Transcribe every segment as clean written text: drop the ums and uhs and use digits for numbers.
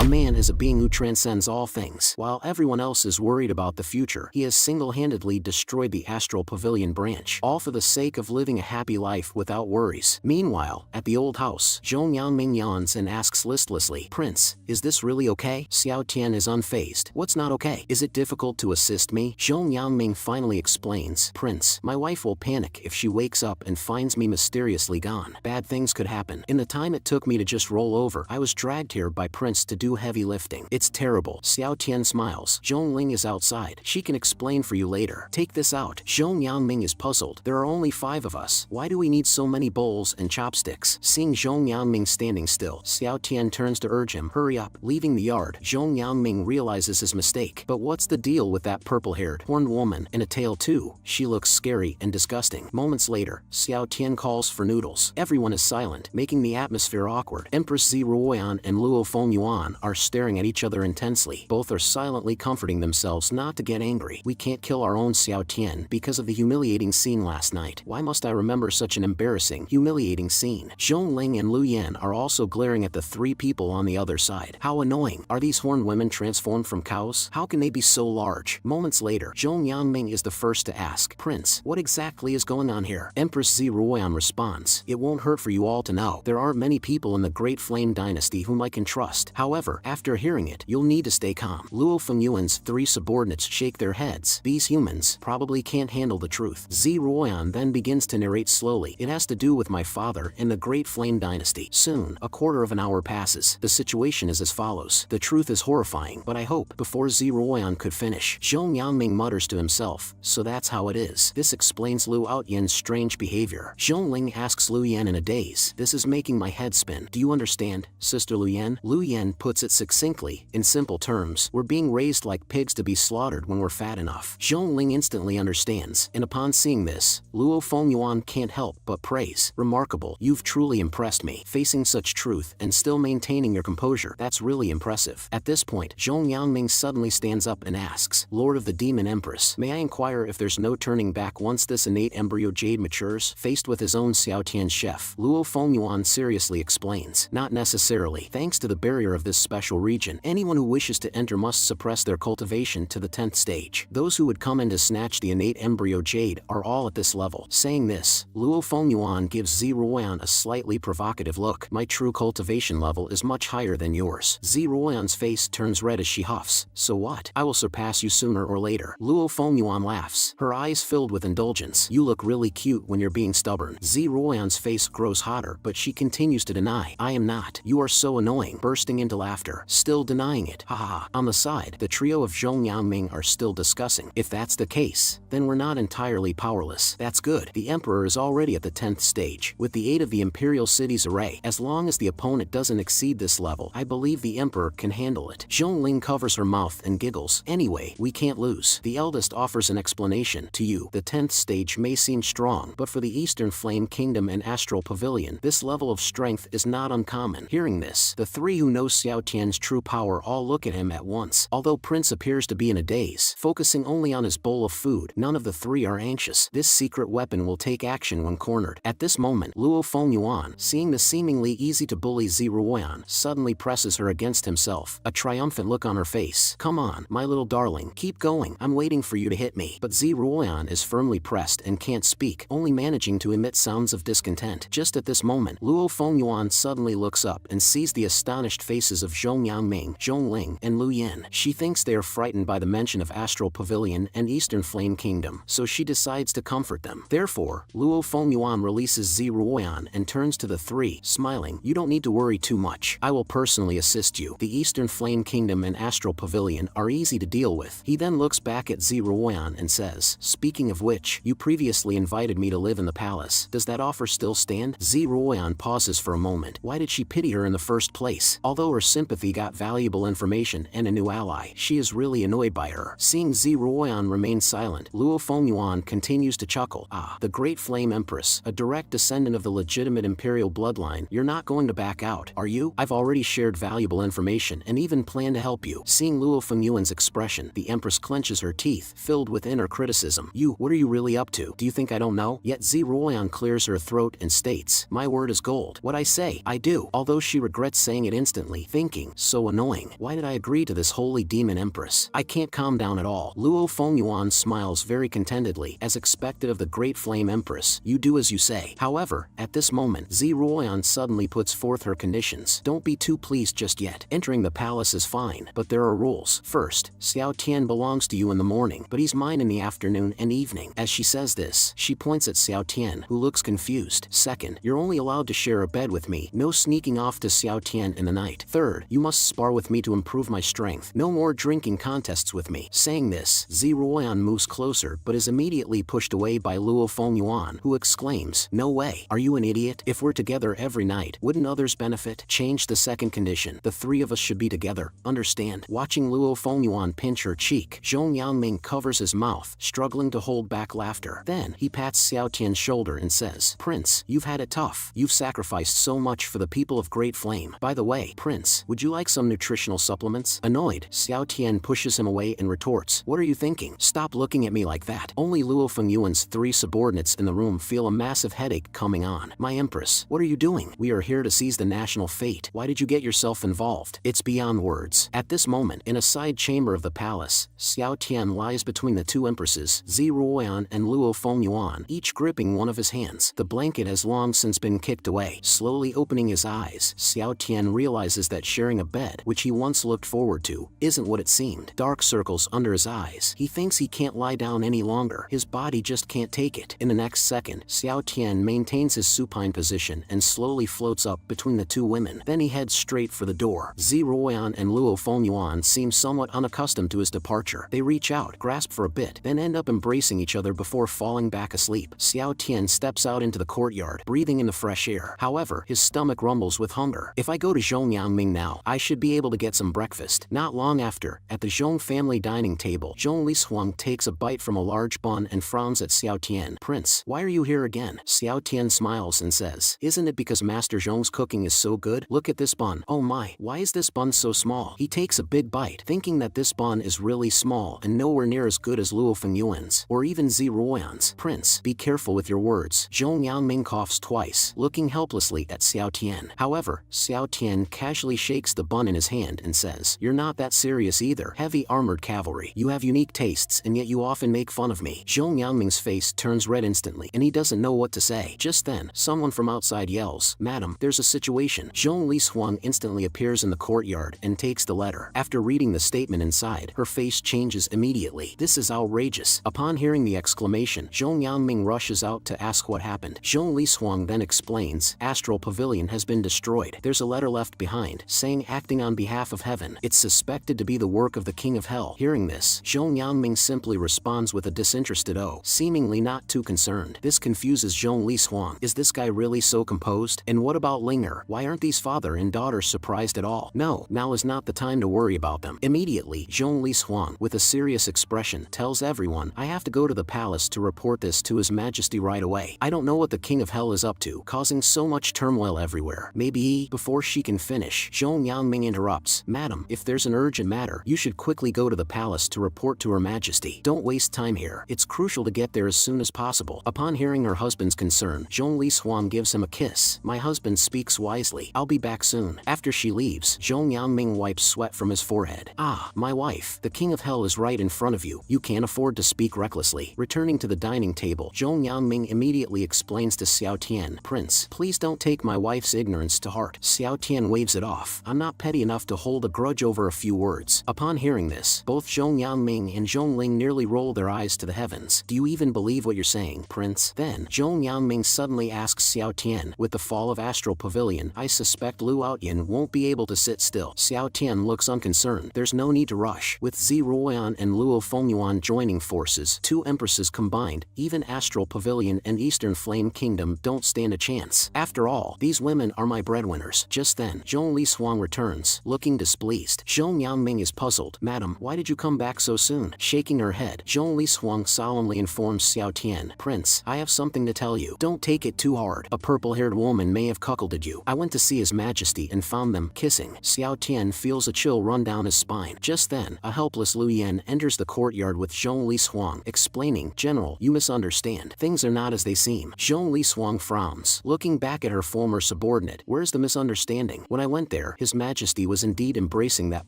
A man is a being who transcends all things. While everyone else is worried about the future, he has single-handedly destroyed the astral pavilion branch, all for the sake of living a happy life without worries. Meanwhile, at the old house, Zhong Yangming yawns and asks listlessly, "Prince, is this really okay?" Xiao Tian is unfazed. "What's not okay? Is it difficult to assist me?" Zhong Yangming finally explains, "Prince, my wife will panic if she wakes up and finds me mysteriously gone. Bad things could happen. In the time it took me to just roll over, I was dragged here by Prince to do heavy lifting. It's terrible." Xiao Tian smiles. "Zhong Ling is outside. She can explain for you later. Take this out." Zhong Yangming is puzzled. "There are only 5 of us. Why do we need so many bowls and chopsticks?" Seeing Zhong Yangming standing still, Xiao Tian turns to urge him, "Hurry up." Leaving the yard, Zhong Yangming realizes his mistake. But what's the deal with that purple-haired, horned woman in a tail too? She looks scary and disgusting. Moments later, Xiao Tian calls for noodles. Everyone is silent, making the atmosphere awkward. Empress Ziruoyan and Luo Fengyuan are staring at each other intensely. Both are silently comforting themselves not to get angry. "We can't kill our own Xiao Tian because of the humiliating scene last night. Why must I remember such an embarrassing, humiliating scene?" Zhong Ling and Lu Yan are also glaring at the 3 people on the other side. How annoying. Are these horned women transformed from cows? How can they be so large? Moments later, Zhong Yangming is the first to ask, "Prince, what exactly is going on here?" Empress Ziruoyan responds, "It won't hurt for you all to know. There aren't many people in the Great Flame Dynasty whom I can trust. However, after hearing it, you'll need to stay calm." Luo Fengyuan's 3 subordinates shake their heads. These humans probably can't handle the truth. Ziruoyan then begins to narrate slowly. "It has to do with my father and the Great Flame Dynasty." Soon, a quarter of an hour passes. The situation is as follows. "The truth is horrifying, but I hope." Before Ziruoyan could finish, Zhong Yangming mutters to himself, "So that's how it is." This explains Lu Outyan's strange behavior. Zhong Ling asks Lu Yan in a daze, "This is making my head spin. Do you understand, Sister Lu Yan?" Lu Yan puts it succinctly, in simple terms, "We're being raised like pigs to be slaughtered when we're fat enough." Zhong Ling instantly understands, and upon seeing this, Luo Fengyuan can't help but praise, "Remarkable. You've truly impressed me. Facing such truth and still maintaining your composure, that's really impressive." At this point, Zhong Yangming suddenly stands up and asks, "Lord of the Demon Empress, may I inquire if there's no turning back once this innate embryo jade matures?" Faced with his own Xiao Tian chef, Luo Fengyuan seriously explains, "Not necessarily. Thanks to the barrier of this special region, anyone who wishes to enter must suppress their cultivation to the 10th stage. Those who would come in to snatch the innate embryo jade are all at this level." Saying this, Luo Fengyuan gives Ziruoyan a slightly provocative look. "My true cultivation level is much higher than yours." Ziruoyan's face turns red as she huffs. "So what? I will surpass you sooner or later." Luo Fengyuan laughs, her eyes filled with indulgence. "You look really cute when you're being stubborn." Ziruoyan's face grows hotter, but she continues to deny, "I am not. You are so annoying," bursting into laughter, still denying it. "Ha ha ha." On the side, the trio of Zhong Yangming are still discussing. "If that's the case, then we're not entirely powerless. That's good. The Emperor is already at the 10th stage. With the aid of the Imperial City's array, as long as the opponent doesn't exceed this level, I believe the Emperor can handle it." Zhong Ling covers her mouth and giggles. "Anyway, we can't lose." The eldest offers an explanation. "To you, the 10th stage may seem strong, but for the Eastern Flame Kingdom and Astral Pavilion, this level of strength is not uncommon." Hearing this, the 3 who know Xiao Tian's true power all look at him at once. Although Prince appears to be in a daze, focusing only on his bowl of food, none of the 3 are anxious. This secret weapon will take action when cornered. At this moment, Luo Fengyuan, seeing the seemingly easy-to-bully Ziruoyan, suddenly presses her against himself, a triumphant look on her face. "Come on, my little darling, keep going. I'm waiting for you to hit me." But Ziruoyan is firmly pressed and can't speak, only managing to emit sounds of discontent. Just at this moment, Luo Fengyuan suddenly looks up and sees the astonished faces of Zhong Yangming, Zhong Ling, and Lu Yan. She thinks they are frightened by the mention of Astral Pavilion and Eastern Flame Kingdom, so she decides to comfort them. Therefore, Luo Fengyuan releases Ziruoyan and turns to the 3, smiling, "You don't need to worry too much. I will personally assist you. The Eastern Flame Kingdom and Astral Pavilion are easy to deal with." He then looks back at Ziruoyan and says, "Speaking of which, you previously invited me to live in the palace. Does that offer still stand?" Ziruoyan pauses for a moment. Why did she pity her in the first place? Although her sympathy got valuable information and a new ally, she is really annoyed by her. Seeing Ziruoyan remain silent, Luo Fengyuan continues to chuckle. "Ah, the Great Flame Empress, a direct descendant of the legitimate imperial bloodline. You're not going to back out, are you? I've already shared valuable information and even plan to help you." Seeing Luo Fengyuan's expression, the Empress clenches her teeth, filled with inner criticism. What are you really up to? Do you think I don't know?" Yet Ziruoyan clears her throat and states, "My word is gold. What I say, I do." Although she regrets saying it instantly, thinking thinking, so annoying. Why did I agree to this holy demon empress? I can't calm down at all. Luo Fengyuan smiles very contentedly. As expected of the great flame empress, you do as you say. However, at this moment, Ziruoyan suddenly puts forth her conditions. Don't be too pleased just yet. Entering the palace is fine, but there are rules. First, Xiao Tian belongs to you in the morning, but he's mine in the afternoon and evening. As she says this, she points at Xiao Tian, who looks confused. Second, you're only allowed to share a bed with me. No sneaking off to Xiao Tian in the night. Third, you must spar with me to improve my strength. No more drinking contests with me. Saying this, Ziruoyan moves closer but is immediately pushed away by Luo Fengyuan, who exclaims, "No way, are you an idiot? If we're together every night, wouldn't others benefit? Change the second condition. The three of us should be together, understand?" Watching Luo Fengyuan pinch her cheek, Zhong Yangming covers his mouth, struggling to hold back laughter. Then, he pats Xiao Tian's shoulder and says, "Prince, you've had it tough. You've sacrificed so much for the people of Great Flame. By the way, Prince, would you like some nutritional supplements?" Annoyed, Xiao Tian pushes him away and retorts, "What are you thinking? Stop looking at me like that." Only Luo Fengyuan's three subordinates in the room feel a massive headache coming on. "My Empress, what are you doing? We are here to seize the national fate. Why did you get yourself involved?" It's beyond words. At this moment, in a side chamber of the palace, Xiao Tian lies between the two empresses, Ziruoyan and Luo Fengyuan, each gripping one of his hands. The blanket has long since been kicked away. Slowly opening his eyes, Xiao Tian realizes that sharing a bed, which he once looked forward to, isn't what it seemed. Dark circles under his eyes. He thinks he can't lie down any longer. His body just can't take it. In the next second, Xiao Tian maintains his supine position and slowly floats up between the two women. Then he heads straight for the door. Ziruoyan and Luo Fengyuan seem somewhat unaccustomed to his departure. They reach out, grasp for a bit, then end up embracing each other before falling back asleep. Xiao Tian steps out into the courtyard, breathing in the fresh air. However, his stomach rumbles with hunger. If I go to Zhong Yangming now, I should be able to get some breakfast. Not long after, at the Zhong family dining table, Zhong Lishuang takes a bite from a large bun and frowns at Xiao Tian. "Prince, why are you here again?" Xiao Tian smiles and says, "Isn't it because Master Zhong's cooking is so good? Look at this bun. Oh my, why is this bun so small?" He takes a big bite, thinking that this bun is really small and nowhere near as good as Luo Fengyuan's, or even Ziruoyan's. "Prince, be careful with your words." Zhong Yangming coughs twice, looking helplessly at Xiao Tian. However, Xiao Tian casually shakes the bun in his hand and says, "You're not that serious either. Heavy armored cavalry. You have unique tastes and yet you often make fun of me." Zhong Yangming's face turns red instantly and he doesn't know what to say. Just then, someone from outside yells, "Madam, there's a situation." Zhong Lishuang instantly appears in the courtyard and takes the letter. After reading the statement inside, her face changes immediately. This is outrageous. Upon hearing the exclamation, Zhong Yangming rushes out to ask what happened. Zhong Lishuang then explains, "Astral Pavilion has been destroyed. There's a letter left behind, saying acting on behalf of heaven. It's suspected to be the work of the King of Hell." Hearing this, Zhong Yangming simply responds with a disinterested "oh," seemingly not too concerned. This confuses Zhong Lishuang. Is this guy really so composed? And what about Linger? Why aren't these father and daughter surprised at all? No, now is not the time to worry about them. Immediately, Zhong Lishuang, with a serious expression, tells everyone, "I have to go to the palace to report this to His Majesty right away. I don't know what the King of Hell is up to, causing so much turmoil everywhere. Maybe he..." Before she can finish, Zhong Yangming interrupts, "Madam, if there's an urgent matter, you should quickly go to the palace to report to Her Majesty. Don't waste time here. It's crucial to get there as soon as possible." Upon hearing her husband's concern, Zhong Lishuang gives him a kiss. "My husband speaks wisely. I'll be back soon." After she leaves, Zhong Yangming wipes sweat from his forehead. "Ah, my wife, the King of Hell is right in front of you. You can't afford to speak recklessly." Returning to the dining table, Zhong Yangming immediately explains to Xiao Tian, "Prince, please don't take my wife's ignorance to heart." Xiao Tian waves it off. "I'm not petty enough to hold a grudge over a few words." Upon hearing this, both Zhong Yangming and Zhong Ling nearly roll their eyes to the heavens. "Do you even believe what you're saying, Prince?" Then, Zhong Yangming suddenly asks Xiao Tian, "With the fall of Astral Pavilion, I suspect Lu Outyin won't be able to sit still." Xiao Tian looks unconcerned. There's no need to rush. With Ziruoyan and Luo Fengyuan joining forces, two empresses combined, even Astral Pavilion and Eastern Flame Kingdom don't stand a chance. After all, these women are my breadwinners. Just then, Zhong Lishuang returns, looking displeased. Zhong Yangming is puzzled. "Madam, why did you come back so soon?" Shaking her head, Zhong Lishuang solemnly informs Xiao Tian, "Prince, I have something to tell you. Don't take it too hard. A purple-haired woman may have cuckolded you. I went to see His Majesty and found them kissing." Xiao Tian feels a chill run down his spine. Just then, a helpless Lu Yan enters the courtyard with Zhong Lishuang, explaining, "General, you misunderstand. Things are not as they seem." Zhong Lishuang frowns, looking back at her former subordinate. "Where's the misunderstanding? When I went there, His Majesty was indeed embracing that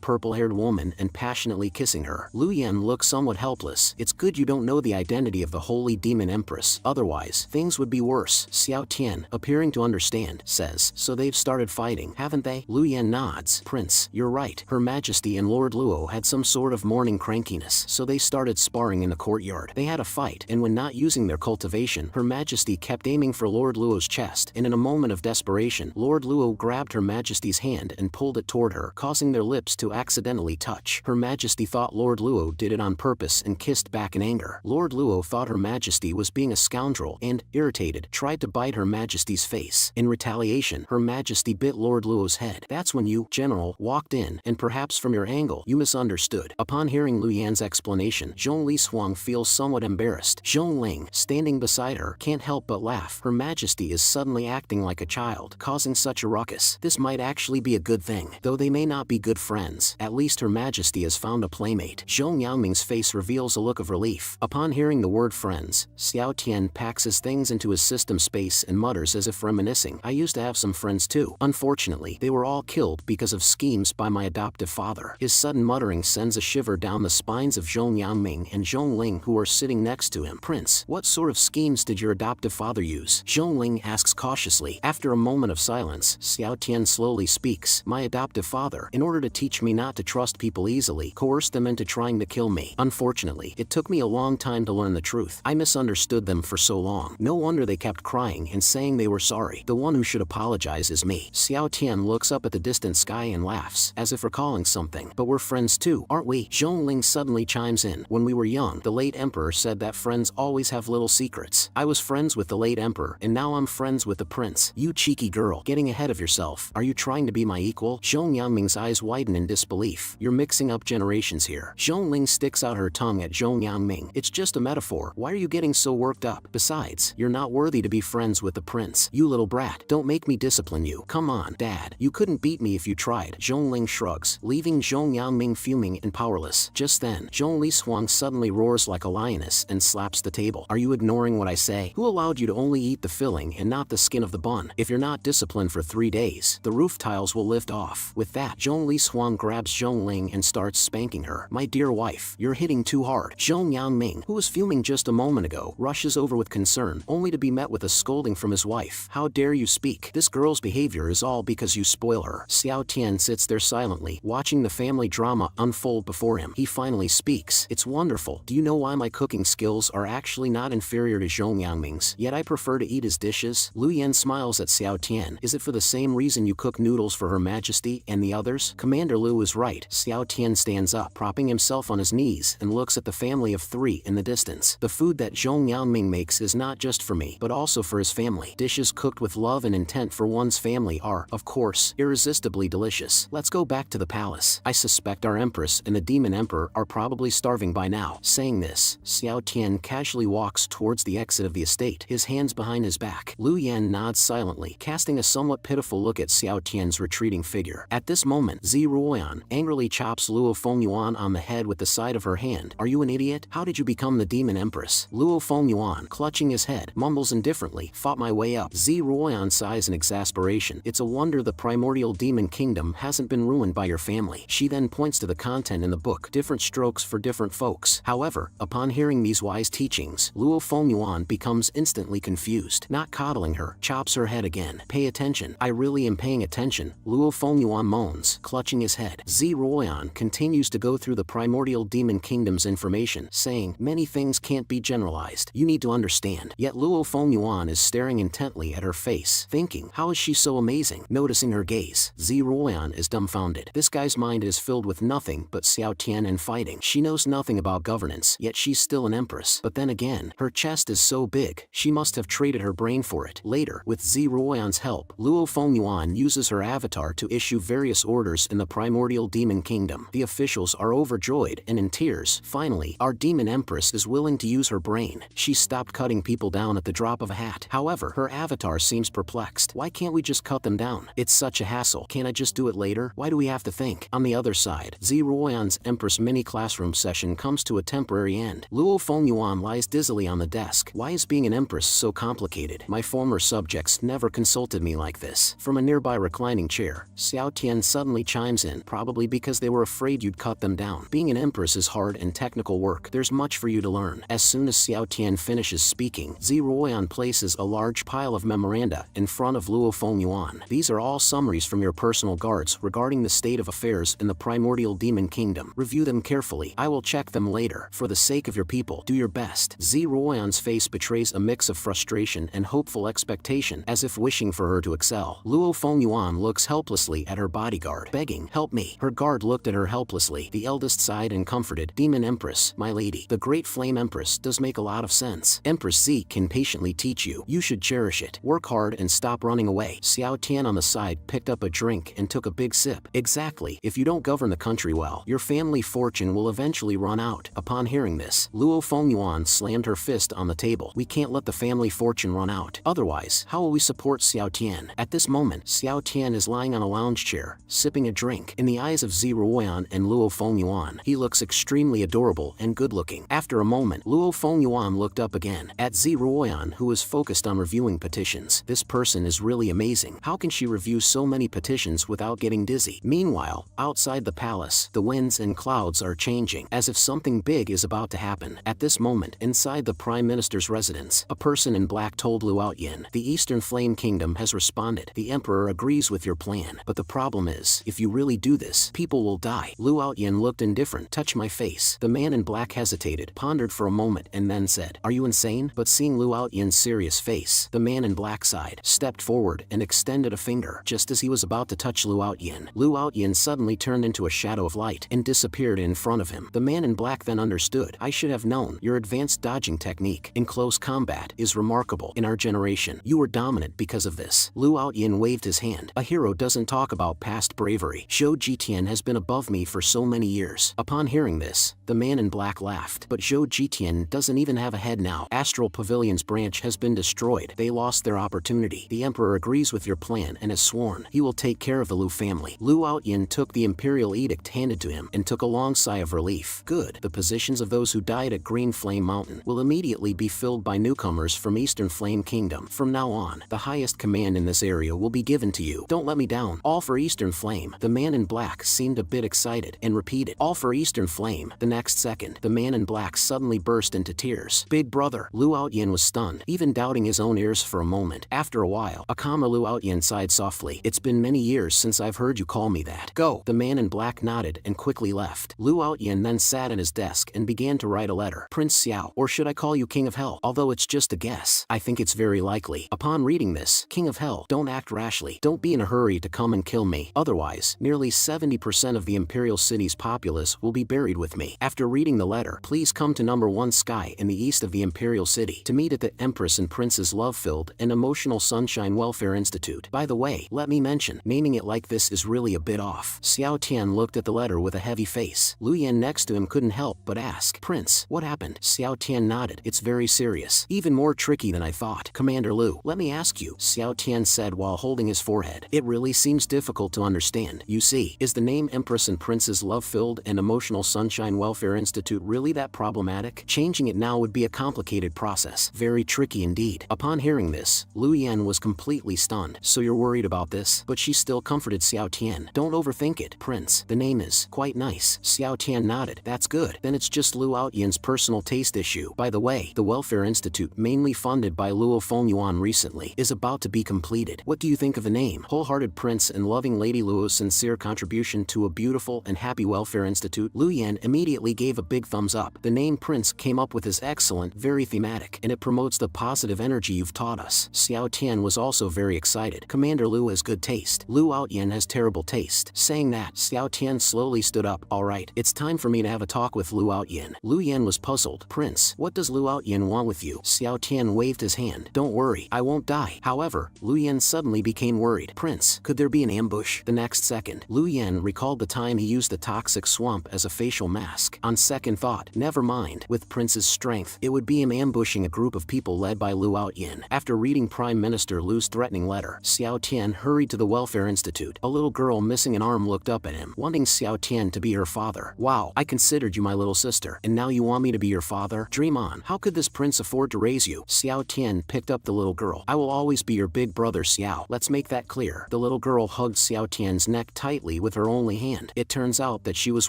purple-haired woman and passionately kissing her. Lu Yan looked somewhat helpless. It's good you don't know the identity of the holy demon Empress, otherwise, things would be worse. Xiao Tian, appearing to understand, says, so they've started fighting, haven't they? Lu Yan nods. Prince, you're right. Her Majesty and Lord Luo had some sort of morning crankiness, so they started sparring in the courtyard. They had a fight, and when not using their cultivation, Her Majesty kept aiming for Lord Luo's chest, and in a moment of desperation, Lord Luo grabbed Her Majesty's hand and pulled it toward her, causing their lips to accidentally touch. Her Majesty thought Lord Luo did it on purpose and kissed back in anger. Lord Luo thought Her Majesty was being a scoundrel and, irritated, tried to bite Her Majesty's face. In retaliation, Her Majesty bit Lord Luo's head. That's when you, General, walked in, and perhaps from your angle, you misunderstood. Upon hearing Lu Yan's explanation, Zhong Li Xuang feels somewhat embarrassed. Zhong Ling, standing beside her, can't help but laugh. Her Majesty is suddenly acting like a child, causing such a ruckus. This might actually be a good thing. Though they may not be good friends, at least Her Majesty has found a playmate. Zhong Yaoming's face reveals a look of relief. Upon hearing the word friends, Xiao Tian packs his things into his system space and mutters as if reminiscing, I used to have some friends too. Unfortunately, they were all killed because of schemes by my adoptive father. His sudden muttering sends a shiver down the spines of Zhong Yaoming and Zhong Ling, who are sitting next to him. Prince, what sort of schemes did your adoptive father use? Zhong Ling asks cautiously. After a moment of silence, Xiao Tian slowly speaks. My adoptive father, in order to teach me not to trust people easily, coerced them into trying to kill me. Unfortunately, it took me a long time to learn the truth. I misunderstood them for so long. No wonder they kept crying and saying they were sorry. The one who should apologize is me. Xiao Tian looks up at the distant sky and laughs, as if recalling something. But we're friends too, aren't we? Zhong Ling suddenly chimes in. When we were young, the late emperor said that friends always have little secrets. I was friends with the late emperor, and now I'm friends with the prince. You cheeky girl, getting ahead of yourself. Are you trying to be my equal? Zhong Yangming's eyes widen in disbelief. You're mixing up generations here. Zhong Ling sticks out her tongue at Zhong Yangming. It's just a metaphor. Why are you getting so worked up? Besides, you're not worthy to be friends with the prince. You little brat, don't make me discipline you. Come on, Dad. You couldn't beat me if you tried. Zhong Ling shrugs, leaving Zhong Yangming fuming and powerless. Just then, Zhong Li Xuang suddenly roars like a lioness and slaps the table. Are you ignoring what I say? Who allowed you to only eat the filling and not the skin of the bun? If you're not disciplined for 3 days, the roof tiles will lift off. With that, Zhong Li Xuang grabs Zhong Ling and starts spanking her. My dear wife, you're hitting too hard. Zhong Yangming, who was fuming just a moment ago, rushes over with concern, only to be met with a scolding from his wife. How dare you speak? This girl's behavior is all because you spoil her. Xiao Tian sits there silently, watching the family drama unfold before him. He finally speaks. It's wonderful. Do you know why my cooking skills are actually not inferior to Zhong Yangming's, yet I prefer to eat his dishes? Lu Yan smiles at Xiao Tian. Is it for the same reason you cook noodles for Her Majesty and the others? Commander Lu is right. Xiao Tian stands up, propping himself on his knees, and looks at the family of 3 in the distance. The food that Zhong Yangming makes is not just for me, but also for his family. Dishes cooked with love and intent for one's family are, of course, irresistibly delicious. Let's go back to the palace. I suspect our Empress and the Demon Emperor are probably starving by now. Saying this, Xiao Tian casually walks towards the exit of the estate, his hands behind his back. Lu Yan nods silently, casting a somewhat pitiful look at Xiao Tian's retreating figure. At this moment, Zi Ruoyan angrily chops Luo Fengyuan on the head with the side of her hand. Are you an idiot? How did you become the Demon Empress? Luo Fengyuan, clutching his head, mumbles indifferently, fought my way up. Zi Ruoyan sighs in exasperation. It's a wonder the primordial demon kingdom hasn't been ruined by your family. She then points to the content in the book, different strokes for different folks. However, upon hearing these wise teachings, Luo Fengyuan becomes instantly confused. Not coddling her, chops her head again. Pay attention. I really am paying attention. Luo Fengyuan moans, clutching his head. Zi Ruoyan continues to go through the primordial demon kingdom's information, saying, many things can't be generalized. You need to understand. Yet Luo Fengyuan is staring intently at her face, thinking, how is she so amazing? Noticing her gaze, Zi Ruoyan is dumbfounded. This guy's mind is filled with nothing but Xiao Tian and fighting. She knows nothing about governance, yet she's still an empress. But then again, her chest is so big, she must have traded her brain for it. Later, with Zi Ruoyan's help, Luo Fengyuan uses her avatar to issue various orders in the primordial demon kingdom. The officials are overjoyed and in tears. Finally, our demon empress is willing to use her brain. She stopped cutting people down at the drop of a hat. However, her avatar seems perplexed. Why can't we just cut them down? It's such a hassle. Can't I just do it later? Why do we have to think? On the other side, Zi Ruoyan's Empress mini classroom session comes to a temporary end. Luo Fengyuan lies dizzily on the desk. Why is being an empress so complicated? My former subjects never consulted me like this. From a nearby reclining chair, there. Xiao Tian suddenly chimes in, probably because they were afraid you'd cut them down. Being an empress is hard and technical work. There's much for you to learn. As soon as Xiao Tian finishes speaking, Ziruoyan places a large pile of memoranda in front of Luo Fengyuan. These are all summaries from your personal guards regarding the state of affairs in the primordial demon kingdom. Review them carefully. I will check them later. For the sake of your people, do your best. Ziruoyan's face betrays a mix of frustration and hopeful expectation, as if wishing for her to excel. Luo Fengyuan looks helplessly at her bodyguard, begging, "Help me." Her guard looked at her helplessly. The eldest sighed and comforted, "Demon Empress, my lady. The Great Flame Empress does make a lot of sense. Empress Z can patiently teach you. You should cherish it. Work hard and stop running away." Xiao Tian on the side picked up a drink and took a big sip. Exactly. If you don't govern the country well, your family fortune will eventually run out. Upon hearing this, Luo Fengyuan slammed her fist on the table. "We can't let the family fortune run out. Otherwise, how will we support Xiao Tian?" At this moment, Xiao Tian is lying on a lounge chair, sipping a drink. In the eyes of Ziruoyan and Luo Fengyuan, he looks extremely adorable and good-looking. After a moment, Luo Fengyuan looked up again at Ziruoyan, who was focused on reviewing petitions. This person is really amazing. How can she review so many petitions without getting dizzy? Meanwhile, outside the palace, the winds and clouds are changing, as if something big is about to happen. At this moment, inside the Prime Minister's residence, a person in black told Lu Outyin, "The Eastern Flame Kingdom has responded. The Emperor agrees with your plan, but the problem is, if you really do this, people will die." Lu Outyin looked indifferent. "Touch my face." The man in black hesitated, pondered for a moment, and then said, "Are you insane?" But seeing Lu Outyin's serious face, the man in black sighed, stepped forward, and extended a finger. Just as he was about to touch Lu Outyin suddenly turned into a shadow of light and disappeared in front of him. The man in black then understood. "I should have known. Your advanced dodging technique in close combat is remarkable. In our generation, you were dominant because of this." Lu Outyin waved his hand. "A hero doesn't talk about past bravery. Zhou Jitian has been above me for so many years." Upon hearing this, the man in black laughed. "But Zhou Jitian doesn't even have a head now. Astral Pavilion's branch has been destroyed. They lost their opportunity. The Emperor agrees with your plan and has sworn he will take care of the Lu family." Lu Outyin took the imperial edict handed to him and took a long sigh of relief. "Good. The positions of those who died at Green Flame Mountain will immediately be filled by newcomers from Eastern Flame Kingdom. From now on, the highest command in this area will be given to you. Don't let me down. All for Eastern Flame." The man in black seemed a bit excited and repeated, "All for Eastern Flame." The next second, the man in black suddenly burst into tears. "Big brother." Lu Outyin was stunned, even doubting his own ears for a moment. After a while, Lu Outyin sighed softly. "It's been many years since I've heard you call me that. Go." The man in black nodded and quickly left. Lu Outyin then sat at his desk and began to write a letter. "Prince Xiao, or should I call you King of Hell? Although it's just a guess, I think it's very likely. Upon reading this, King of Hell, don't act rashly. Don't be in a hurry to come and kill me. Otherwise, nearly 70% of the Imperial City's populace will be buried with me. After reading the letter, please come to number 1 Sky in the east of the Imperial City to meet at the Empress and Prince's Love-Filled and Emotional Sunshine Welfare Institute. By the way, let me mention, naming it like this is really a bit off." Xiao Tian looked at the letter with a heavy face. Lu Yan next to him couldn't help but ask, "Prince, what happened?" Xiao Tian nodded. "It's very serious. Even more tricky than I thought." "Commander Lu, let me ask you," Xiao Tian said while holding his forehead. "It really seems difficult to understand. You see, is the name Empress and Prince's Love-Filled and Emotional Sunshine Welfare Institute really that problematic? Changing it now would be a complicated process. Very tricky indeed." Upon hearing this, Lu Yan was completely stunned. "So you're worried about this?" But she still comforted Xiao Tian. "Don't overthink it, Prince. The name is quite nice." Xiao Tian nodded. "That's good. Then it's just Lu Outyan's personal taste issue. By the way, the Welfare Institute, mainly funded by Luo Fengyuan recently, is about to be completed. What do you think of the name? Wholehearted Prince and loving Lady Luo's sincere contribution to a beautiful and happy Welfare Institute." Lu Yan immediately gave a big thumbs up. "The name Prince came up with is excellent, very thematic, and it promotes the positive energy you've taught us." Xiao Tian was also very excited. "Commander Lu has good taste. Lu Outyin has terrible taste." Saying that, Xiao Tian slowly stood up. "All right, it's time for me to have a talk with Lu Outyin." Lu Yan was puzzled. "Prince, what does Lu Outyin want with you?" Xiao Tian waved his hand. "Don't worry, I won't die." However, Lu Yan suddenly became worried. "Prince, could there be an ambush?" The next second, Lu Yan recalled the time he used the toxic swamp as a facial mask. On second thought, never mind. With Prince's strength, it would be him ambushing a group of people led by Lu Outyin. After reading Prime Minister Lu's threatening letter, Xiao Tian hurried to the Welfare Institute. A little girl missing an arm looked up at him, wanting Xiao Tian to be her father. "Wow, I considered you my little sister, and now you want me to be your father? Dream on. How could this prince afford to raise you?" Xiao Tian picked up the little girl. "I will always be your big brother Xiao. Let's make that clear." The little girl girl hugged Xiao Tian's neck tightly with her only hand. It turns out that she was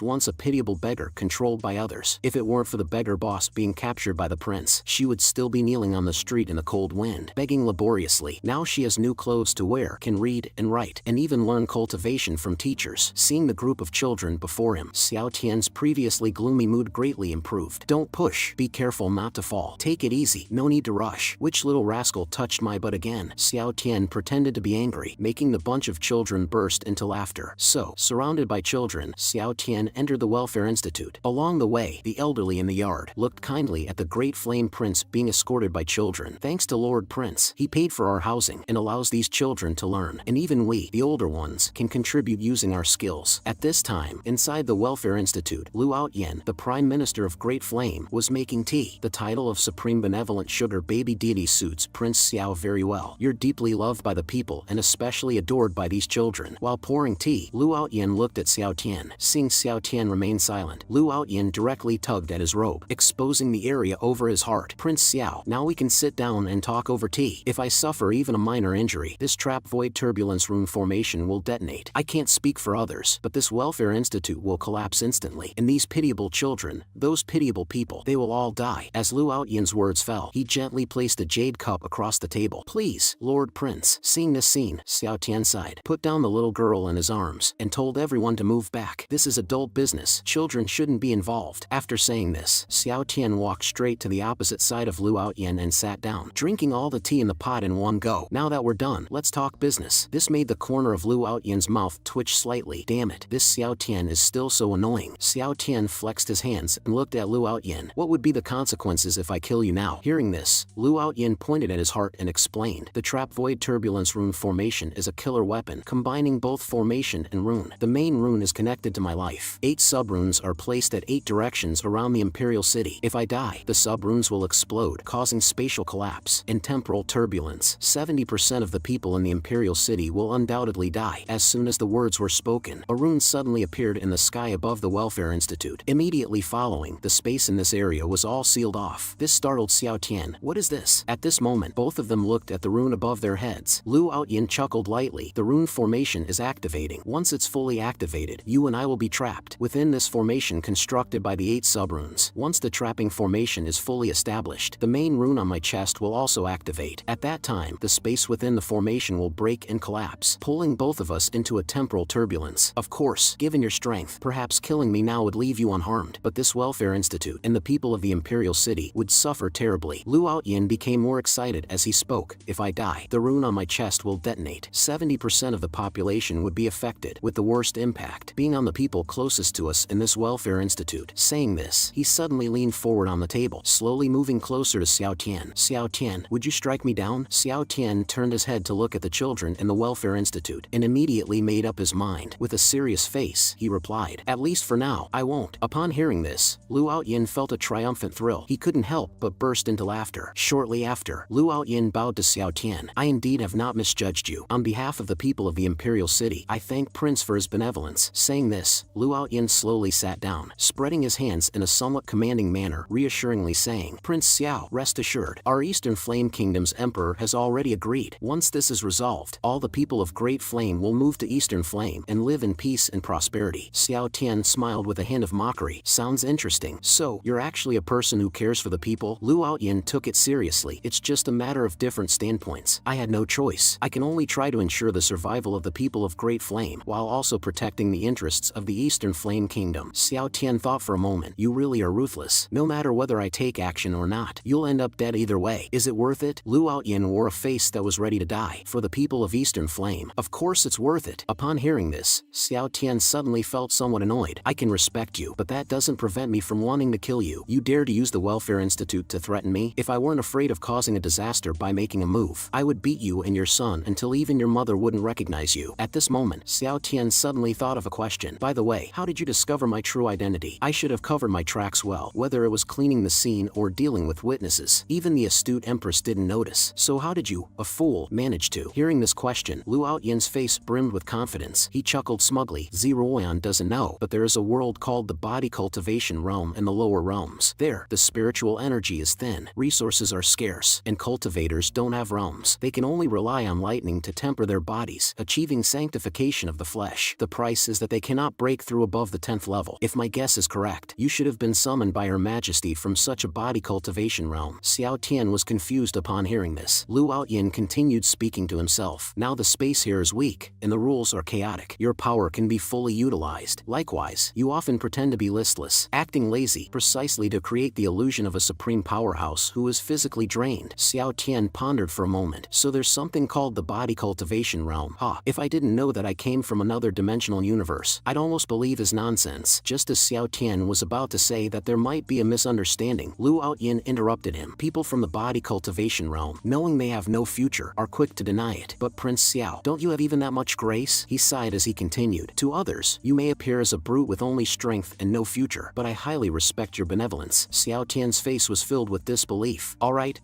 once a pitiable beggar controlled by others. If it weren't for the beggar boss being captured by the prince, she would still be kneeling on the street in the cold wind, begging laboriously. Now she has new clothes to wear, can read and write, and even learn cultivation from teachers. Seeing the group of children before him, Xiao Tian's previously gloomy mood greatly improved. Don't push. Be careful not to fall. Take it easy. No need to rush. Which little rascal touched my butt again? Xiao Tian pretended to be angry, making the bunch of children burst into laughter. So, surrounded by children, Xiao Tian entered the Welfare Institute. Along the way, the elderly in the yard looked kindly at the Great Flame Prince being escorted by children. Thanks to Lord Prince, he paid for our housing and allows these children to learn. And even we, the older ones, can contribute using our skills. At this time, inside the Welfare Institute, Lu Outyen, the Prime Minister of Great Flame, was making tea. The title of Supreme Benevolent Sugar Baby Deity suits Prince Xiao very well. You're deeply loved by the people and especially adored by these children. While pouring tea, Lu Outyen looked at Xiao Tian. Seeing Xiao Tian remain silent, Lu Outyen directly tugged at his robe, exposing the area over his heart. Prince Xiao, now we can sit down and talk over tea. If I suffer even a minor injury, this trap void turbulence rune formation will detonate. I can't speak for others, but this Welfare Institute will collapse instantly. And these pitiable children, those pitiable people, they will all die. As Lu Outyen's words fell, he gently placed a jade cup across the table. Please, Lord Prince. Seeing this scene, Xiao Tian sighed, put down the little girl in his arms, and told everyone to move back. This is adult business. Children shouldn't be involved. After saying this, Xiao Tian walked straight to the opposite side of Lu Outyen and sat down, drinking all the tea in the pot in one go. Now that we're done, let's talk business. This made the corner of Lu Outyen's mouth twitch slightly. Damn it, this Xiao Tian is still so annoying. Xiao Tian flexed his hands and looked at Lu Outyen. What would be the consequences if I kill you now? Hearing this, Lu Outyen pointed at his heart and explained, the trap void turbulence rune formation is a killer weapon, combining both formation and rune. The main rune is connected to my life. 8 subrunes are placed at 8 directions around the Imperial City. If I die, the subrunes will explode, causing spatial collapse and temporal turbulence. 70% of the people in the Imperial City will undoubtedly die. As soon as the words were spoken, a rune suddenly appeared in the sky above the Welfare Institute. Immediately following, the space in this area was all sealed off. This startled Xiao Tian. What is this? At this moment, both of them looked at the rune above their heads. Lu Outyen chuckled lightly. The rune formation is activating. Once it's fully activated, you and I will be trapped within this formation constructed by the 8 subrunes. Once the trapping formation is fully established, the main rune on my chest will also activate. At that time, the space within the formation will break and collapse, pulling both of us into a temporal turbulence. Of course, given your strength, perhaps killing me now would leave you unharmed, but this Welfare Institute and the people of the Imperial City would suffer terribly. Lu Outyen became more excited as he spoke. If I die, the rune on my chest will detonate. 70% of the population would be affected, with the worst impact being on the people closest to us in this Welfare Institute. Saying this, he suddenly leaned forward on the table, slowly moving closer to Xiao Tian. Xiao Tian, would you strike me down? Xiao Tian turned his head to look at the children in the Welfare Institute, and immediately made up his mind. With a serious face, he replied, at least for now, I won't. Upon hearing this, Lu Outyen felt a triumphant thrill. He couldn't help but burst into laughter. Shortly after, Lu Outyen bowed to Xiao Tian. I indeed have not misjudged you. On behalf of the people of the Imperial City, I thank Prince for his benevolence. Saying this, Lu Outyen slowly sat down, spreading his hands in a somewhat commanding manner, reassuringly saying, Prince Xiao, rest assured, our Eastern Flame Kingdom's Emperor has already agreed. Once this is resolved, all the people of Great Flame will move to Eastern Flame and live in peace and prosperity. Xiao Tian smiled with a hint of mockery. Sounds interesting. So, you're actually a person who cares for the people? Lu Outyen took it seriously. It's just a matter of different standpoints. I had no choice. I can only try to ensure the survival of the people of Great Flame, while also protecting the interests of the Eastern Flame Kingdom. Xiao Tian thought for a moment. You really are ruthless. No matter whether I take action or not, you'll end up dead either way. Is it worth it? Lu Outyen wore a face that was ready to die. For the people of Eastern Flame, of course it's worth it. Upon hearing this, Xiao Tian suddenly felt somewhat annoyed. I can respect you, but that doesn't prevent me from wanting to kill you. You dare to use the Welfare Institute to threaten me? If I weren't afraid of causing a disaster by making a move, I would beat you and your son until even your mother wouldn't recognize you. At this moment, Xiao Tian suddenly thought of a question. By the way, how did you discover my true identity? I should have covered my tracks well, whether it was cleaning the scene or dealing with witnesses. Even the astute Empress didn't notice. So how did you, a fool, manage to? Hearing this question, Lu Outyen's face brimmed with confidence. He chuckled smugly. Zeroyan doesn't know, but there is a world called the body cultivation realm in the lower realms. There, the spiritual energy is thin, resources are scarce, and cultivators don't have realms. They can only rely on lightning to temper their body bodies, achieving sanctification of the flesh. The price is that they cannot break through above the 10th level. If my guess is correct, you should have been summoned by Her Majesty from such a body cultivation realm. Xiao Tian was confused upon hearing this. Lu Outyin continued speaking to himself. Now the space here is weak, and the rules are chaotic. Your power can be fully utilized. Likewise, you often pretend to be listless, acting lazy, precisely to create the illusion of a supreme powerhouse who is physically drained. Xiao Tian pondered for a moment. So there's something called the body cultivation realm. If I didn't know that I came from another dimensional universe, I'd almost believe his nonsense. Just as Xiao Tian was about to say that there might be a misunderstanding, Lu Outyin interrupted him. People from the body cultivation realm, knowing they have no future, are quick to deny it. But Prince Xiao, don't you have even that much grace? He sighed as he continued. To others, you may appear as a brute with only strength and no future, but I highly respect your benevolence. Xiao Tian's face was filled with disbelief. Alright,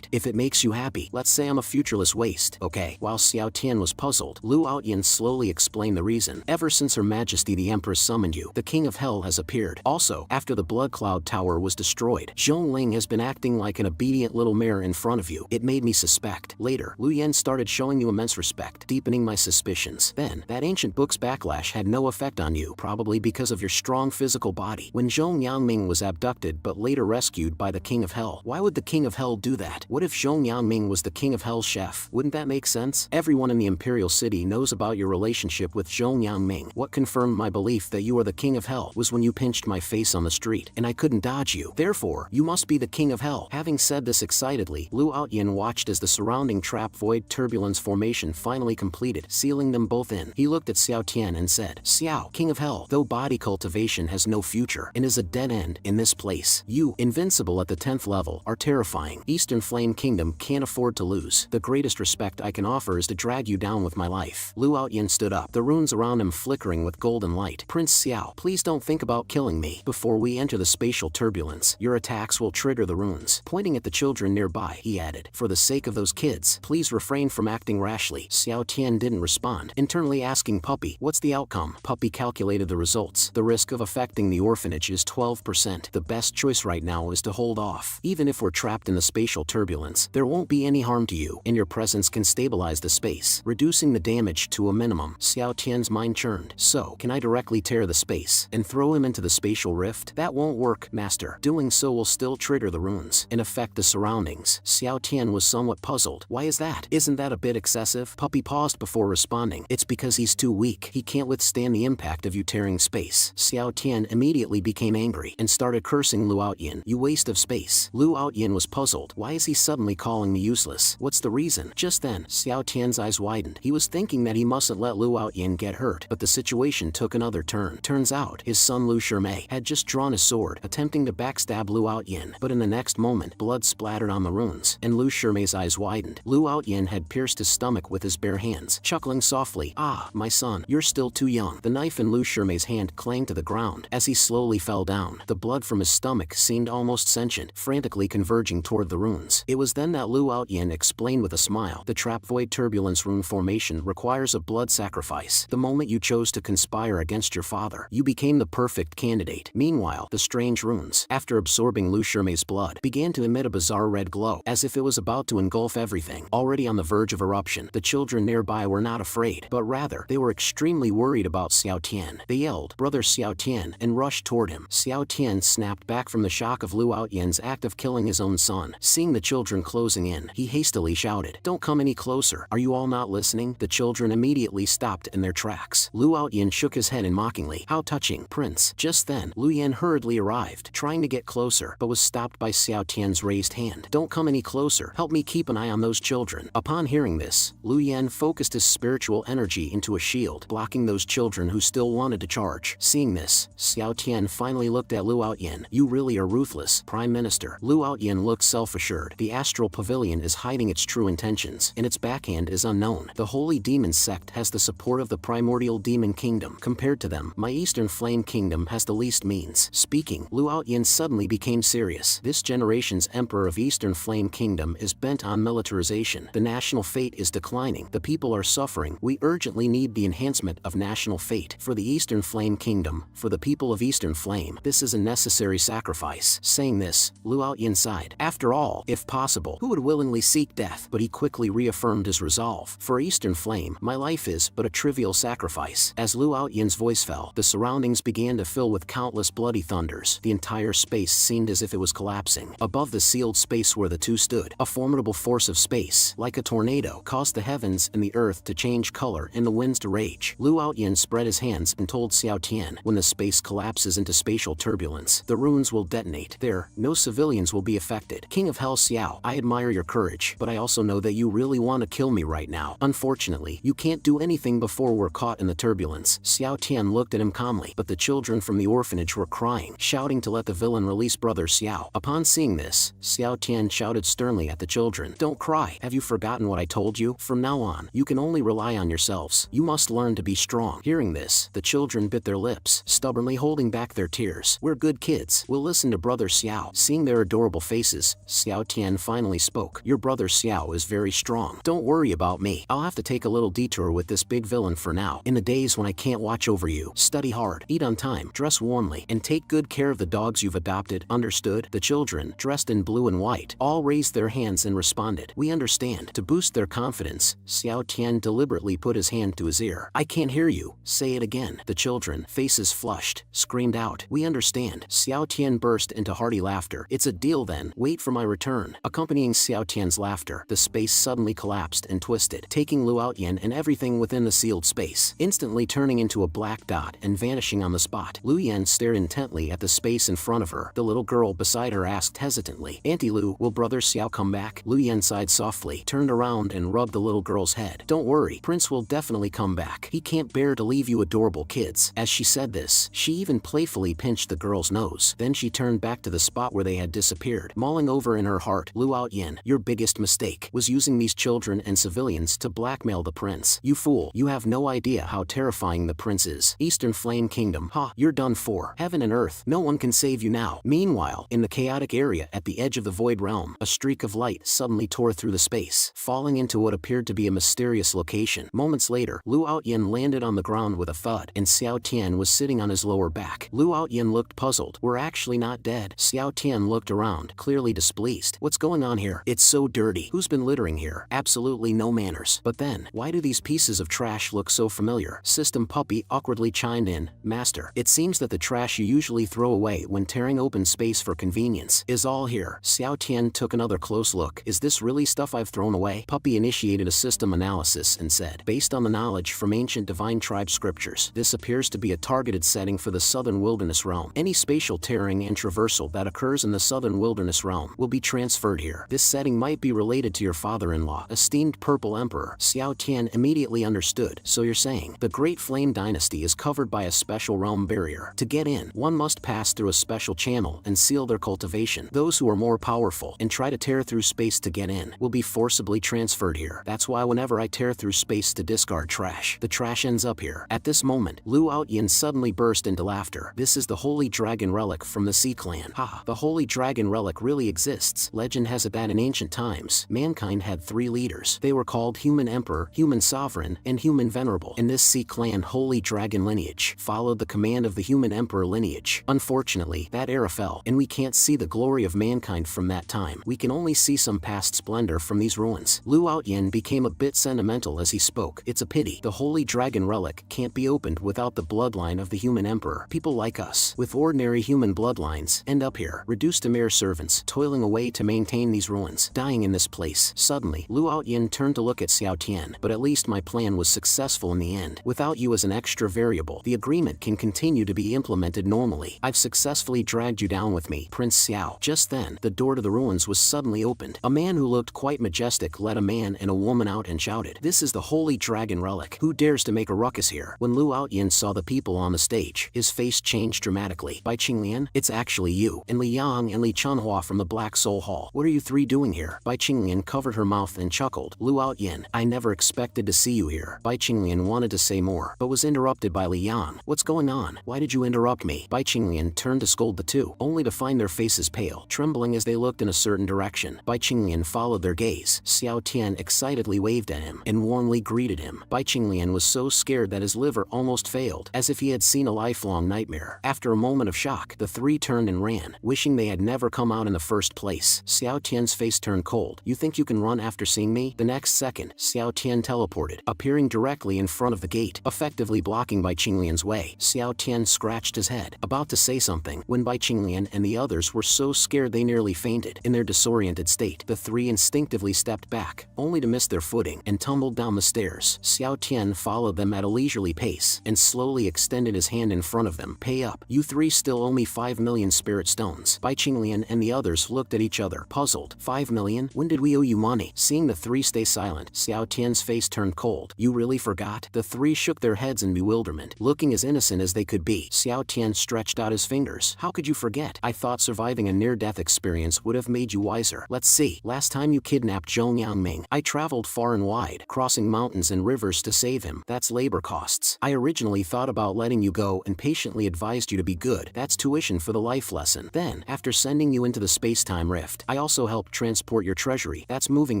if it makes you happy, let's say I'm a futureless waste, okay? While Xiao Tian was puzzled, Lu Outyin slowly explained the reason. Ever since Her Majesty the Empress summoned you, the King of Hell has appeared. Also, after the Blood Cloud Tower was destroyed, Zhongling has been acting like an obedient little mirror in front of you. It made me suspect. Later, Lu Yen started showing you immense respect, deepening my suspicions. Then, that ancient book's backlash had no effect on you, probably because of your strong physical body. When Zhong Yangming was abducted but later rescued by the King of Hell, why would the King of Hell do that? What if Zhong Yangming was the King of Hell's chef? Wouldn't that make sense? Everyone in the Imperial City knows about your relationship with Zhong Yangming. What confirmed my belief that you are the King of Hell was when you pinched my face on the street, and I couldn't dodge you. Therefore, you must be the King of Hell. Having said this excitedly, Lu Outyin watched as the surrounding trap void turbulence formation finally completed, sealing them both in. He looked at Xiao Tian and said, Xiao, King of Hell, though body cultivation has no future and is a dead end in this place, you, invincible at the 10th level, are terrifying. Eastern Flame Kingdom can't afford to lose. The greatest respect I can offer is to drag you down with my life. Lu Outyin stood up, the runes around him flickering with golden light. Prince Xiao, please don't think about killing me. Before we enter the spatial turbulence, your attacks will trigger the runes. Pointing at the children nearby, he added, for the sake of those kids, please refrain from acting rashly. Xiao Tian didn't respond, internally asking Puppy, what's the outcome? Puppy calculated the results. The risk of affecting the orphanage is 12%. The best choice right now is to hold off. Even if we're trapped in the spatial turbulence, there won't be any harm to you, and your presence can stabilize the space, reducing the damage to a minimum. Xiao Tian's mind churned. So, can I directly tear the space and throw him into the spatial rift? That won't work, Master. Doing so will still trigger the runes and affect the surroundings. Xiao Tian was somewhat puzzled. Why is that? Isn't that a bit excessive? Puppy paused before responding. It's because he's too weak. He can't withstand the impact of you tearing space. Xiao Tian immediately became angry and started cursing Lu Outyin. You waste of space. Lu Outyin was puzzled. Why is he suddenly calling me useless? What's the reason? Just then, Xiao Tian's eyes widened. He was thinking that he mustn't let Lu Outyin get hurt, but the situation took another turn. Turns out, his son Lu Shimei had just drawn his sword, attempting to backstab Lu Outyin, but in the next moment, blood splattered on the runes, and Lu Shimei's eyes widened. Lu Outyin had pierced his stomach with his bare hands, chuckling softly. Ah, my son, you're still too young. The knife in Lu Shimei's hand clanged to the ground. As he slowly fell down, the blood from his stomach seemed almost sentient, frantically converging toward the runes. It was then that Lu Outyin explained with a smile, the trap void turbulence rune formation requires a blood sacrifice. The moment you chose to conspire against your father, you became the perfect candidate. Meanwhile, the strange runes, after absorbing Lu Shimei's blood, began to emit a bizarre red glow, as if it was about to engulf everything. Already on the verge of eruption, the children nearby were not afraid, but rather, they were extremely worried about Xiao Tian. They yelled, Brother Xiao Tian, and rushed toward him. Xiao Tian snapped back from the shock of Lu Outyan's act of killing his own son. Seeing the children closing in, he hastily shouted, Don't come any closer. Are you all not listening? The children immediately stopped in their tracks. Lu Outyin shook his head mockingly. How touching, Prince. Just then, Lu Yan hurriedly arrived, trying to get closer, but was stopped by Xiao Tian's raised hand. Don't come any closer. Help me keep an eye on those children. Upon hearing this, Lu Yan focused his spiritual energy into a shield, blocking those children who still wanted to charge. Seeing this, Xiao Tian finally looked at Lu Outyin. You really are ruthless, Prime Minister. Lu Outyin looked self-assured. The astral pavilion is hiding its true intentions, and its backhand is unknown. The Holy Demon Sect has the support of the primordial demon kingdom. Compared to them, my Eastern Flame Kingdom has the least means. Speaking, Lu Outyin suddenly became serious. This generation's Emperor of Eastern Flame Kingdom is bent on militarization. The national fate is declining. The people are suffering. We urgently need the enhancement of national fate. For the Eastern Flame Kingdom, for the people of Eastern Flame, this is a necessary sacrifice. Saying this, Lu Outyin sighed. After all, if possible, who would willingly seek death? But he quickly reaffirmed his resolve. For Eastern Eastern Flame, my life is but a trivial sacrifice. As Lu Outyan's voice fell, the surroundings began to fill with countless bloody thunders. The entire space seemed as if it was collapsing. Above the sealed space where the two stood, a formidable force of space, like a tornado, caused the heavens and the earth to change color and the winds to rage. Lu Outyan spread his hands and told Xiao Tian, when the space collapses into spatial turbulence, the ruins will detonate. There, no civilians will be affected. King of Hell Xiao, I admire your courage, but I also know that you really want to kill me right now. Unfortunately, you can't do anything before we're caught in the turbulence. Xiao Tian looked at him calmly, but the children from the orphanage were crying, shouting to let the villain release brother Xiao. Upon seeing this, Xiao Tian shouted sternly at the children, "Don't cry. Have you forgotten what I told you? From now on, you can only rely on yourselves. You must learn to be strong." Hearing this, the children bit their lips, stubbornly holding back their tears. "We're good kids. We'll listen to brother Xiao." Seeing their adorable faces, Xiao Tian finally spoke. "Your brother Xiao is very strong. Don't worry about me. I'll have to take a little detour with this big villain for now. In the days when I can't watch over you, study hard, eat on time, dress warmly, and take good care of the dogs you've adopted. Understood?" The children, dressed in blue and white, all raised their hands and responded, "We understand." To boost their confidence, Xiao Tian deliberately put his hand to his ear. "I can't hear you. Say it again." The children, faces flushed, screamed out, "We understand." Xiao Tian burst into hearty laughter. "It's a deal then. Wait for my return." Accompanying Xiao Tian's laughter, the space suddenly collapsed and twisted, taking Lu Outyan and everything within the sealed space, instantly turning into a black dot and vanishing on the spot. Lu Yan stared intently at the space in front of her. The little girl beside her asked hesitantly, "Auntie Lu, will brother Xiao come back?" Lu Yan sighed softly, turned around and rubbed the little girl's head. "Don't worry, Prince will definitely come back. He can't bear to leave you adorable kids." As she said this, she even playfully pinched the girl's nose. Then she turned back to the spot where they had disappeared, mulling over in her heart, "Lu Outyan, your biggest mistake was using these children and civilians to blackmail the prince. You fool, you have no idea how terrifying the prince is. Eastern Flame Kingdom, ha, you're done for. Heaven and earth, no one can save you now." Meanwhile, in the chaotic area at the edge of the Void Realm, a streak of light suddenly tore through the space, falling into what appeared to be a mysterious location. Moments later, Lu Outyan landed on the ground with a thud, and Xiao Tian was sitting on his lower back. Lu Outyan looked puzzled. "We're actually not dead." Xiao Tian looked around, clearly displeased. "What's going on here? It's so dirty. Who's been littering here? Absolutely no manners. But then, why do these pieces of trash look so familiar?" System Puppy awkwardly chimed in, "Master, it seems that the trash you usually throw away when tearing open space for convenience is all here." Xiao Tian took another close look. "Is this really stuff I've thrown away?" Puppy initiated a system analysis and said, "Based on the knowledge from ancient divine tribe scriptures, this appears to be a targeted setting for the southern wilderness realm. Any spatial tearing and traversal that occurs in the southern wilderness realm will be transferred here. This setting might be related to your father-in-law, esteemed Purple Emperor." Xiao Tian immediately understood. "So you're saying, the Great Flame Dynasty is covered by a special realm barrier. To get in, one must pass through a special channel and seal their cultivation. Those who are more powerful and try to tear through space to get in will be forcibly transferred here. That's why whenever I tear through space to discard trash, the trash ends up here." At this moment, Lu Outyan suddenly burst into laughter. "This is the Holy Dragon Relic from the Sea Clan. Ha! The Holy Dragon Relic really exists. Legend has it that in ancient times, mankind had 3 leaders. They were called Human Emperor, Human Sovereign, and Human Venerable. And this Sea Clan Holy Dragon lineage followed the command of the Human Emperor lineage. Unfortunately, that era fell, and we can't see the glory of mankind from that time. We can only see some past splendor from these ruins." Lu Outyan became a bit sentimental as he spoke. "It's a pity. The Holy Dragon Relic can't be opened without the bloodline of the Human Emperor. People like us, with ordinary human bloodlines, end up here, reduced to mere servants, toiling away to maintain these ruins, dying in this place." Suddenly, Lu Outyan turned to look at Xiao Tian. "But at least my plan was successful in the end. Without you as an extra variable, the agreement can continue to be implemented normally. I've successfully dragged you down with me, Prince Xiao." Just then, the door to the ruins was suddenly opened. A man who looked quite majestic led a man and a woman out and shouted, "This is the Holy Dragon Relic. Who dares to make a ruckus here?" When Lu Outyan saw the people on the stage, his face changed dramatically. "Bai Qinglian, it's actually you, and Li Yang and Li Chunhua from the Black Soul Hall. What are you 3 doing here?" Bai Qinglian covered her mouth and chuckled. "Lu Outyan, I never expected to see you here." Bai Qinglian wanted to say more, but was interrupted by Li Yang. "What's going on? Why did you interrupt me?" Bai Qinglian turned to scold the two, only to find their faces pale, trembling as they looked in a certain direction. Bai Qinglian followed their gaze. Xiao Tian excitedly waved at him and warmly greeted him. Bai Qinglian was so scared that his liver almost failed, as if he had seen a lifelong nightmare. After a moment of shock, the 3 turned and ran, wishing they had never come out in the first place. Xiao Tian's face turned cold. "You think you can run after seeing me?" The next second, Xiao Xiao Tian teleported, appearing directly in front of the gate, effectively blocking Bai Qinglian's way. Xiao Tian scratched his head, about to say something, when Bai Qinglian and the others were so scared they nearly fainted. In their disoriented state, the three instinctively stepped back, only to miss their footing, and tumbled down the stairs. Xiao Tian followed them at a leisurely pace, and slowly extended his hand in front of them. Pay up. You three still owe me 5 million spirit stones. Bai Qinglian and the others looked at each other, puzzled. 5 million? When did we owe you money? Seeing the three stay silent, Xiao Tian's face turned cold. You really forgot? The three shook their heads in bewilderment, looking as innocent as they could be. Xiao Tian stretched out his fingers. How could you forget? I thought surviving a near-death experience would have made you wiser. Let's see. Last time you kidnapped Zhou Yangming, I traveled far and wide, crossing mountains and rivers to save him. That's labor costs. I originally thought about letting you go and patiently advised you to be good. That's tuition for the life lesson. Then, after sending you into the space-time rift, I also helped transport your treasury. That's moving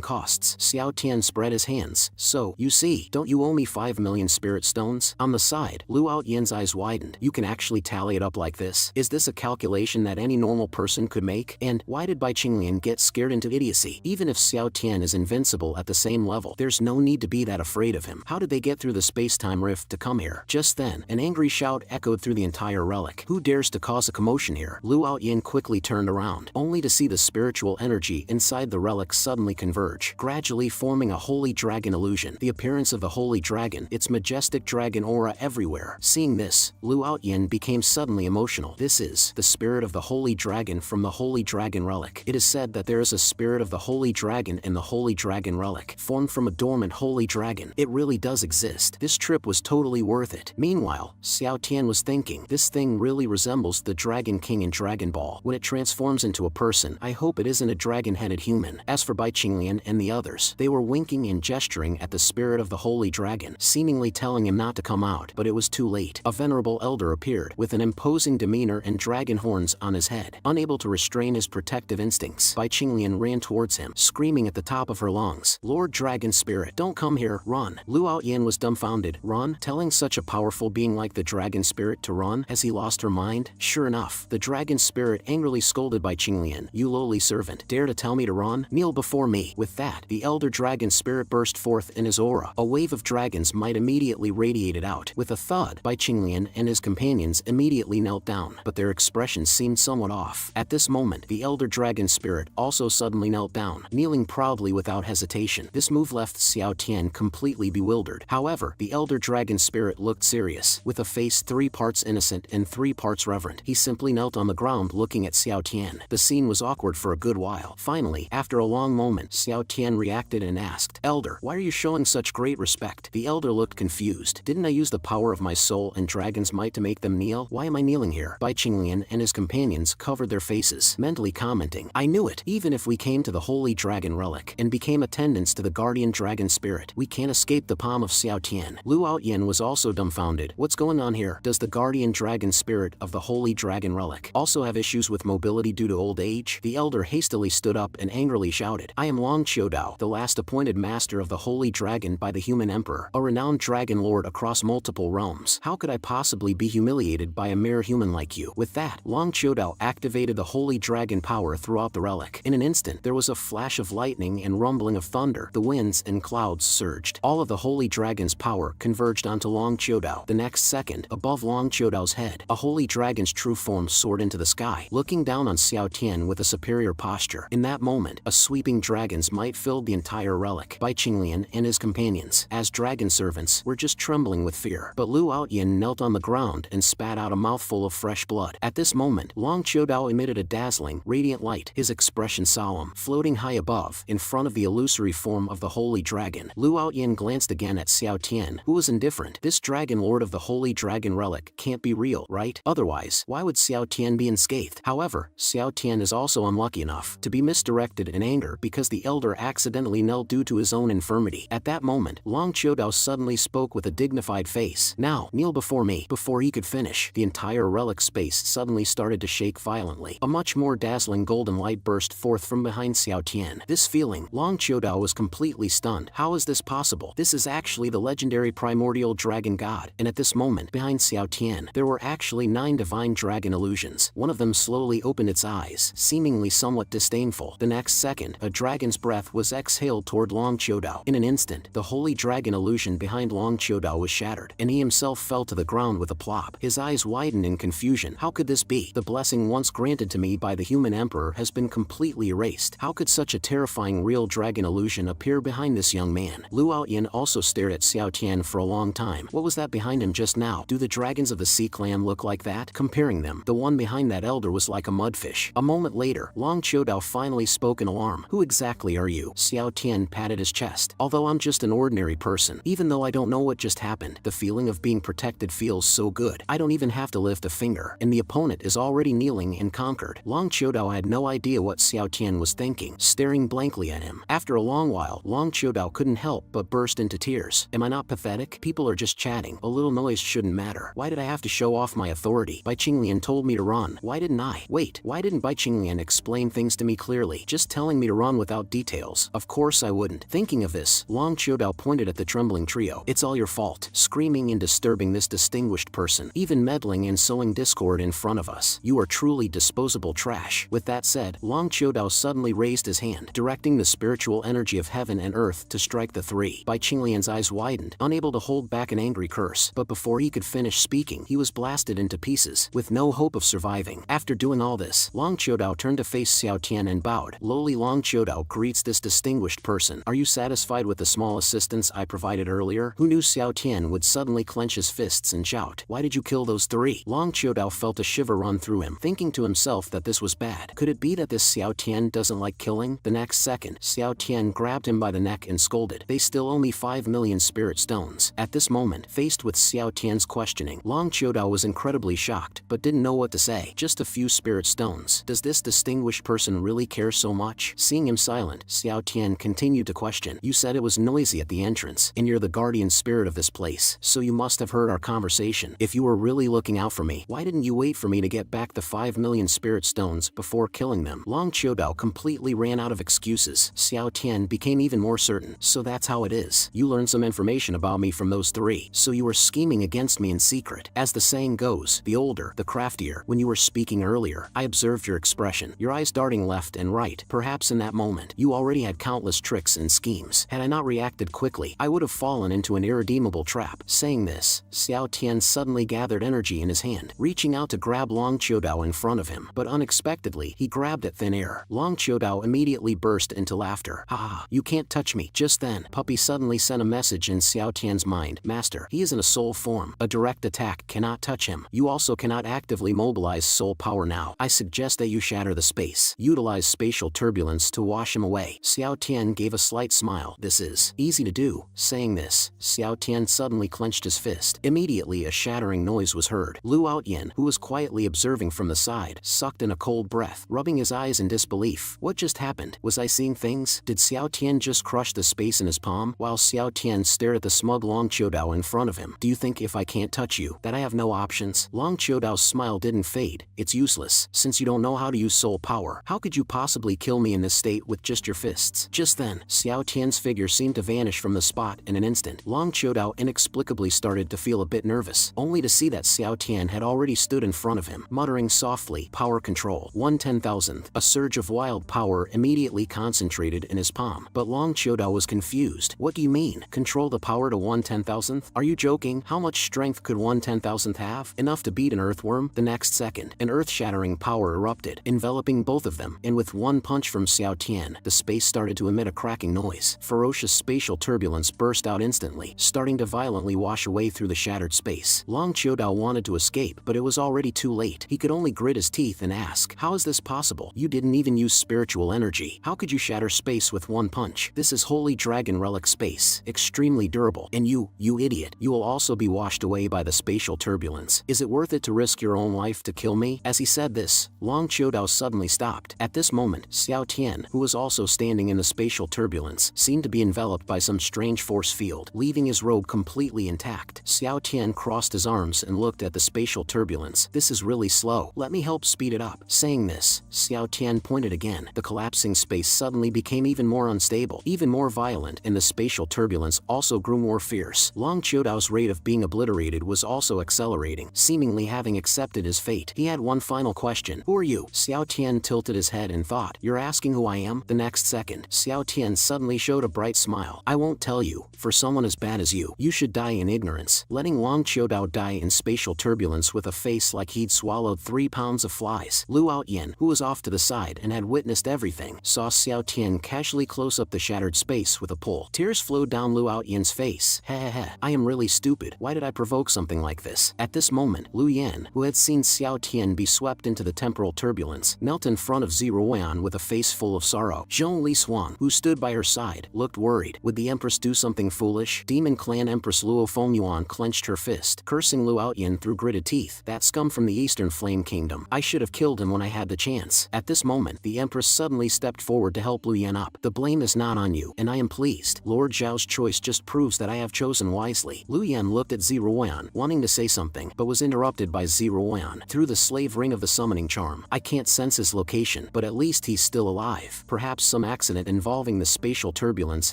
costs. Xiao Tian spread his hands. So, you see, don't you owe me 5 million spirit stones? On the side, Lu Outyan's eyes widened. You can actually tally it up like this? Is this a calculation that any normal person could make? And why did Bai Qinglian get scared into idiocy? Even if Xiao Tian is invincible at the same level, there's no need to be that afraid of him. How did they get through the space-time rift to come here? Just then, an angry shout echoed through the entire relic. Who dares to cause a commotion here? Lu Outyan quickly turned around, only to see the spiritual energy inside the relic suddenly converge, gradually forming a holy dragon illusion. The appearance of the holy dragon, its majestic dragon aura everywhere. Seeing this, Lu Outyan became suddenly emotional. This is the spirit of the holy dragon from the holy dragon relic. It is said that there is a spirit of the holy dragon in the holy dragon relic, formed from a dormant holy dragon. It really does exist. This trip was totally worth it. Meanwhile, Xiao Tian was thinking, this thing really resembles the Dragon King in Dragon Ball. When it transforms into a person, I hope it isn't a dragon-headed human. As for Bai Qinglian and the others, they were winking and gesturing at the spirit of the holy dragon, seemingly telling him not to come out, but it was too late. A venerable elder appeared, with an imposing demeanor and dragon horns on his head. Unable to restrain his protective instincts, Bai Qinglian ran towards him, screaming at the top of her lungs, Lord Dragon Spirit, don't come here, run. Lu Outyan was dumbfounded. Run? Telling such a powerful being like the Dragon Spirit to run? Has he lost her mind? Sure enough, the Dragon Spirit angrily scolded Bai Qinglian. You lowly servant, dare to tell me to run? Kneel before me. With that, the elder Dragon Spirit burst forth in his aura. A wave of dragon's might immediately radiated out. With a thud, Bai Qinglian and his companions immediately knelt down, but their expressions seemed somewhat off. At this moment, the elder Dragon Spirit also suddenly knelt down, kneeling proudly without hesitation. This move left Xiao Tian completely bewildered. However, the elder Dragon Spirit looked serious, with a face 3 parts innocent and 3 parts reverent. He simply knelt on the ground looking at Xiao Tian. The scene was awkward for a good while. Finally, after a long moment, Xiao Tian reacted and asked, Elder, why are you showing such great respect? The elder looked confused. Didn't I use the power of my soul and dragon's might to make them kneel? Why am I kneeling here? Bai Qinglian and his companions covered their faces, mentally commenting, I knew it. Even if we came to the holy dragon relic and became attendants to the guardian dragon spirit, we can't escape the palm of Xiao Tian. Lu Outyan was also dumbfounded. What's going on here? Does the guardian dragon spirit of the holy dragon relic also have issues with mobility due to old age? The elder hastily stood up and angrily shouted, I am Long Qiudao, the last appointed master of the holy dragon by the human emperor, a renowned dragon lord across multiple realms. How could I possibly be humiliated by a mere human like you? With that, Long Qiudao activated the holy dragon power throughout the relic. In an instant, there was a flash of lightning and rumbling of thunder. The winds and clouds surged. All of the holy dragon's power converged onto Long Qiudao. The next second, above Long Qiudao's head, a holy dragon's true form soared into the sky, looking down on Xiao Tian with a superior posture. In that moment, a sweeping dragon's might filled the entire relic. Bai Qinglian and his companions, as dragon servants, were just trembling with fear. But Lu Outyan knelt on the ground and spat out a mouthful of fresh blood. At this moment, Long Qiudao emitted a dazzling, radiant light, his expression solemn, floating high above, in front of the illusory form of the holy dragon. Lu Outyan glanced again at Xiao Tian, who was indifferent. This dragon lord of the holy dragon relic can't be real, right? Otherwise, why would Xiao Tian be unscathed? However, Xiao Tian is also unlucky enough to be misdirected in anger because the elder accidentally knelt due to his own infirmity. At that moment, Long Qiudao suddenly spoke with a dignified face. Now, kneel before me. Before he could finish, the entire relic space suddenly started to shake violently. A much more dazzling golden light burst forth from behind Xiao Tian. This feeling, Long Qiudao was completely stunned. How is this possible? This is actually the legendary primordial dragon god. And at this moment, behind Xiao Tian, there were actually 9 divine dragon illusions. One of them slowly opened its eyes, seemingly somewhat disdainful. The next second, a dragon's breath was exhaled toward Long Qiudao. Xiaodao. In an instant, the holy dragon illusion behind Long Xiaodao was shattered, and he himself fell to the ground with a plop. His eyes widened in confusion. How could this be? The blessing once granted to me by the human emperor has been completely erased. How could such a terrifying real dragon illusion appear behind this young man? Lu Aoyan also stared at Xiao Tian for a long time. What was that behind him just now? Do the dragons of the Sea Clan look like that? Comparing them, the one behind that elder was like a mudfish. A moment later, Long Xiaodao finally spoke in alarm. Who exactly are you? Xiao Tian patted his chest. Although I'm just an ordinary person, even though I don't know what just happened, the feeling of being protected feels so good. I don't even have to lift a finger, and the opponent is already kneeling and conquered. Long Xiaodao had no idea what Xiao Tian was thinking, staring blankly at him. After a long while, Long Xiaodao couldn't help but burst into tears. Am I not pathetic? People are just chatting. A little noise shouldn't matter. Why did I have to show off my authority? Bai Qinglian told me to run. Why didn't I? Wait, why didn't Bai Qinglian explain things to me clearly? Just telling me to run without details. Of course I wouldn't. Thinking of this, Long Xiaodao pointed at the trembling trio. It's all your fault. Screaming and disturbing this distinguished person. Even meddling and sowing discord in front of us. You are truly disposable trash. With that said, Long Xiaodao suddenly raised his hand, directing the spiritual energy of heaven and earth to strike the three. Bai Qinglian's eyes widened, unable to hold back an angry curse. But before he could finish speaking, he was blasted into pieces, with no hope of surviving. After doing all this, Long Xiaodao turned to face Xiao Tian and bowed. Lowly Long Xiaodao greets this distinguished person. Are you satisfied with the small assistance I provided earlier? Who knew Xiao Tian would suddenly clench his fists and shout, why did you kill those three? Long Xiaodao felt a shiver run through him, thinking to himself that this was bad. Could it be that this Xiao Tian doesn't like killing? The next second, Xiao Tian grabbed him by the neck and scolded. They still owe me 5 million spirit stones. At this moment, faced with Xiao Tian's questioning, Long Xiaodao was incredibly shocked, but didn't know what to say. Just a few spirit stones. Does this distinguished person really care so much? Seeing him silent, Xiao Tian continued to question. You said it was noisy at the entrance, and you're the guardian spirit of this place, so you must have heard our conversation. If you were really looking out for me, why didn't you wait for me to get back the 5 million spirit stones before killing them? Long Xiaodao completely ran out of excuses. Xiao Tian became even more certain. So that's how it is. You learned some information about me from those three, so you were scheming against me in secret. As the saying goes, the older, the craftier. When you were speaking earlier, I observed your expression, your eyes darting left and right. Perhaps in that moment, you already had countless tricks and schemes. Had I not reacted quickly, I would have fallen into an irredeemable trap. Saying this, Xiao Tian suddenly gathered energy in his hand, reaching out to grab Long Xiaodao in front of him. But unexpectedly, he grabbed at thin air. Long Xiaodao immediately burst into laughter. Ha! You can't touch me. Just then, Puppy suddenly sent a message in Xiao Tian's mind. Master, he is in a soul form. A direct attack cannot touch him. You also cannot actively mobilize soul power now. I suggest that you shatter the space. Utilize spatial turbulence to wash him away. Xiao Tian gave a slight smile. This is easy to do. Saying this, Xiao Tian suddenly clenched his fist. Immediately a shattering noise was heard. Lu Aoyan, who was quietly observing from the side, sucked in a cold breath, rubbing his eyes in disbelief. What just happened? Was I seeing things? Did Xiao Tian just crush the space in his palm? While Xiao Tian stared at the smug Long Xiaodao in front of him. Do you think if I can't touch you, that I have no options? Long Xiaodao's smile didn't fade. It's useless. Since you don't know how to use soul power, how could you possibly kill me in this state with just your fists? Just then, Xiao Tian's figure seemed to vanish from the spot in an instant. Long Xiaodao inexplicably started to feel a bit nervous, only to see that Xiao Tian had already stood in front of him, muttering softly, power control. 1/10,000th. A surge of wild power immediately concentrated in his palm. But Long Xiaodao was confused. What do you mean? Control the power to 1/10,000th? Are you joking? How much strength could 1/10,000th have? Enough to beat an earthworm? The next second, an earth-shattering power erupted, enveloping both of them, and with one punch from Xiao Tian, the space started to emit a cracking noise. Ferocious spatial turbulence burst out instantly, starting to violently wash away through the shattered space. Long Xiaodao wanted to escape, but it was already too late. He could only grit his teeth and ask, how is this possible? You didn't even use spiritual energy. How could you shatter space with one punch? This is holy dragon relic space, extremely durable. And you idiot, you will also be washed away by the spatial turbulence. Is it worth it to risk your own life to kill me? As he said this, Long Xiaodao suddenly stopped. At this moment, Xiao Tian, who was also standing in the spatial turbulence, seemed to be enveloped by some strange force field, leaving his robe completely intact. Xiao Tian crossed his arms and looked at the spatial turbulence. This is really slow. Let me help speed it up. Saying this, Xiao Tian pointed again. The collapsing space suddenly became even more unstable, even more violent, and the spatial turbulence also grew more fierce. Long Xiaodao's rate of being obliterated was also accelerating, seemingly having accepted his fate. He had one final question. Who are you? Xiao Tian tilted his head and thought, you're asking who I am? The next second, Xiao Tian suddenly showed a bright smile. I won't tell you, for someone as bad as you should die in ignorance. Letting Wang Qiudao die in spatial turbulence with a face like he'd swallowed 3 pounds of flies. Lu Outyin, who was off to the side and had witnessed everything, saw Xiao Tian casually close up the shattered space with a pull. Tears flowed down Lu Outyin's face. Heh, I am really stupid. Why did I provoke something like this? At this moment, Lu Yan, who had seen Xiao Tian be swept into the temporal turbulence, knelt in front of Ziruan with a face full of sorrow. Zhong Li Suang, who stood by her side, looked worried. Would the Empress do something foolish? Demon Clan Empress Luo Fengyuan clenched her fist, cursing Lu Outyin through gritted teeth. That scum from the Eastern Flame Kingdom. I should have killed him when I had the chance. At this moment, the Empress suddenly stepped forward to help Lu Yan up. The blame is not on you, and I am pleased. Lord Zhao's choice just proves that I have chosen wisely. Lu Yan looked at Ziruan, wanting to say something, but was interrupted by Ziruan. Through the slave ring of the summoning charm, I can't sense his location, but at least he's still alive. Perhaps some accident involving the spatial turbulence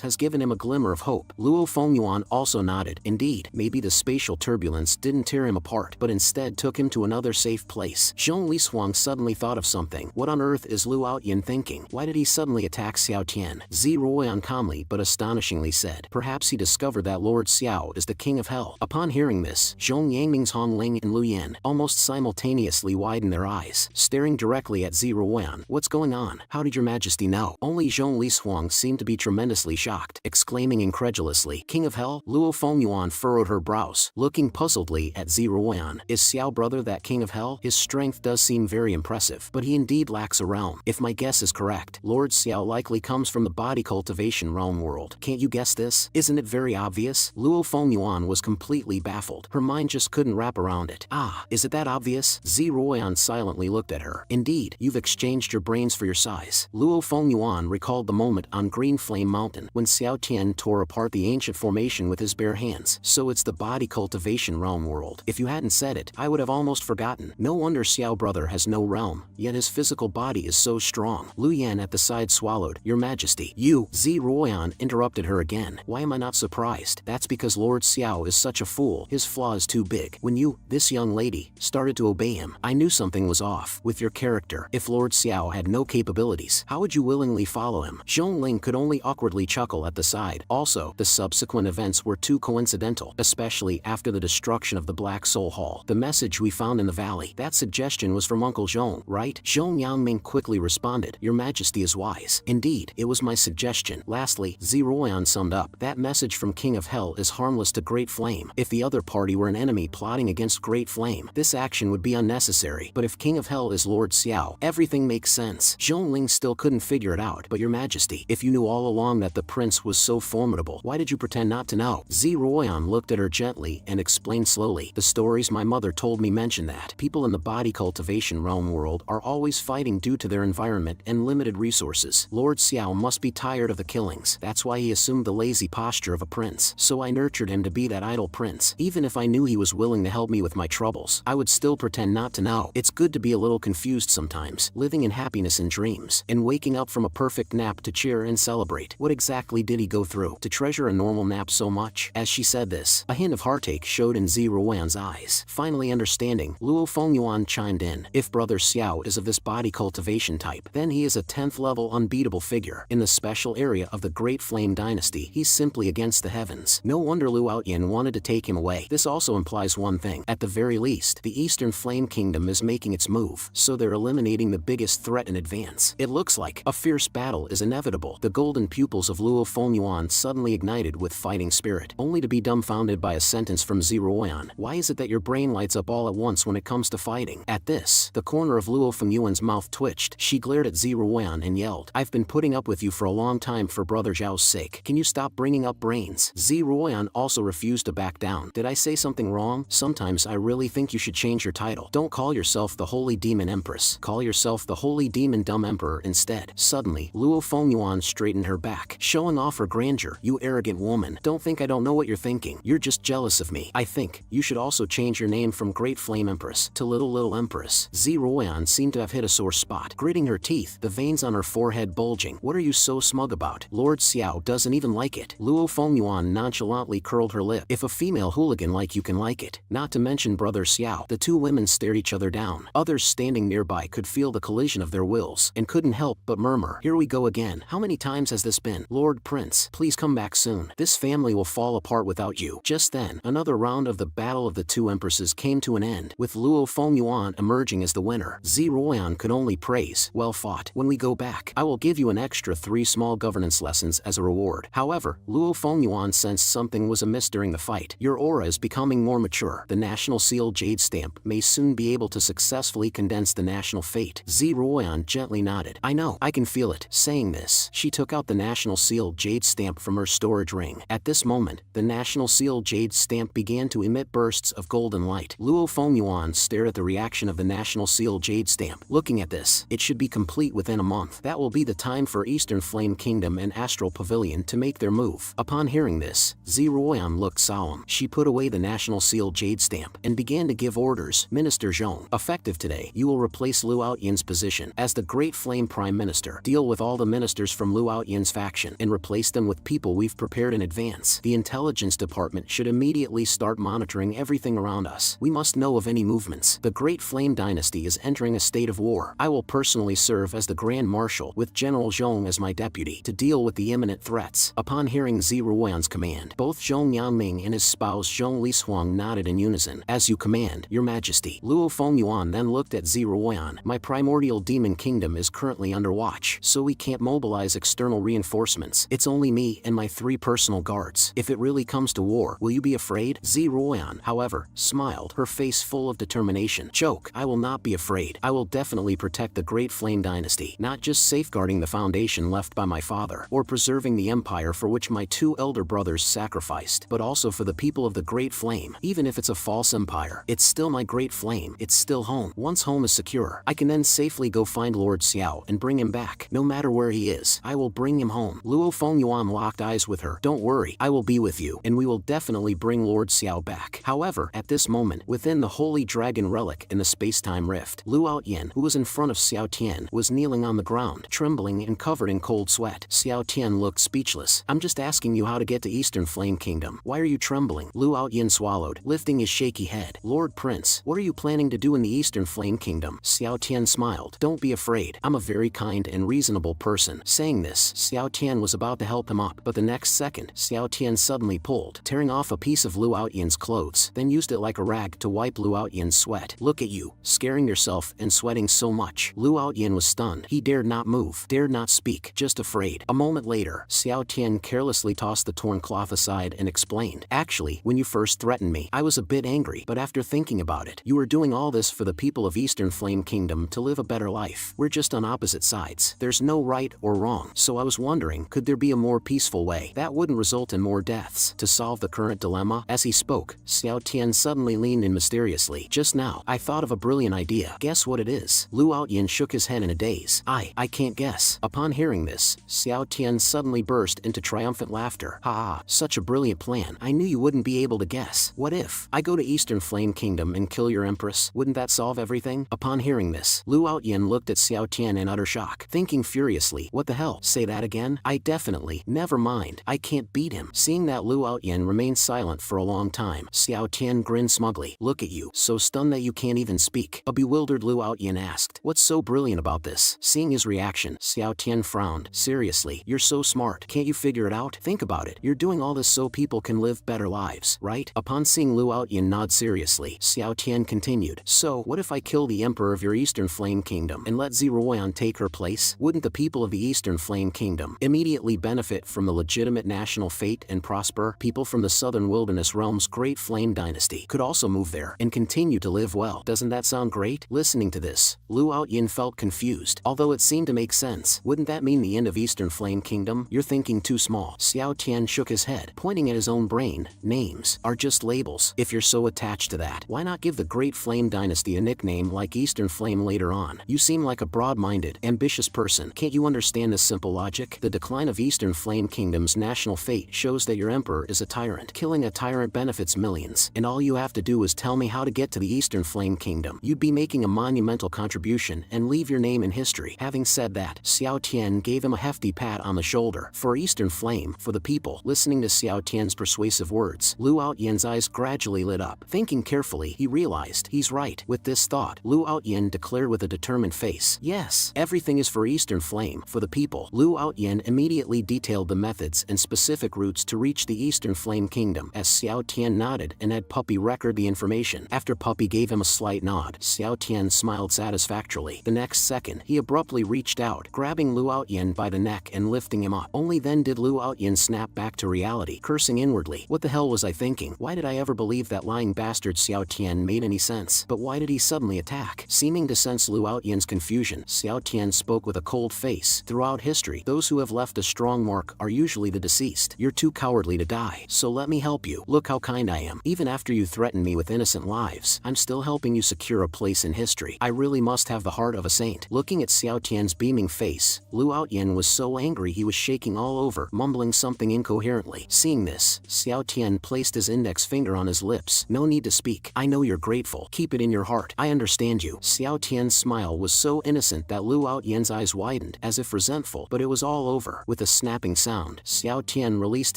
has given him a glimmer of hope. Luo Fengyuan also nodded. Indeed, maybe the spatial turbulence didn't tear him apart, but instead took him to another safe place. Zhong Li Suang suddenly thought of something. What on earth is Lu Outyin thinking? Why did he suddenly attack Xiao Tian? Ziruan calmly but astonishingly said, perhaps he discovered that Lord Xiao is the king of hell. Upon hearing this, Zhong Yangming's Hong Ling and Lu Yan almost simultaneously widened their eyes, staring directly at Ziruan. What's going on? How did your majesty know? Only Zhong Li Suang seemed to be tremendously shocked, exclaiming incredulously, King of hell? Luo Fengyuan furrowed her brows, looking puzzledly at Ziruan. Is Xiao brother that king of hell? His strength does seem very impressive, but he indeed lacks a realm. If my guess is correct, Lord Xiao likely comes from the body cultivation realm world. Can't you guess this? Isn't it very obvious? Luo Fengyuan was completely baffled. Her mind just couldn't wrap around it. Ah, is it that obvious? Ziruan silently looked at her. Indeed, you've exchanged your brains for your size. Luo Fengyuan recalled the moment on Green Flame Mountain when Xiao Tian tore apart the ancient formation with his bare hands. So it's the body cultivation realm world. If you hadn't said it, I would have almost forgotten. No wonder Xiao brother has no realm, yet his physical body is so strong. Lu Yan at the side swallowed. Your majesty. You. Ziruan interrupted her again. Why am I not surprised? That's because Lord Xiao is such a fool. His flaw is too big. When you, this young lady, started to obey him, I knew something was off with your character. If Lord Xiao had no capabilities, how would you willingly follow him? Zhong Ling could only awkwardly chuckle at the side. Also, the subsequent events were too coincidental, especially after the destruction of the Black Soul Hall. The message we found in the valley, that suggestion was from Uncle Zhong, right? Zhong Yangming quickly responded, Your Majesty is wise. Indeed, it was my suggestion. Lastly, Ziruan summed up, that message from King of Hell is harmless to Great Flame. If the other party were an enemy plotting against Great Flame, this action would be unnecessary. But if King of Hell is Lord Xiao, everything makes sense. Zhong Ling still couldn't figure it out. But Your Majesty, if you knew all along that the prince was so formidable, why did you pretend not to know? Ziruan looked at her gently and explained slowly, the stories my mother told me mention that people in the body cultivation realm world are always fighting due to their environment and limited resources. Lord Xiao must be tired of the killings. That's why he assumed the lazy posture of a prince. So I nurtured him to be that idle prince. Even if I knew he was willing to help me with my troubles, I would still pretend not to know. It's good to be a little confused sometimes, living in happiness and dreams, and waking up from a perfect nap to cheer and celebrate. What exactly did he go through to treasure a normal nap so much? As she said this, a hint of heartache showed in Ziruan's eyes. Finally understanding, Luo Fengyuan chimed in. If Brother Xiao is of this body cultivation type, then he is a 10th level unbeatable figure. In the special area of the Great Flame Dynasty, he's simply against the heavens. No wonder Lu Outyin wanted to take him away. This also implies one thing. At the very least, the Eastern Flame Kingdom is making its move, so they're eliminating the biggest threat in advance. It looks like a fierce battle is inevitable. The golden pupils of Luo Fengyuan suddenly ignited with fighting spirit, only to be dumbfounded by a sentence from Ziruan. Why is it that your brain lights up all at once when it comes to fighting? At this, the corner of Luo Fengyuan's mouth twitched. She glared at Ziruan and yelled, I've been putting up with you for a long time for Brother Zhao's sake. Can you stop bringing up brains? Ziruan also refused to back down. Did I say something wrong? Sometimes I really think you should change your title. Don't call yourself the Holy Demon Empress. Call yourself the Holy Demon Dumb Emperor instead. Suddenly, Luo Fengyuan straightened her back, showing off her grandeur. You arrogant woman. Don't think I don't know what you're thinking. You're just jealous of me. I think you should also change your name from Great Flame Empress to Little Empress. Ziruan seemed to have hit a sore spot, gritting her teeth, the veins on her forehead bulging. What are you so smug about? Lord Xiao doesn't even like it. Luo Fengyuan nonchalantly curled her lip. If a female hooligan like you can like it, not to mention Brother Xiao. The two women stared each other down. Others standing nearby could feel the collision of their wills, and couldn't help but murmur, here we go again. How many times has this been? Tian, Lord Prince, please come back soon. This family will fall apart without you. Just then, another round of the Battle of the Two Empresses came to an end, with Luo Fengyuan emerging as the winner. Ziruoyan could only praise, well fought. When we go back, I will give you an extra 3 small governance lessons as a reward. However, Luo Fengyuan sensed something was amiss during the fight. Your aura is becoming more mature. The National Seal Jade Stamp may soon be able to successfully condense the national fate. Ziruoyan gently nodded. I know, I can feel it. Saying this, she took out the National Seal Jade Stamp from her storage ring. At this moment, the National Seal Jade Stamp began to emit bursts of golden light. Luo Fengyuan stared at the reaction of the National Seal Jade Stamp. Looking at this, it should be complete within a month. That will be the time for Eastern Flame Kingdom and Astral Pavilion to make their move. Upon hearing this, Ziruoyan looked solemn. She put away the National Seal Jade Stamp and began to give orders. Minister Zhong, effective today, you will replace Lu Outyan's position as the Great Flame Prime Minister. Deal with all the ministers from Lu Outyan's faction and replace them with people we've prepared in advance. The intelligence department should immediately start monitoring everything around us. We must know of any movements. The Great Flame Dynasty is entering a state of war. I will personally serve as the Grand Marshal with General Zhong as my deputy to deal with the imminent threats. Upon hearing Ziruoyan's command, both Zhong Yanming and his spouse Zhong Lishuang nodded in unison. As you command, Your Majesty. Luo Fengyuan then looked at Ziruoyan. My primordial demon kingdom is currently under watch, so we can't mobilize external reinforcements. It's only me and my 3 personal guards. If it really comes to war, will you be afraid? Ziruoyan, however, smiled, her face full of determination. Joke, I will not be afraid. I will definitely protect the Great Flame Dynasty, not just safeguarding the foundation left by my father, or preserving the empire for which my 2 elder brothers sacrificed, but also for the people of the Great Flame. Even if it's a false empire, it's still my Great Flame. It's still home. Once home is secure, I can then safely go find Lord Xiao and bring him back. No matter where he is, I will bring him home. Luo Fengyuan locked eyes with her. Don't worry, I will be with you, and we will definitely bring Lord Xiao back. However, at this moment, within the Holy Dragon Relic in the space-time rift, Lu Outyan, who was in front of Xiao Tian, was kneeling on the ground, trembling and covered in cold sweat. Xiao Tian looked speechless. I'm just asking you how to get to Eastern Flame Kingdom. Why are you trembling? Lu Outyan swallowed, lifting his shaky head. Lord Prince, what are you planning to do in the Eastern Flame Kingdom? Xiao Tian smiled. Don't be afraid. I'm a very kind and reasonable person. Saying this, Xiao Tian was about to help him up, but the next second, Xiao Tian suddenly pulled, tearing off a piece of Lu Outyan's clothes, then used it like a rag to wipe Lu Outyan's sweat. Look at you, scaring yourself and sweating so much. Lu Outyan was stunned. He dared not move, dared not speak, just afraid. A moment later, Xiao Tian carelessly tossed the torn cloth aside and explained. Actually, when you first threatened me, I was a bit angry, but after thinking about it, you were doing all this for the people of Eastern Flame Kingdom to live a better life. We're just on opposite sides. There's no right or wrong, so I was wondering, could there be a more peaceful way that wouldn't result in more deaths to solve the current dilemma? As he spoke, Xiao Tian suddenly leaned in mysteriously. Just now, I thought of a brilliant idea. Guess what it is? Lu Outyan shook his head in a daze. I can't guess. Upon hearing this, Xiao Tian suddenly burst into triumphant laughter. Ha, such a brilliant plan. I knew you wouldn't be able to guess. What if I go to Eastern Flame Kingdom and kill your Empress? Wouldn't that solve everything? Upon hearing this, Lu Outyan looked at Xiao Tian in utter shock, thinking furiously, what the hell? Say that again? I definitely, never mind, I can't beat him. Seeing that Lu Outyan remained silent for a long time, Xiao Tian grinned smugly. Look at you, so stunned that you can't even speak. A bewildered Lu Outyan asked, what's so brilliant about this? Seeing his reaction, Xiao Tian frowned. Seriously, you're so smart. Can't you figure it out? Think about it. You're doing all this so people can live better lives, right? Upon seeing Lu Outyan nod seriously, Xiao Tian continued. So, what if I kill the Emperor of your Eastern Flame Kingdom and let Ziruoyan take her place? Wouldn't the people of the Eastern Flame Kingdom immediately benefit from the legitimate national fate and prosper? People from the Southern Wilderness Realm's Great Flame Dynasty could also move there and continue to live well. Doesn't that sound great? Listening to this, Lu Outyan felt confused. Although it seemed to make sense, wouldn't that mean the end of Eastern Flame Kingdom? You're thinking too small. Xiao Tian shook his head, pointing at his own brain. Names are just labels. If you're so attached to that, why not give the Great Flame Dynasty a nickname like Eastern Flame later on? You seem like a broad-minded, ambitious person. Can't you understand this simple logic? The decline of Eastern Flame Kingdom's national fate shows that your emperor is a tyrant. Killing a tyrant benefits millions, and all you have to do is tell me how to get to the Eastern Flame Kingdom. You'd be making a monumental contribution and leave your name in history. Having said that, Xiao Tian gave him a hefty pat on the shoulder. For Eastern Flame, for the people. Listening to Xiao Tian's persuasive words, Lu Outyan's eyes gradually lit up. Thinking carefully, he realized he's right. With this thought, Lu Outyan declared with a determined face, yes, everything is for Eastern Flame, for the people. Lu Outyan immediately detailed the methods and specific routes to reach the Eastern Flame Kingdom. As Xiao Tian nodded and had Puppy record the information. After Puppy gave him a slight nod, Xiao Tian smiled satisfactorily. The next second, he abruptly reached out, grabbing Lu Outyin by the neck and lifting him up. Only then did Lu Outyin snap back to reality, cursing inwardly. What the hell was I thinking? Why did I ever believe that lying bastard Xiao Tian made any sense? But why did he suddenly attack? Seeming to sense Lu Outyin's confusion, Xiao Tian spoke with a cold face. Throughout history, those who have left a strong mark are usually the deceased. You're too cowardly to die, so let me help you. Look how kind I am. Even after you threaten me with innocent lives, I'm still helping you secure a place in history. I really must have the heart of a saint. Looking at Xiao Tian's beaming face, Lu Outyin was so angry he was shaking all over, mumbling something incoherently. Seeing this, Xiao Tian placed his index finger on his lips. No need to speak. I know you're grateful. Keep it in your heart. I understand you. Xiao Tian's smile was so innocent that Lu Outyin's eyes widened, as if resentful, but it was all over. With a snapping sound, Xiao Tian released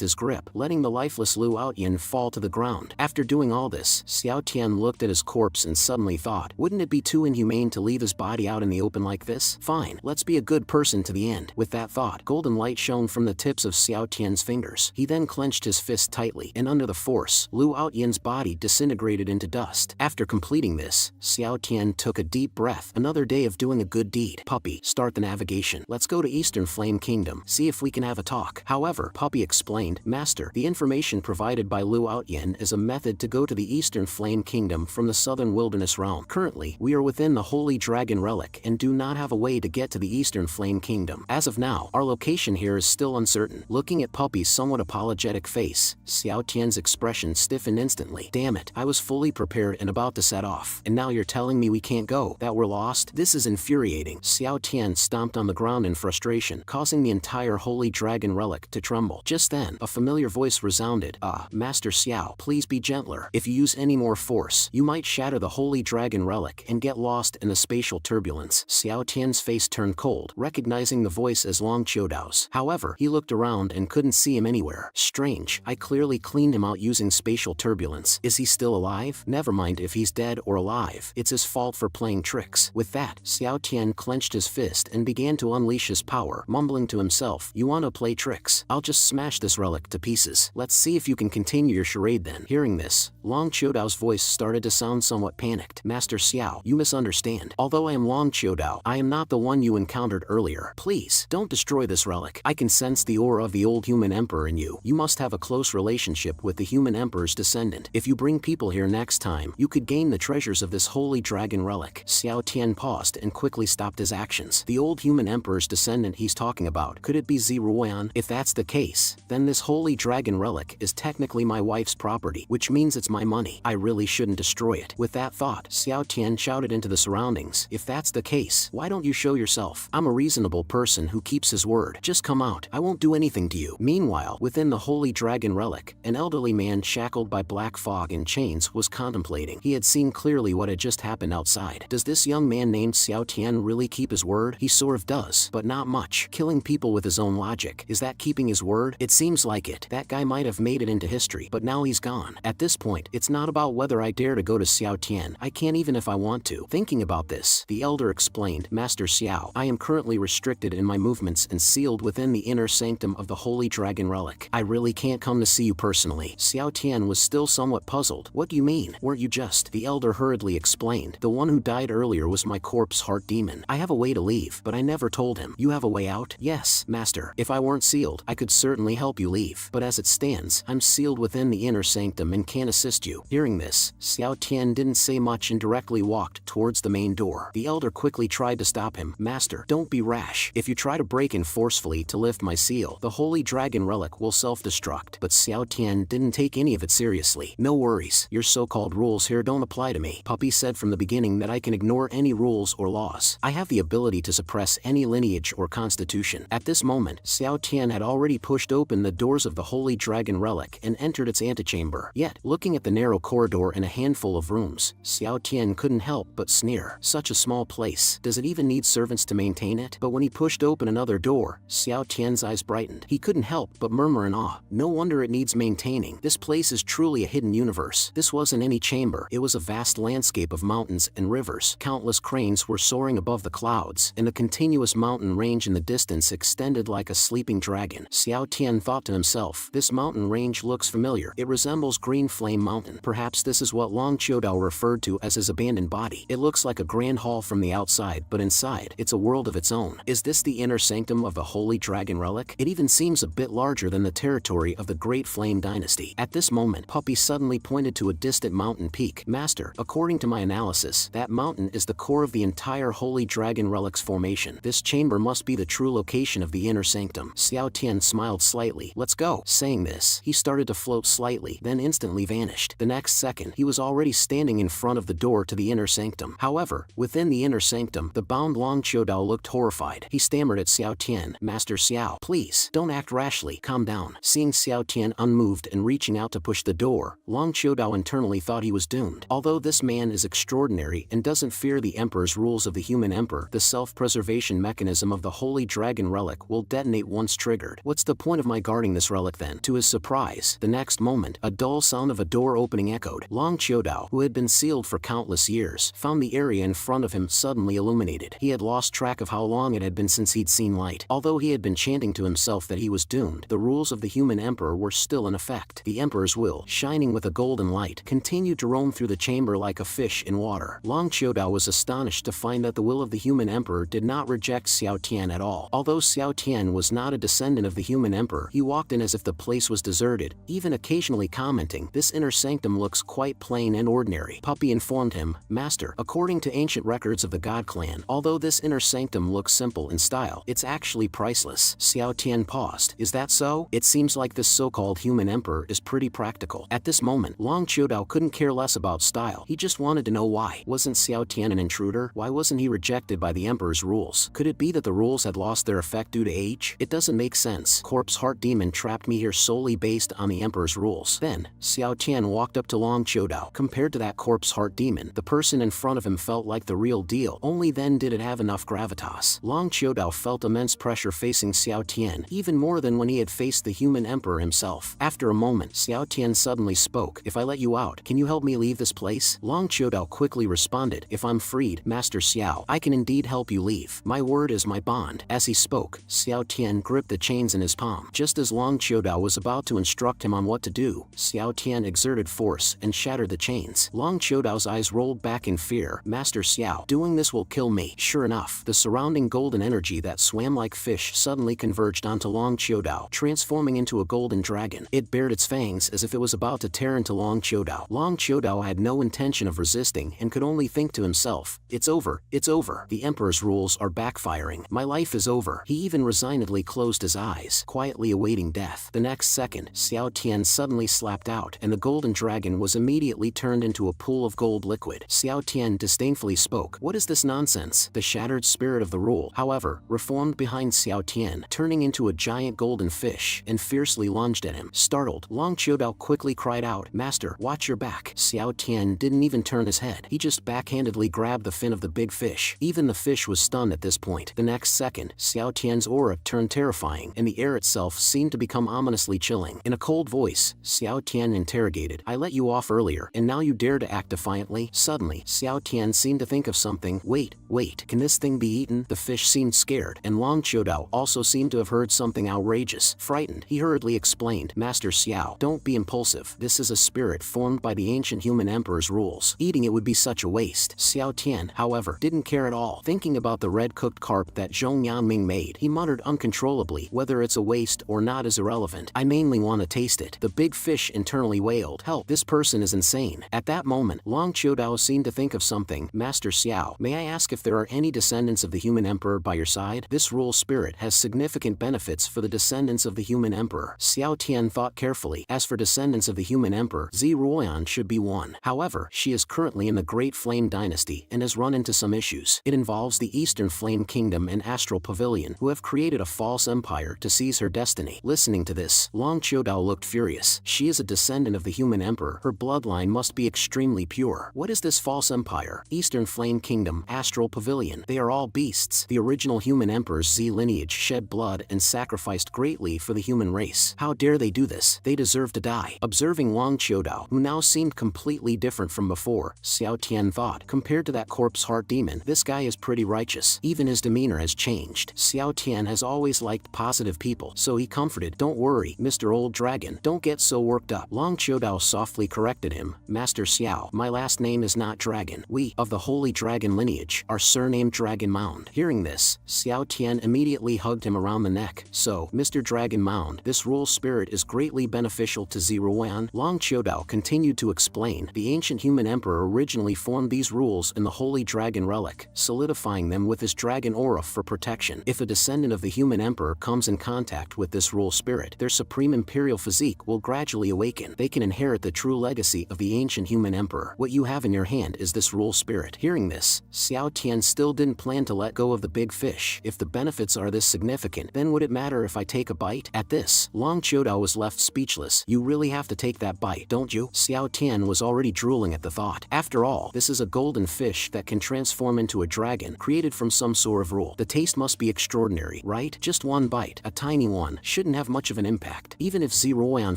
his grip, letting the lifeless Lu Outyin fall to the ground. After doing all this, Xiao Tian looked at his corpse and suddenly thought, wouldn't it be too inhumane to leave his body out in the open like this? Fine, let's be a good person to the end. With that thought, golden light shone from the tips of Xiao Tian's fingers. He then clenched his fist tightly, and under the force, Lu Outyin's body disintegrated into dust. After completing this, Xiao Tian took a deep breath. Another day of doing a good deed. Puppy, start the navigation. Let's go to Eastern Flame Kingdom, see if we can have a talk. However, Puppy explained, Master, the information provided by Lu Outyin is a method to go to the Eastern Flame Kingdom from the Southern Wilderness realm. Currently, we are within the Holy Dragon Relic and do not have a way to get to the Eastern Flame Kingdom. As of now, our location here is still uncertain. Looking at Puppy's somewhat apologetic face, Xiao Tian's expression stiffened instantly. Damn it, I was fully prepared and about to set off, and now you're telling me we can't go, that we're lost? This is infuriating. Xiao Tian stomped on the ground in frustration, causing the entire Holy Dragon Relic to tremble. Just then, a familiar voice resounded. Master Xiao, please be gentler. If you use any more force, you might shatter the Holy Dragon Relic and get lost in the spatial turbulence. Xiao Tian's face turned cold, recognizing the voice as Long Qiudao's. However, he looked around and couldn't see him anywhere. Strange, I clearly cleaned him out using spatial turbulence. Is he still alive? Never mind if he's dead or alive. It's his fault for playing tricks. With that, Xiao Tian clenched his fist and began to unleash his power, mumbling to himself, you wanna play tricks? I'll just smash this relic to pieces. Let's see if you can continue your charade then. Hearing this, Long Qiudao's voice started to sound somewhat panicked. Master Xiao, you misunderstand. Although I am Long Qiudao, I am not the one you encountered earlier. Please, don't destroy this relic. I can sense the aura of the old human emperor in you. You must have a close relationship with the human emperor's descendant. If you bring people here next time, you could gain the treasures of this holy dragon relic. Xiao Tian paused and quickly stopped his actions. The old human emperor's descendant he's talking about, could it be Ziruan? If that's the case, then this holy dragon relic is technically my wife's property, which means it's my money. I really shouldn't destroy it. With that thought, Xiao Tian shouted into the surroundings, if that's the case, why don't you show yourself? I'm a reasonable person who keeps his word. Just come out. I won't do anything to you. Meanwhile, within the holy dragon relic, an elderly man shackled by black fog and chains was contemplating. He had seen clearly what had just happened outside. Does this young man named Xiao Tian really keep his word? He sort of does, but not much. Killing people with his own logic. Is that keeping his word? It seems like it. That guy might have made it into history, but now he's gone. At this point, it's not about whether I dare to go to Xiao Tian. I can't even if I want to. Thinking about this, the elder explained, Master Xiao, I am currently restricted in my movements and sealed within the inner sanctum of the holy dragon relic. I really can't come to see you personally. Xiao Tian was still somewhat puzzled. What do you mean? Weren't you just? The elder hurriedly explained. The one who died earlier was my corpse heart demon. I have a way to leave, but I never told him. You have a way out? Yes, Master. If I weren't sealed, I could certainly help you leave. But as it stands, I'm sealed within the inner sanctum and can't assist you. Hearing this, Xiao Tian didn't say much and directly walked towards the main door. The elder quickly tried to stop him. Master, don't be rash. If you try to break in forcefully to lift my seal, the holy dragon relic will self-destruct. But Xiao Tian didn't take any of it seriously. No worries. Your so-called rules here don't apply to me. Puppy said from the beginning that I can ignore any rules or laws. I have the ability to suppress any lineage or constitution. At this moment, Xiao Tian had already pushed open the doors of the holy dragon relic and entered its antechamber. Yet, looking at the narrow corridor and a handful of rooms, Xiao Tian couldn't help but sneer. Such a small place. Does it even need servants to maintain it? But when he pushed open another door, Xiao Tian's eyes brightened. He couldn't help but murmur in awe. No wonder it needs maintaining. This place is truly a hidden universe. This wasn't any chamber. It was a vast landscape of mountains and rivers. Countless cranes were soaring above the clouds, and a continuous mountain range in the distance extended extended like a sleeping dragon. Xiao Tian thought to himself, this mountain range looks familiar. It resembles Green Flame Mountain. Perhaps this is what Long Qiudao referred to as his abandoned body. It looks like a grand hall from the outside, but inside, it's a world of its own. Is this the inner sanctum of the Holy Dragon Relic? It even seems a bit larger than the territory of the Great Flame Dynasty. At this moment, Puppy suddenly pointed to a distant mountain peak. Master, according to my analysis, that mountain is the core of the entire Holy Dragon Relic's formation. This chamber must be the true location of the inner sanctum. Xiao Tian smiled slightly. Let's go. Saying this, he started to float slightly, then instantly vanished. The next second, he was already standing in front of the door to the inner sanctum. However, within the inner sanctum, the bound Long Qiudao looked horrified. He stammered at Xiao Tian, Master Xiao, please, don't act rashly, calm down. Seeing Xiao Tian unmoved and reaching out to push the door, Long Qiudao internally thought he was doomed. Although this man is extraordinary and doesn't fear the Emperor's rules of the human emperor, the self-preservation mechanism of the Holy Dragon Relic will detonate once triggered. What's the point of my guarding this relic then? To his surprise, the next moment, a dull sound of a door opening echoed. Long Qiudao, who had been sealed for countless years, found the area in front of him suddenly illuminated. He had lost track of how long it had been since he'd seen light. Although he had been chanting to himself that he was doomed, the rules of the human emperor were still in effect. The emperor's will, shining with a golden light, continued to roam through the chamber like a fish in water. Long Qiudao was astonished to find that the will of the human emperor did not reject Xiao Tian at all. Although Xiao Tian was not a descendant of the human emperor, he walked in as if the place was deserted, even occasionally commenting, this inner sanctum looks quite plain and ordinary. Puppy informed him, Master, according to ancient records of the God Clan, although this inner sanctum looks simple in style, it's actually priceless. Xiao Tian paused. Is that so? It seems like this so-called human emperor is pretty practical. At this moment, Long Qiudao couldn't care less about style. He just wanted to know why. Wasn't Xiao Tian an intruder? Why wasn't he rejected by the emperor's rules? Could it be that the rules had lost their effect due to age? It doesn't make sense. Corpse Heart Demon trapped me here solely based on the emperor's rules. Then, Xiao Tian walked up to Long Qiudao. Compared to that Corpse Heart Demon, the person in front of him felt like the real deal. Only then did it have enough gravitas. Long Qiudao felt immense pressure facing Xiao Tian, even more than when he had faced the human emperor himself. After a moment, Xiao Tian suddenly spoke. If I let you out, can you help me leave this place? Long Qiudao quickly responded. If I'm freed, Master Xiao, I can indeed help you leave. My word is my bond. As he spoke, Xiao Tian gripped the chains in his palm. Just as Long Qiudao was about to instruct him on what to do, Xiao Tian exerted force and shattered the chains. Long Qiudao's eyes rolled back in fear. Master Xiao, doing this will kill me. Sure enough, the surrounding golden energy that swam like fish suddenly converged onto Long Qiudao, transforming into a golden dragon. It bared its fangs as if it was about to tear into Long Qiudao. Long Qiudao had no intention of resisting and could only think to himself, it's over, it's over. The emperor's rules are backfiring. My life is over. He even resignedly closed his eyes, quietly awaiting death. The next second, Xiao Tian suddenly slapped out, and the golden dragon was immediately turned into a pool of gold liquid. Xiao Tian disdainfully spoke. What is this nonsense? The shattered spirit of the rule, however, reformed behind Xiao Tian, turning into a giant golden fish, and fiercely lunged at him. Startled, Long Qiudao quickly cried out, Master, watch your back. Xiao Tian didn't even turn his head. He just backhandedly grabbed the fin of the big fish. Even the fish was stunned at this point. The next second, Xiao Tian's aura turned terrifying, and the air itself seemed to become ominously chilling. In a cold voice, Xiao Tian interrogated, I let you off earlier, and now you dare to act defiantly? Suddenly, Xiao Tian seemed to think of something. Wait, can this thing be eaten? The fish seemed scared, and Long Qiudao also seemed to have heard something outrageous. Frightened, he hurriedly explained, Master Xiao, don't be impulsive. This is a spirit formed by the ancient human emperor's rules. Eating it would be such a waste. Xiao Tian, however, didn't care at all. Thinking about the red-cooked carp that Zhong Yanming made, he muttered uncontrollably, whether it's a waste or not is irrelevant. I mainly want to taste it. The big fish internally wailed, help, this person is insane. At that moment, Long Qiudao seemed to think of something. Master Xiao, may I ask if there are any descendants of the human emperor by your side? This rule spirit has significant benefits for the descendants of the human emperor. Xiao Tian thought carefully. As for descendants of the human emperor, Zi Ruoyan should be one. However, she is currently in the Great Flame Dynasty and has run into some issues. It involves the Eastern Flame Kingdom and Astral Pavilion, who have created a false empire to seize her destiny. Listening to this, Long Qiudao looked furious. She is a descendant of the human emperor. Her bloodline must be extremely pure. What is this false empire? Eastern Flame Kingdom, Astral Pavilion. They are all beasts. The original human emperor's Z lineage shed blood and sacrificed greatly for the human race. How dare they do this? They deserve to die. Observing Long Qiudao, who now seemed completely different from before, Xiao Tian thought, compared to that Corpse Heart Demon, this guy is pretty righteous. Even his demeanor has changed. Xiao Tian Tian has always liked positive people, so he comforted, "Don't worry, Mr. Old Dragon, don't get so worked up." Long Qiudao softly corrected him, "Master Xiao, my last name is not Dragon. We, of the Holy Dragon lineage, are surnamed Dragon Mound." Hearing this, Xiao Tian immediately hugged him around the neck. "So, Mr. Dragon Mound, this rule spirit is greatly beneficial to Ziruan." Long Qiudao continued to explain, "The ancient human emperor originally formed these rules in the Holy Dragon relic, solidifying them with his dragon aura for protection. If a descendant of the human emperor comes in contact with this rule spirit, their supreme imperial physique will gradually awaken. They can inherit the true legacy of the ancient human emperor. What you have in your hand is this rule spirit." Hearing this, Xiao Tian still didn't plan to let go of the big fish. If the benefits are this significant, then would it matter if I take a bite? At this, Long Qiudao was left speechless. "You really have to take that bite, don't you?" Xiao Tian was already drooling at the thought. After all, this is a golden fish that can transform into a dragon, created from some sort of rule. The taste must be extraordinary, right? Just one bite, a tiny one, shouldn't have much of an impact. Even if Ziruan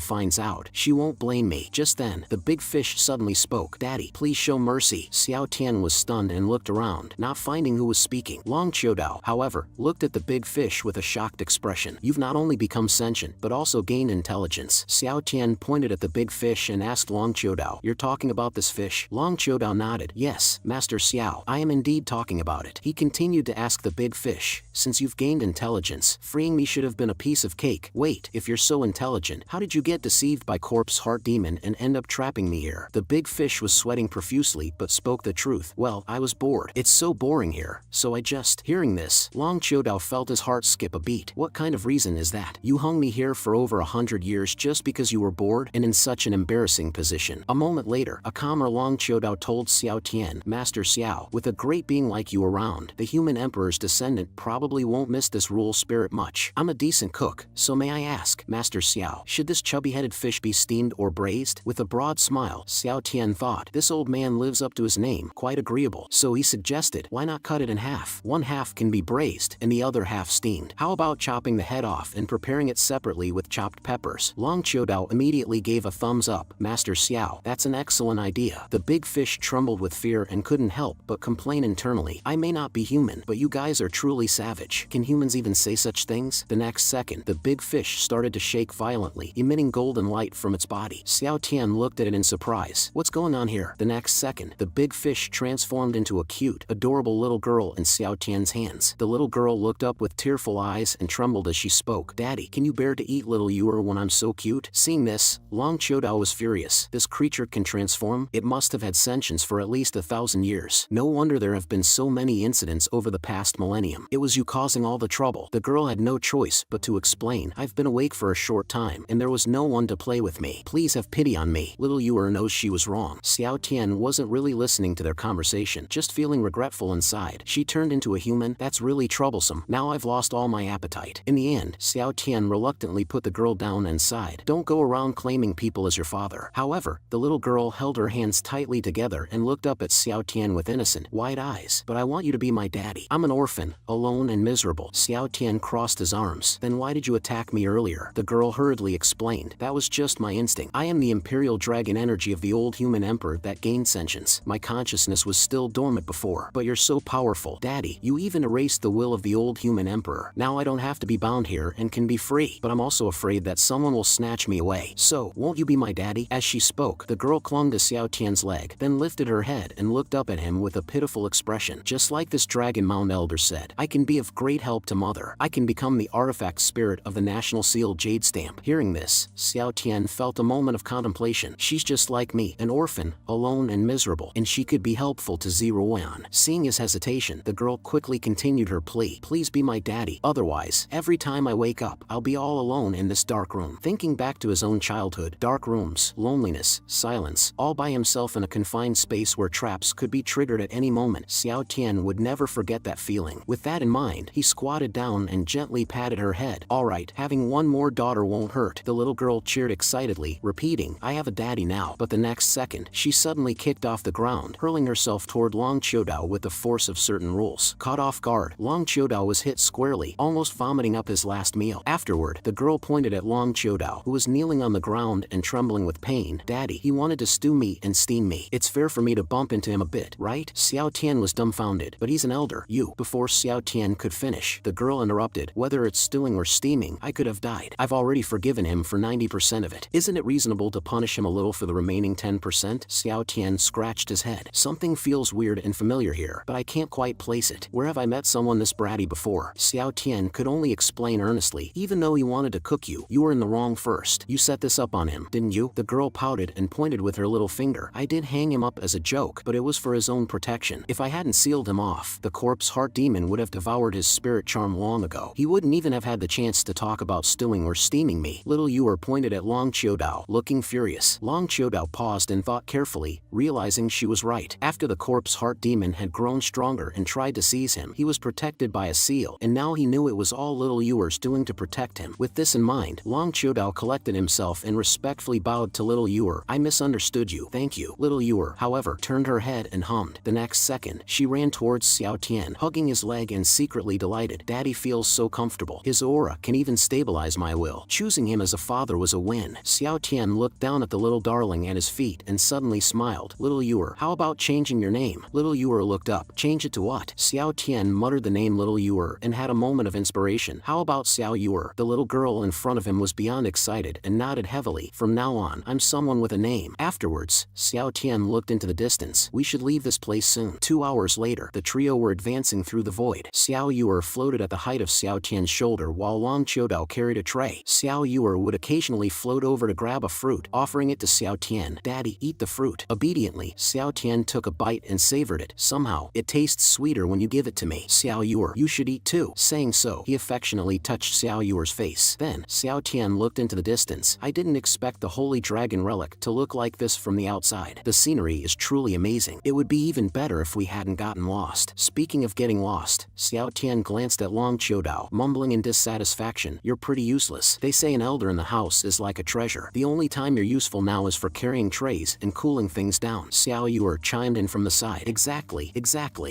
finds out, she won't blame me. Just then, the big fish suddenly spoke. "Daddy, please show mercy." Xiao Tian was stunned and looked around, not finding who was speaking. Long Qiudao, however, looked at the big fish with a shocked expression. "You've not only become sentient, but also gained intelligence." Xiao Tian pointed at the big fish and asked Long Qiudao, "You're talking about this fish?" Long Qiudao nodded. "Yes, Master Xiao, I am indeed talking about it." He continued to ask the big fish, "Since you've gained intelligence, freeing me should have been a piece of cake. Wait, if you're so intelligent, how did you get deceived by Corpse Heart Demon and end up trapping me here?" The big fish was sweating profusely but spoke the truth. "Well, I was bored. It's so boring here, so I just..." Hearing this, Long Qiudao felt his heart skip a beat. "What kind of reason is that? You hung me here for over 100 years just because you were bored and in such an embarrassing position." A moment later, a calmer Long Qiudao told Xiao Tian, "Master Xiao, with a great being like you around, the human emperor's descendant probably won't miss this rule spirit much. I'm a decent cook, so may I ask, Master Xiao, should this chubby-headed fish be steamed or braised?" With a broad smile, Xiao Tian thought, "This old man lives up to his name, quite agreeable." So he suggested, "Why not cut it in half? One half can be braised and the other half steamed. How about chopping the head off and preparing it separately with chopped peppers?" Long Qiudao immediately gave a thumbs up. "Master Xiao, that's an excellent idea." The big fish trembled with fear and couldn't help but complain internally, "I may not be human, but you guys are truly savage. Can humans even say such things?" The next second, the big fish started to shake violently, emitting golden light from its body. Xiao Tian looked at it in surprise. "What's going on here?" The next second, the big fish transformed into a cute, adorable little girl in Xiao Tian's hands. The little girl looked up with tearful eyes and trembled as she spoke. "Daddy, can you bear to eat little Yuer when I'm so cute?" Seeing this, Long Qiudao was furious. This creature can transform? It must have had sentience for at least 1,000 years. No wonder there have been so many incidents over the past millennium. It was you causing all the trouble. The girl had no choice but to explain, "I've been awake for a short time, and there was no one to play with me. Please have pity on me." Little Yuer knows she was wrong. Xiao Tian wasn't really listening to their conversation, just feeling regretful inside. "She turned into a human? That's really troublesome. Now I've lost all my appetite." In the end, Xiao Tian reluctantly put the girl down and sighed, "Don't go around claiming people as your father." However, the little girl held her hands tightly together and looked up at Xiao Tian with innocent, wide eyes. "But I want you to be my daddy. I'm an orphan, alone and miserable." Xiao Tian crossed his arms. "Then why did you attack me earlier?" The girl hurriedly explained, "That was just my instinct. I am the imperial dragon energy of the old human emperor that gained sentience. My consciousness was still dormant before. But you're so powerful. Daddy, you even erased the will of the old human emperor. Now I don't have to be bound here and can be free. But I'm also afraid that someone will snatch me away. So, won't you be my daddy?" As she spoke, the girl clung to Xiao Tian's leg, then lifted her head and looked up at him with a pitiful expression. "Just like this Dragon Mound elder said, I can be of great help to Mother. I can become the artifact spirit of the national seal jade stamp." Hearing this, Xiao Tian felt a moment of contemplation. "She's just like me, an orphan, alone and miserable, and she could be helpful to Ziruan." Seeing his hesitation, the girl quickly continued her plea, "Please be my daddy. Otherwise, every time I wake up, I'll be all alone in this dark room." Thinking back to his own childhood, dark rooms, loneliness, silence, all by himself in a confined space where traps could be triggered at any moment, Xiao Tian would never forget that feeling. With that in mind, he squatted down and gently patted her head. "All right, having one more daughter won't hurt." The little girl cheered excitedly, repeating, "I have a daddy now." But the next second, she suddenly kicked off the ground, hurling herself toward Long Qiudao with the force of certain rules. Caught off guard, Long Qiudao was hit squarely, almost vomiting up his last meal. Afterward, the girl pointed at Long Qiudao, who was kneeling on the ground and trembling with pain. "Daddy, he wanted to stew me and steam me. It's fair for me to bump into him a bit, right?" Xiao Tian was dumbfounded. "But he's an elder. You..." Before Xiao Tian could finish, the girl interrupted. Whether it's stewing or steaming, I could have died. I've already forgiven him for 90% of it. Isn't it reasonable to punish him a little for the remaining 10%? Xiao Tian scratched his head. Something feels weird and familiar here, but I can't quite place it. Where have I met someone this bratty before? Xiao Tian could only explain earnestly. Even though he wanted to cook you, you were in the wrong first. You set this up on him, didn't you? The girl pouted and pointed with her little finger. I did hang him up as a joke, but it was for his own protection. If I hadn't sealed him off, the corpse heart demon would have devoured his spirit charm long ago. He wouldn't even have had the chance to talk about stewing or steaming me. Little Yuer pointed at Long Qiudao, looking furious. Long Qiudao paused and thought carefully, realizing she was right. After the corpse heart demon had grown stronger and tried to seize him, he was protected by a seal, and now he knew it was all Little Yuer's doing to protect him. With this in mind, Long Qiudao collected himself and respectfully bowed to Little Yuer. I misunderstood you. Thank you. Little Yuer, however, turned her head and hummed. The next second, she ran towards Xiao Tian, hugging his leg and secretly delighted. Daddy feels so comfortable. His aura can even stabilize my will. Choosing him as a father was a win. Xiao Tian looked down at the little darling at his feet and suddenly smiled. Little Yuer, how about changing your name? Little Yuer looked up. Change it to what? Xiao Tian muttered the name Little Yuer and had a moment of inspiration. How about Xiao Yuer? The little girl in front of him was beyond excited and nodded heavily. From now on, I'm someone with a name. Afterwards, Xiao Tian looked into the distance. We should leave this place soon. 2 hours later, the trio were advancing through the void. Xiao Yuer floated at the height of Xiao Tian's shoulder while Long Qiudao carried a tray. Xiao Yuer would occasionally float over to grab a fruit, offering it to Xiao Tian. Daddy, eat the fruit. Obediently, Xiao Tian took a bite and savored it. Somehow, it tastes sweeter when you give it to me. Xiao Yuer, you should eat too. Saying so, he affectionately touched Xiao Yuer's face. Then, Xiao Tian looked into the distance. I didn't expect the holy dragon relic to look like this from the outside. The scenery is truly amazing. It would be even better if we hadn't gotten lost. Speaking of getting lost, Xiao Tian glanced at Long Qiudao, mumbling in dissatisfaction. You're pretty useless. They say an elder in the house is like a treasure. The only time you're useful now is for carrying trays and cooling things down. Xiao Yuer chimed in from the side. Exactly.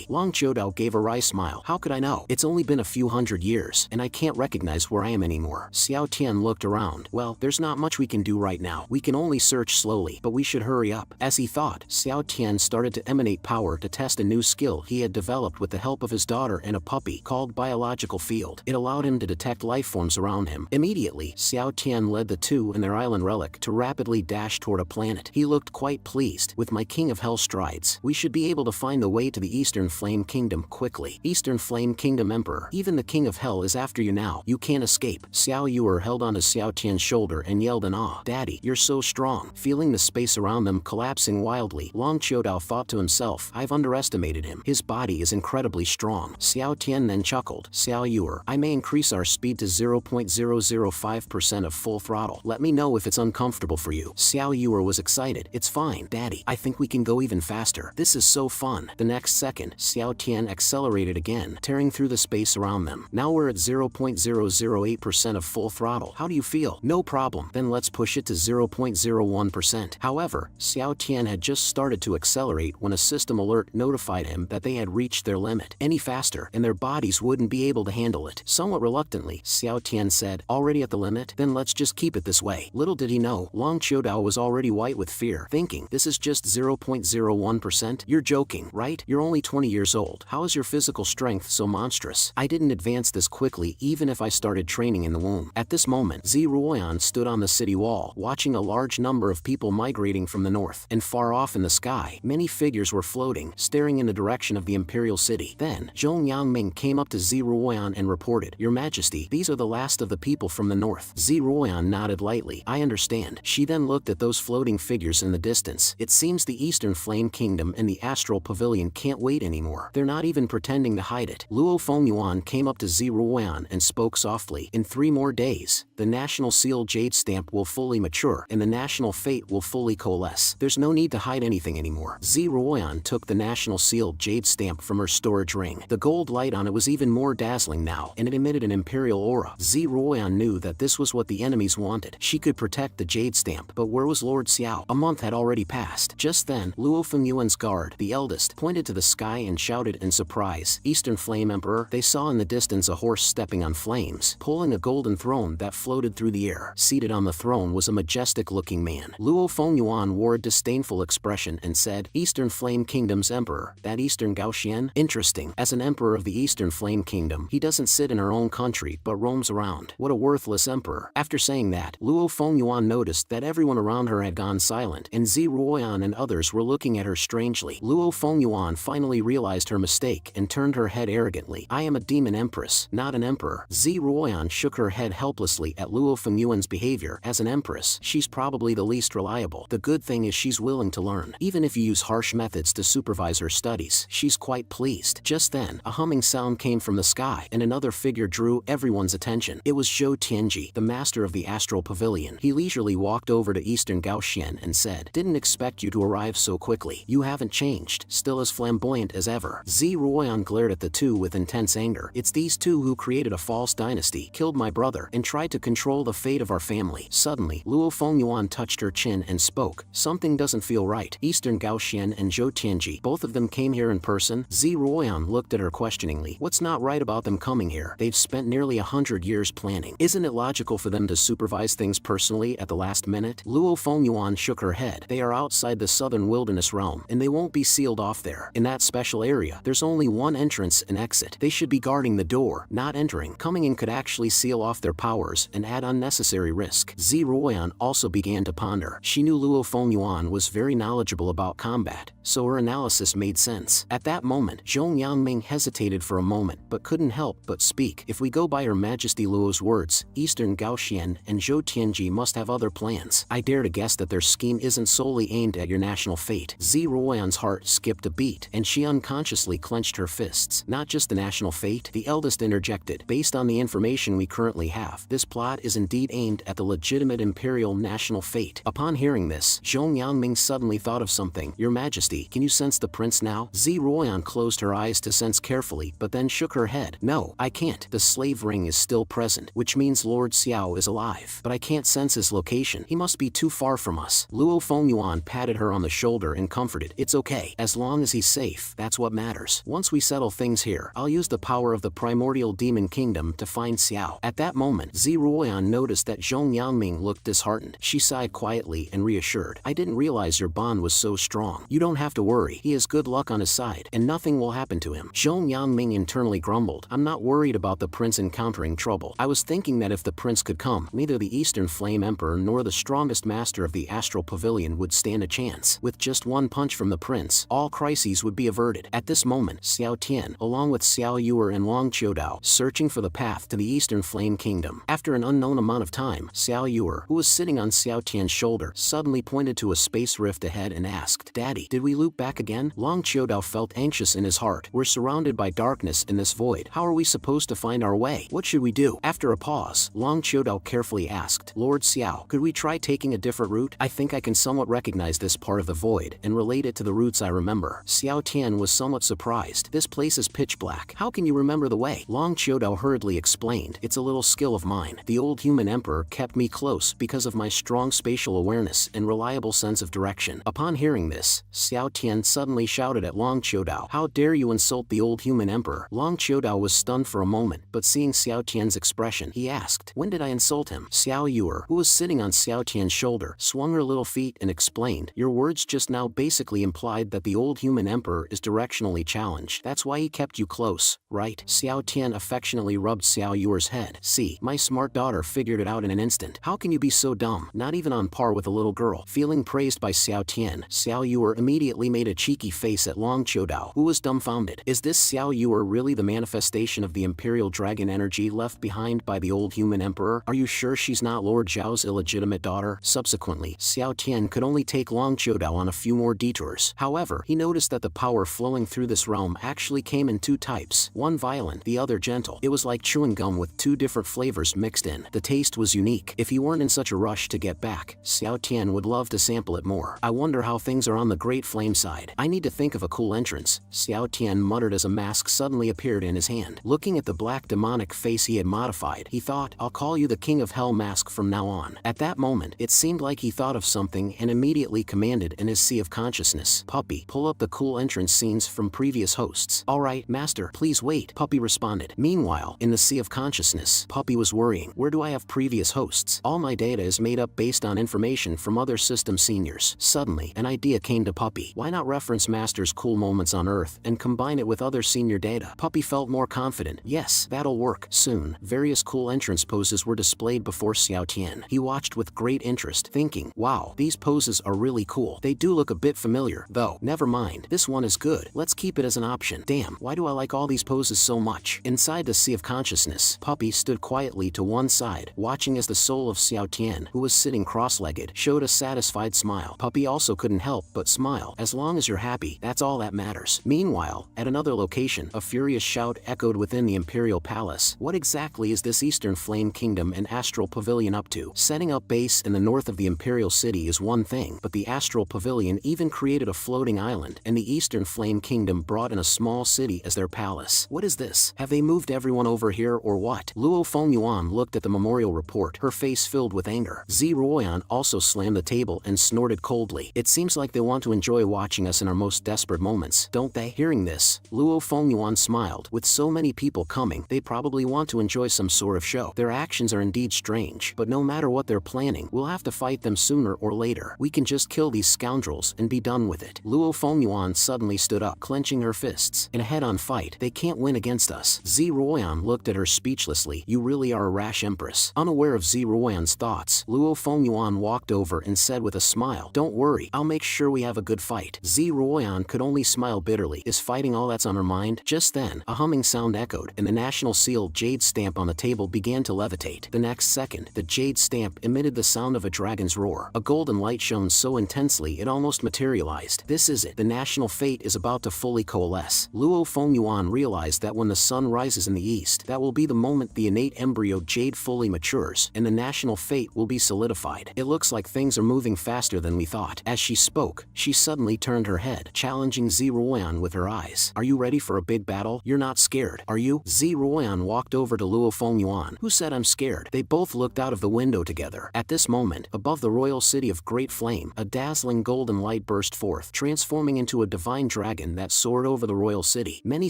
Long Qiudao gave a wry smile. How could I know? It's only been a few hundred years, and I can't recognize where I am anymore. Xiao Tian looked around. Well, there's not much we can do right now. We can only search slowly, but we should hurry up. As he thought, Xiao Tian started to emanate power to test a new skill he had developed with the help of his daughter and a puppy called Biological Field. It allowed him to detect life forms around him. Immediately, Xiao Tian led the two and their island relic to rapidly dash toward a planet. He looked quite pleased. With my King of Hell strides, we should be able to find the way to the Eastern Flame Kingdom quickly. Eastern Flame Kingdom Emperor, even the King of Hell is after you now. You can't escape. Xiao Yuer held onto Xiao Tian's shoulder and yelled in awe. Daddy, you're so strong. Feeling the space around them collapsing wildly, Long Qiudao thought to himself, I've underestimated him. His body is incredibly strong. Xiao Tian then chuckled. Xiao Yuer, I may increase our speed to 0.005% of full throttle. Let me know if it's uncomfortable for you. Xiao Yuer was excited. It's fine, Daddy. I think we can go even faster. This is so fun. The next second, Xiao Tian accelerated again, tearing through the space around them. Now we're at 0.008% of full throttle. How do you feel? No problem. Then let's push it to 0.01%. However, Xiao Tian had just started to accelerate when a system alert notified him that they had reached their limit. Any faster, and their bodies wouldn't be able to handle it. Somewhat reluctantly, Xiao Tian said, already at the limit? Then let's just keep it this way. Little did he know, Long Qiudao was already white with fear, thinking, this is just 0.01%? You're joking, right? You're only 20 years old. How is your physical strength so monstrous? I didn't advance this quickly even if I started training in the womb. At this moment, Ziruoyan stood on the city wall, watching a large number of people migrating from the north, and far off in the sky, many figures were floating, staring in the direction of the imperial city. Then, Zhong Yangming came up to Ziruoyan and reported, Your Majesty, these are the last of the people from the north. Ziruoyan nodded lightly. I understand. She then looked at those floating figures in the distance. It seems the Eastern Flame Kingdom and the Astral Pavilion can't wait anymore. They're not even pretending to hide it. Luo Fengyuan came up to Ziruoyan and spoke softly. In 3 more days, the National Seal Jade Stamp will fully mature, and the National Fate will fully coalesce. There's no need to hide anything anymore. Ziruoyan took the National Seal Jade Stamp from her storage ring. The gold light on it was even more dazzling now, and it emitted an imperial aura. Ziruoyan knew that this was what the enemies wanted. She could protect the Jade Stamp, but where was Lord Xiao? A month had already passed. Just then, Luo Fengyuan's guard, the eldest, pointed to the sky and shouted in surprise, Eastern Flame Emperor. They saw in the distance a horse stepping on flames, pulling a golden throne that floated through the air. Seated on the throne was a majestic-looking man. Luo Fengyuan wore a disdainful expression and said, Eastern Flame Kingdom's Emperor, that Eastern Gaoxian? Interesting. As an emperor of the Eastern Flame Kingdom, kingdom. He doesn't sit in our own country but roams around. What a worthless emperor. After saying that, Luo Fengyuan noticed that everyone around her had gone silent, and Zi Ruoyan and others were looking at her strangely. Luo Fengyuan finally realized her mistake and turned her head arrogantly. I am a demon empress, not an emperor. Zi Ruoyan shook her head helplessly at Luo Fengyuan's behavior. As an empress, she's probably the least reliable. The good thing is she's willing to learn. Even if you use harsh methods to supervise her studies, she's quite pleased. Just then, a humming sound came from the sky, and another figure drew everyone's attention. It was Zhou Tianji, the master of the astral pavilion. He leisurely walked over to Eastern Gaoxian and said, "Didn't expect you to arrive so quickly. You haven't changed, still as flamboyant as ever." Zi Ruoyan glared at the two with intense anger. It's these two who created a false dynasty, killed my brother, and tried to control the fate of our family. Suddenly, Luo Fengyuan touched her chin and spoke. Something doesn't feel right. Eastern Gaoxian and Zhou Tianji, both of them came here in person? Zi Ruoyan looked at her questioningly. What's not right about them coming here? They've spent nearly 100 years planning. Isn't it logical for them to supervise things personally at the last minute? Luo Fengyuan shook her head. They are outside the southern wilderness realm, and they won't be sealed off there. In that special area, there's only one entrance and exit. They should be guarding the door, not entering. Coming in could actually seal off their powers and add unnecessary risk. Zi Ruoyan also began to ponder. She knew Luo Fengyuan was very knowledgeable about combat, so her analysis made sense. At that moment, Zhong Yangming hesitated for a moment but couldn't help but speak. If we go by Her Majesty Luo's words, Eastern Gaoxian and Zhou Tianji must have other plans. I dare to guess that their scheme isn't solely aimed at your national fate. Zi Ruoyan's heart skipped a beat, and she unconsciously clenched her fists. Not just the national fate, the eldest interjected. Based on the information we currently have, this plot is indeed aimed at the legitimate imperial national fate. Upon hearing this, Zhong Yangming suddenly thought of something. Your Majesty, can you sense the prince now? Zi Ruoyan closed her eyes to sense carefully, but then shook her head. No, I can't. The slave ring is still present, which means Lord Xiao is alive. But I can't sense his location. He must be too far from us. Luo Fengyuan patted her on the shoulder and comforted. It's okay. As long as he's safe, that's what matters. Once we settle things here, I'll use the power of the primordial demon kingdom to find Xiao. At that moment, Zi Ruoyan noticed that Zhong Yangming looked disheartened. She sighed quietly and reassured. I didn't realize your bond was so strong. You don't have to worry. He has good luck on his side, and nothing will happen to him. Zhong Yangming internally grumbled. I'm not worried about the prince encountering trouble. I was thinking that if the prince could come, neither the Eastern Flame Emperor nor the strongest master of the Astral Pavilion would stand a chance. With just one punch from the prince, all crises would be averted. At this moment, Xiao Tian, along with Xiao Yuer and Long Qiudao, searching for the path to the Eastern Flame Kingdom. After an unknown amount of time, Xiao Yuer, who was sitting on Xiao Tian's shoulder, suddenly pointed to a space rift ahead and asked, Daddy, did we loop back again? Long Qiudao felt anxious in his heart. We're surrounded by darkness in this void. How are we supposed to find our way? What should we do? After a pause, Long Qiudao carefully asked, Lord Xiao, could we try taking a different route? I think I can somewhat recognize this part of the void and relate it to the routes I remember. Xiao Tian was somewhat surprised. This place is pitch black. How can you remember the way? Long Qiudao hurriedly explained. It's a little skill of mine. The old human emperor kept me close because of my strong spatial awareness and reliable sense of direction. Upon hearing this, Xiao Tian suddenly shouted at Long Qiudao, How dare you insult the old human emperor? Long Qiudao was stunned for a moment, but seeing Xiao Tian's expression, he asked, When did I insult him? Xiao Yuer, who was sitting on Xiao Tian's shoulder, swung her little feet and explained, Your words just now basically implied that the old human emperor is directionally challenged. That's why he kept you close, right? Xiao Tian affectionately rubbed Xiao Yuer's head. See, my smart daughter figured it out in an instant. How can you be so dumb? Not even on par with a little girl. Feeling praised by Xiao Tian, Xiao Yuer immediately made a cheeky face at Long Qiudao, who was dumbfounded. Is this Xiao Yuer really the manifestation of the imperial dragon energy left behind by the old human emperor? Are you sure she's not Lord Zhao's illegitimate daughter? Subsequently, Xiao Tian could only take Long Qiudao on a few more detours. However, he noticed that the power flowing through this realm actually came in two types, one violent, the other gentle. It was like chewing gum with two different flavors mixed in. The taste was unique. If he weren't in such a rush to get back, Xiao Tian would love to sample it more. I wonder how things are on the Great Flame side. I need to think of a cool entrance, Xiao Tian muttered as a mask suddenly appeared in his hand. Looking at the black demonic face he had modified, he thought, I'll call you the King of Hell mask from now on. At that moment, it seemed like he thought of something and immediately commanded in his sea of consciousness, Puppy, pull up the cool entrance scenes from previous hosts. Alright, master, please wait, Puppy responded. Meanwhile, in the sea of consciousness, Puppy was worrying. Where do I have previous hosts? All my data is made up based on information from other system seniors. Suddenly, an idea came to Puppy. Why not reference Master's cool moments on Earth and combine it with other senior data? Puppy felt felt more confident. Yes, that'll work. Soon, various cool entrance poses were displayed before Xiao Tian. He watched with great interest, thinking, wow, these poses are really cool. They do look a bit familiar, though. Never mind, this one is good. Let's keep it as an option. Damn, why do I like all these poses so much? Inside the sea of consciousness, Puppy stood quietly to one side, watching as the soul of Xiao Tian, who was sitting cross-legged, showed a satisfied smile. Puppy also couldn't help but smile. As long as you're happy, that's all that matters. Meanwhile, at another location, a furious shout echoed within the Imperial Palace. What exactly is this Eastern Flame Kingdom and Astral Pavilion up to? Setting up base in the north of the Imperial City is one thing, but the Astral Pavilion even created a floating island, and the Eastern Flame Kingdom brought in a small city as their palace. What is this? Have they moved everyone over here or what? Luo Fengyuan looked at the memorial report, her face filled with anger. Zi Ruoyan also slammed the table and snorted coldly. It seems like they want to enjoy watching us in our most desperate moments, don't they? Hearing this, Luo Fengyuan smiled. With so many people coming, they probably want to enjoy some sort of show. Their actions are indeed strange, but no matter what they're planning, we'll have to fight them sooner or later. We can just kill these scoundrels and be done with it. Luo Fengyuan suddenly stood up, clenching her fists. In a head-on fight, they can't win against us. Zi Ruoyan looked at her speechlessly. You really are a rash empress. Unaware of Zi Ruoyan's thoughts, Luo Fengyuan walked over and said with a smile, don't worry, I'll make sure we have a good fight. Zi Ruoyan could only smile bitterly. Is fighting all that's on her mind? Just then, a humming sound echoed, and the national seal jade stamp on the table began to levitate. The next second, the jade stamp emitted the sound of a dragon's roar. A golden light shone so intensely it almost materialized. This is it. The national fate is about to fully coalesce. Luo Fengyuan realized that when the sun rises in the east, that will be the moment the innate embryo jade fully matures, and the national fate will be solidified. It looks like things are moving faster than we thought. As she spoke, she suddenly turned her head, challenging Zi Ruoyan with her eyes. Are you ready for a big battle? You're not scared, are you? Zi Ruoyan walked over to Luo Fengyuan. Who said I'm scared? They both looked out of the window together. At this moment, above the royal city of Great Flame, a dazzling golden light burst forth, transforming into a divine dragon that soared over the royal city. Many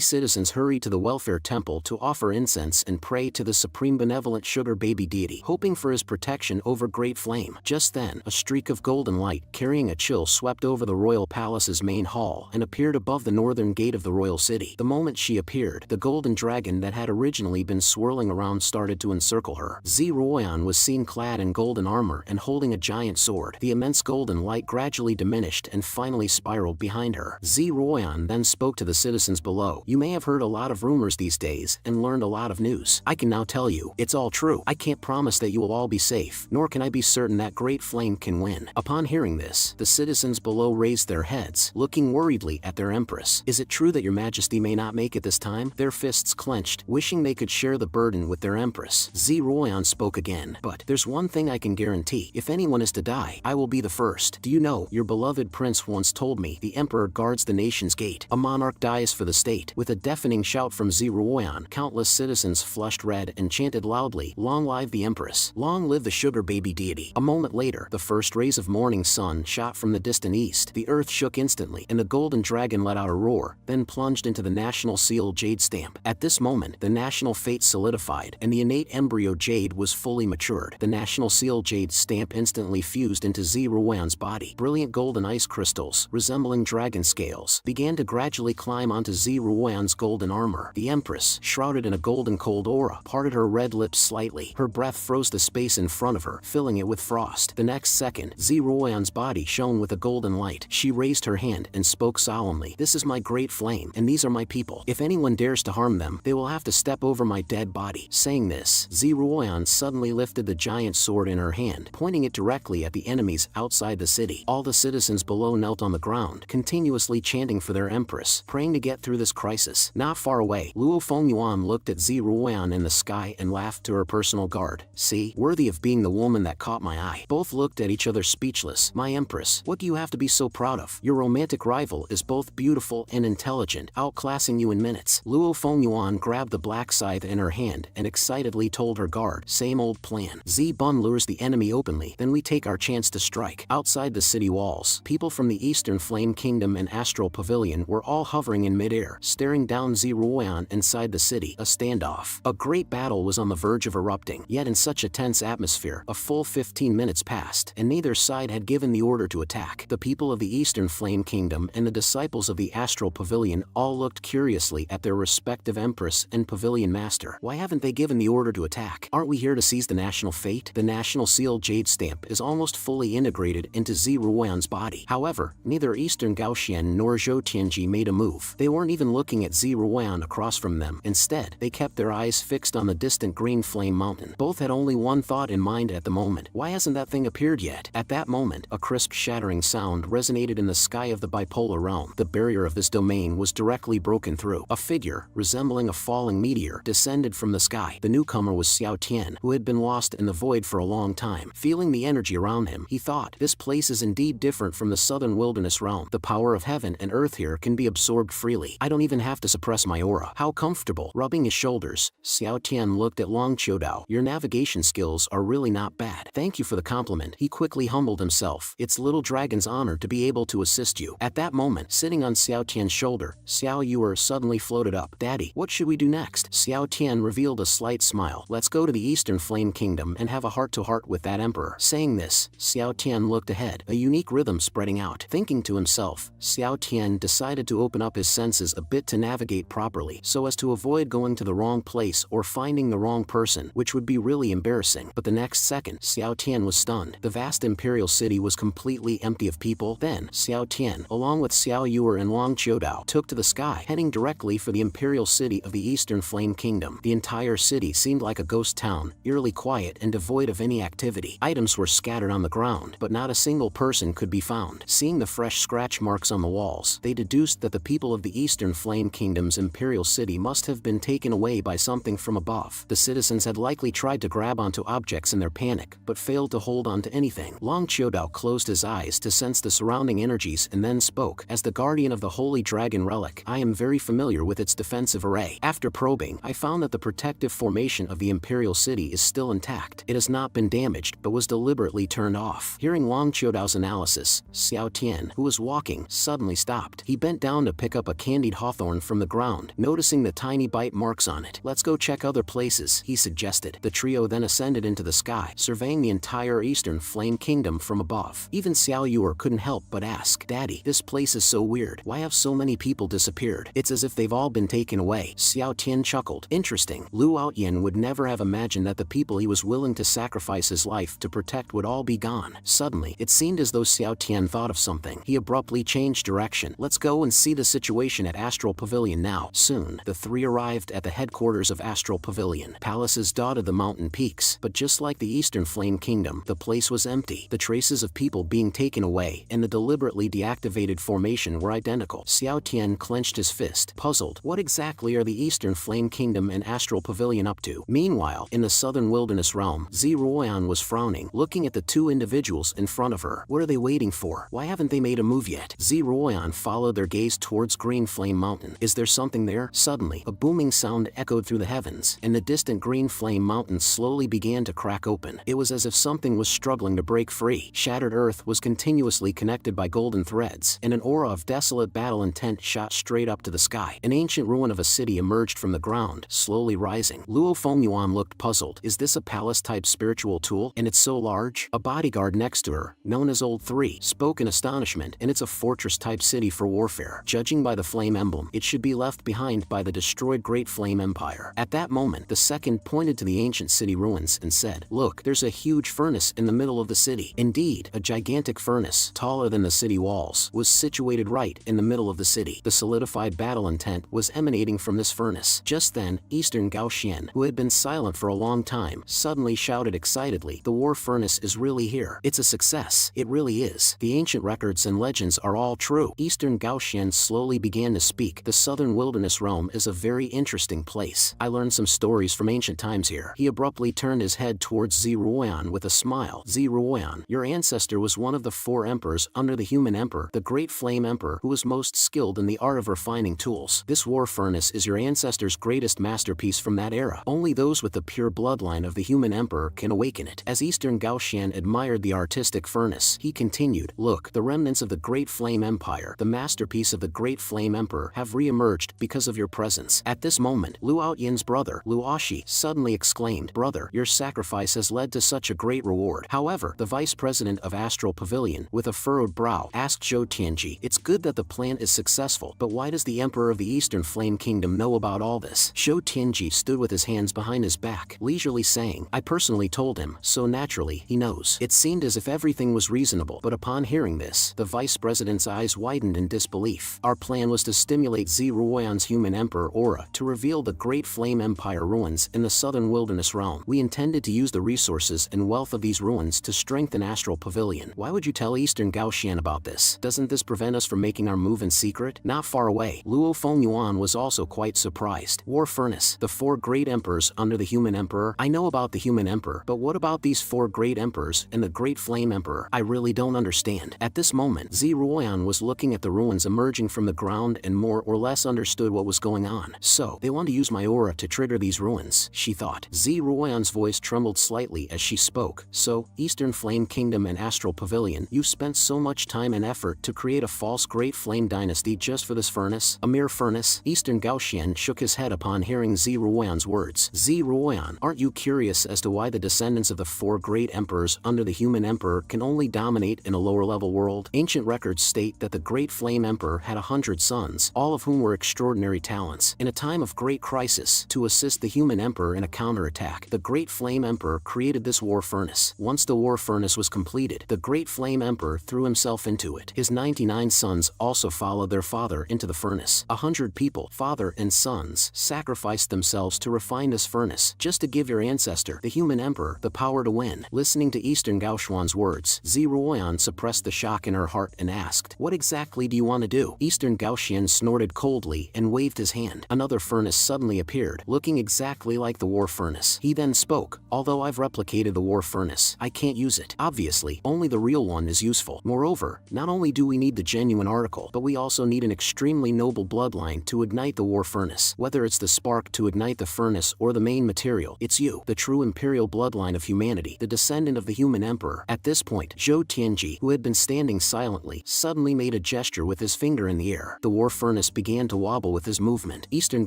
citizens hurried to the welfare temple to offer incense and pray to the supreme benevolent sugar baby deity, hoping for his protection over Great Flame. Just then, a streak of golden light, carrying a chill, swept over the royal palace's main hall and appeared above the northern gate of the royal city. The moment she appeared, the golden dragon that had originally been swirling around started to encircle her. Zi Ruoyan was seen clad in golden armor and holding a giant sword. The immense golden light gradually diminished and finally spiraled behind her. Zi Ruoyan then spoke to the citizens below. You may have heard a lot of rumors these days and learned a lot of news. I can now tell you, it's all true. I can't promise that you will all be safe, nor can I be certain that Great Flame can win. Upon hearing this, the citizens below raised their heads, looking worriedly at their empress. Is it true that your majesty may not make it this time? Their fists clenched, wishing they could share the burden with their empress. Zi Ruoyan spoke again. But there's one thing I can guarantee. If anyone is to die, I will be the first. Do you know, your beloved prince once told me, the emperor guards the nation's gate. A monarch dies for the state. With a deafening shout from Zi Ruoyan, countless citizens flushed red and chanted loudly, long live the empress. Long live the sugar baby deity. A moment later, the first rays of morning sun shot from the distant east. The earth shook instantly, and the golden dragon let out a roar, then plunged into the national seal jade stamp. At this moment, the national fate solidified, and the innate embryo jade was fully matured. The national seal jade stamp instantly fused into Zi Ruoyan's body. Brilliant golden ice crystals, resembling dragon scales, began to gradually climb onto Zi Ruoyan's golden armor. The empress, shrouded in a golden cold aura, parted her red lips slightly. Her breath froze the space in front of her, filling it with frost. The next second, Zi Ruoyan's body shone with a golden light. She raised her hand and spoke solemnly. This is my Great Flame, and these are my people. If anyone dares to harm them, they will have to step over my dead body. Saying this, Zi Ruoyan suddenly lifted the giant sword in her hand, pointing it directly at the enemies outside the city. All the citizens below knelt on the ground, continuously chanting for their empress, praying to get through this crisis. Not far away, Luo Fengyuan looked at Zi Ruoyan in the sky and laughed to her personal guard. See, worthy of being the woman that caught my eye. Both looked at each other speechless. My empress, what do you have to be so proud of? Your romantic rival is both beautiful and intelligent, outclassing you in minutes. Luo Fengyuan grabbed the black scythe in her hand and excitedly told her guard, same old plan. Zi Bun lures the enemy openly, then we take our chance to strike. Outside the city walls, people from the Eastern Flame Kingdom and Astral Pavilion were all hovering in midair, staring down Zi Ruoyan inside the city. A standoff. A great battle was on the verge of erupting, yet in such a tense atmosphere, a full 15 minutes passed, and neither side had given the order to attack. The people of the Eastern Flame Kingdom and the disciples of the Astral Pavilion all looked curiously at their respective Empress and Pavilion Master. Why haven't they given the order to attack? Aren't we here to seize the national fate? The national seal jade stamp is almost fully integrated into Zi Ruoyan's body. However, neither Eastern Gaoxian nor Zhou Tianji made a move. They weren't even looking at Zi Ruoyan across from them. Instead, they kept their eyes fixed on the distant green flame mountain. Both had only one thought in mind at the moment. Why hasn't that thing appeared yet? At that moment, a crisp shattering sound resonated in the sky of the bipolar realm. The barrier of this domain was directly broken through. A figure, resembling a falling meteor, descended from the sky. The newcomer was Xiao Tian, who had been lost in the void for a long time. Feeling the energy around him, he thought, this place is indeed different from the southern wilderness realm. The power of heaven and earth here can be absorbed freely. I don't even have to suppress my aura. How comfortable. Rubbing his shoulders, Xiao Tian looked at Long Qiudao. Your navigation skills are really not bad. Thank you for the compliment. He quickly humbled himself. It's little dragon's honor to be able to assist you. At that moment, sitting on Xiao Tian's shoulder, Xiao Yuer suddenly floated up. Daddy, what should we do next? Xiao Tian revealed a slight smile. Let's go to the Eastern Flame Kingdom and have a heart-to-heart with that emperor. Saying this, Xiao Tian looked ahead, a unique rhythm spreading out. Thinking to himself, Xiao Tian decided to open up his senses a bit to navigate properly, so as to avoid going to the wrong place or finding the wrong person, which would be really embarrassing. But the next second, Xiao Tian was stunned. The vast imperial city was completely empty of people. Then, Xiao Tian, along with Xiao Yuer and Long Qiudao, took to the sky, heading directly for the imperial city of the Eastern Flame Kingdom. The entire city seemed like a ghost town, eerily quiet and devoid of any activity. Items were scattered on the ground, but not a single person could be found. Seeing the fresh scratch marks on the walls, they deduced that the people of the Eastern Flame Kingdom's imperial city must have been taken away by something from above. The citizens had likely tried to grab onto objects in their panic, but failed to hold on to anything. Long Qiudao closed his eyes to sense the surrounding energies and then spoke. As the guardian of the Holy Dragon Relic, I am very familiar with its defensive array. After probing, I found that the protective formation of the imperial city is still intact. It has not been damaged, but was deliberately turned off. Hearing Long Qiudao's analysis, Xiao Tian, who was walking, suddenly stopped. He bent down to pick up a candied hawthorn from the ground, noticing the tiny bite marks on it. Let's go check other places, he suggested. The trio then ascended into the sky, surveying the entire Eastern Flame Kingdom from above. Even Xiao Yuer couldn't help but ask, Daddy, this place is so weird. Why have so many people disappeared? It's as if they've all been taken away. Xiao Tian chuckled. Interesting. Lu Outyin would never have imagined that the people he was willing to sacrifice his life to protect would all be gone. Suddenly, it seemed as though Xiao Tian thought of something. He abruptly changed direction. Let's go and see the situation at Astral Pavilion now. Soon, the three arrived at the headquarters of Astral Pavilion. Palaces dotted the mountain peaks, but just like the Eastern Flame Kingdom, the place was empty. The traces of people being taken away and the deliberately deactivated formation were identical. Xiao Tian clenched his fist, puzzled. What exactly are the Eastern Flame Kingdom and Astral Pavilion up to? Meanwhile, in the southern wilderness realm, Zi Ruoyan was frowning, looking at the two individuals in front of her. What are they waiting for? Why haven't they made a move yet? Zi Ruoyan followed their gaze towards Green Flame Mountain. Is there something there? Suddenly, a booming sound echoed through the heavens, and the distant Green Flame Mountain slowly began to crack open. It was as if something was struggling to break free. Shattered earth was continuously connected by golden threads, and an aura of desolate battle intent shot straight up to the sky. An ancient ruin of a city emerged from the ground, slowly rising. Luo Fengyuan looked puzzled. Is this a palace-type spiritual tool? And it's so large? A bodyguard next to her, known as Old 3, spoke in astonishment. And it's a fortress-type city for warfare. Judging by the flame emblem, it should be left behind by the destroyed Great Flame Empire. At that moment, the second pointed to the ancient city ruins and said, Look, there's a huge furnace in the middle of the city. Indeed, a gigantic furnace, taller than the city walls, was situated right in the middle of the city. The solidified battle intent was emanating from this furnace. Just then, Eastern Gaoxian, who had been silent for a long time, suddenly shouted excitedly, The war furnace is really here. It's a success. It really is. The ancient records and legends are all true. Eastern Gaoxian slowly began to speak. The southern wilderness realm is a very interesting place. I learned some stories from ancient times here. He abruptly turned his head towards Zi Ruoyan with a smile. Zi Ruoyan, your ancestor was one of the 4 emperors under the human emperor, the Great Flame Emperor, who was most skilled in the art of refining tools. This war furnace is your ancestor's greatest masterpiece from that era. Only those with the pure bloodline of the human emperor can awaken it. As Eastern Gaoxian admired the artistic furnace, he continued, Look, the remnants of the Great Flame Empire, the masterpiece of the Great Flame Emperor, have re-emerged because of your presence. At this moment, Lu Outyin's brother, Lu Ashi, suddenly exclaimed, Brother, your sacrifice has led to such a great reward. However, the vice president of Astral Pavilion, with a furrowed brow, asked Zhou Tianji, It's good that the plan is successful, but why does the Emperor of the Eastern Flame Kingdom know about all this? Zhou Tianji stood with his hands behind his back, leisurely saying, I personally told him, so naturally, he knows. It seemed as if everything was reasonable, but upon hearing this, the vice president's eyes widened in disbelief. Our plan was to stimulate Ziruoyan's human emperor aura to reveal the Great Flame Empire ruins in the southern wilderness realm. We intended to use the resources and wealth of these ruins to strengthen Astral Pavilion. Why would you tell Eastern Gaoxian about this? Doesn't this prevent us from making our move in secret? Not far away, Luo Fengyuan was also quite surprised. War Furnace, the 4 great emperors under the human emperor. I know about the human emperor, but what about these 4 great emperors and the Great Flame Emperor? I really don't understand. At this moment, Ziruoyan was looking at the ruins emerging from the ground and more or less understood what was going on. So, they want to use my aura to trigger these ruins, she thought. Ziruoyan's voice trembled slightly as she spoke. So, Eastern Flame Kingdom and Astral Pavilion, you spent so much time and effort to create a false Great Flame Dynasty just for this furnace? A mere furnace? Eastern Gaoxian shook his head upon hearing Ziruoyan's words. Ziruoyan, aren't you curious as to why the descendants of the 4 great emperors under the human emperor can only dominate in a lower-level world? Ancient records state that the Great Flame Emperor had 100 sons, all of whom were extraordinary talents. In a time of great crisis, to assist the human emperor in a counterattack, the Great Flame Emperor created this war furnace. Once the war furnace was completed, the Great Flame Emperor threw himself into it. His 99 sons also followed their father into the furnace. 100 people, father and sons, sacrificed themselves to refine this furnace, just to give your ancestor, the human emperor, the power to win. Listening to Eastern Gaoxuan's words, Ziruoyan suppressed the shock in her heart and asked, what exactly do you want to do? Eastern Gaoxian snorted coldly and waved his hand. Another furnace suddenly appeared, looking exactly like the war furnace. He then spoke, although I've replicated the war furnace, I can't use it. Obviously, only the real one is useful. Moreover, not only do we need the genuine article, but we also need an extremely noble bloodline to ignite the war furnace. Whether it's the spark to ignite the furnace or the main material, it's you, the true imperial bloodline of humanity, the descendant of the human emperor. At this point, Zhou Tianji, who had been standing silently, suddenly made a gesture with his finger in the air. The war furnace began to wobble with his movement. Eastern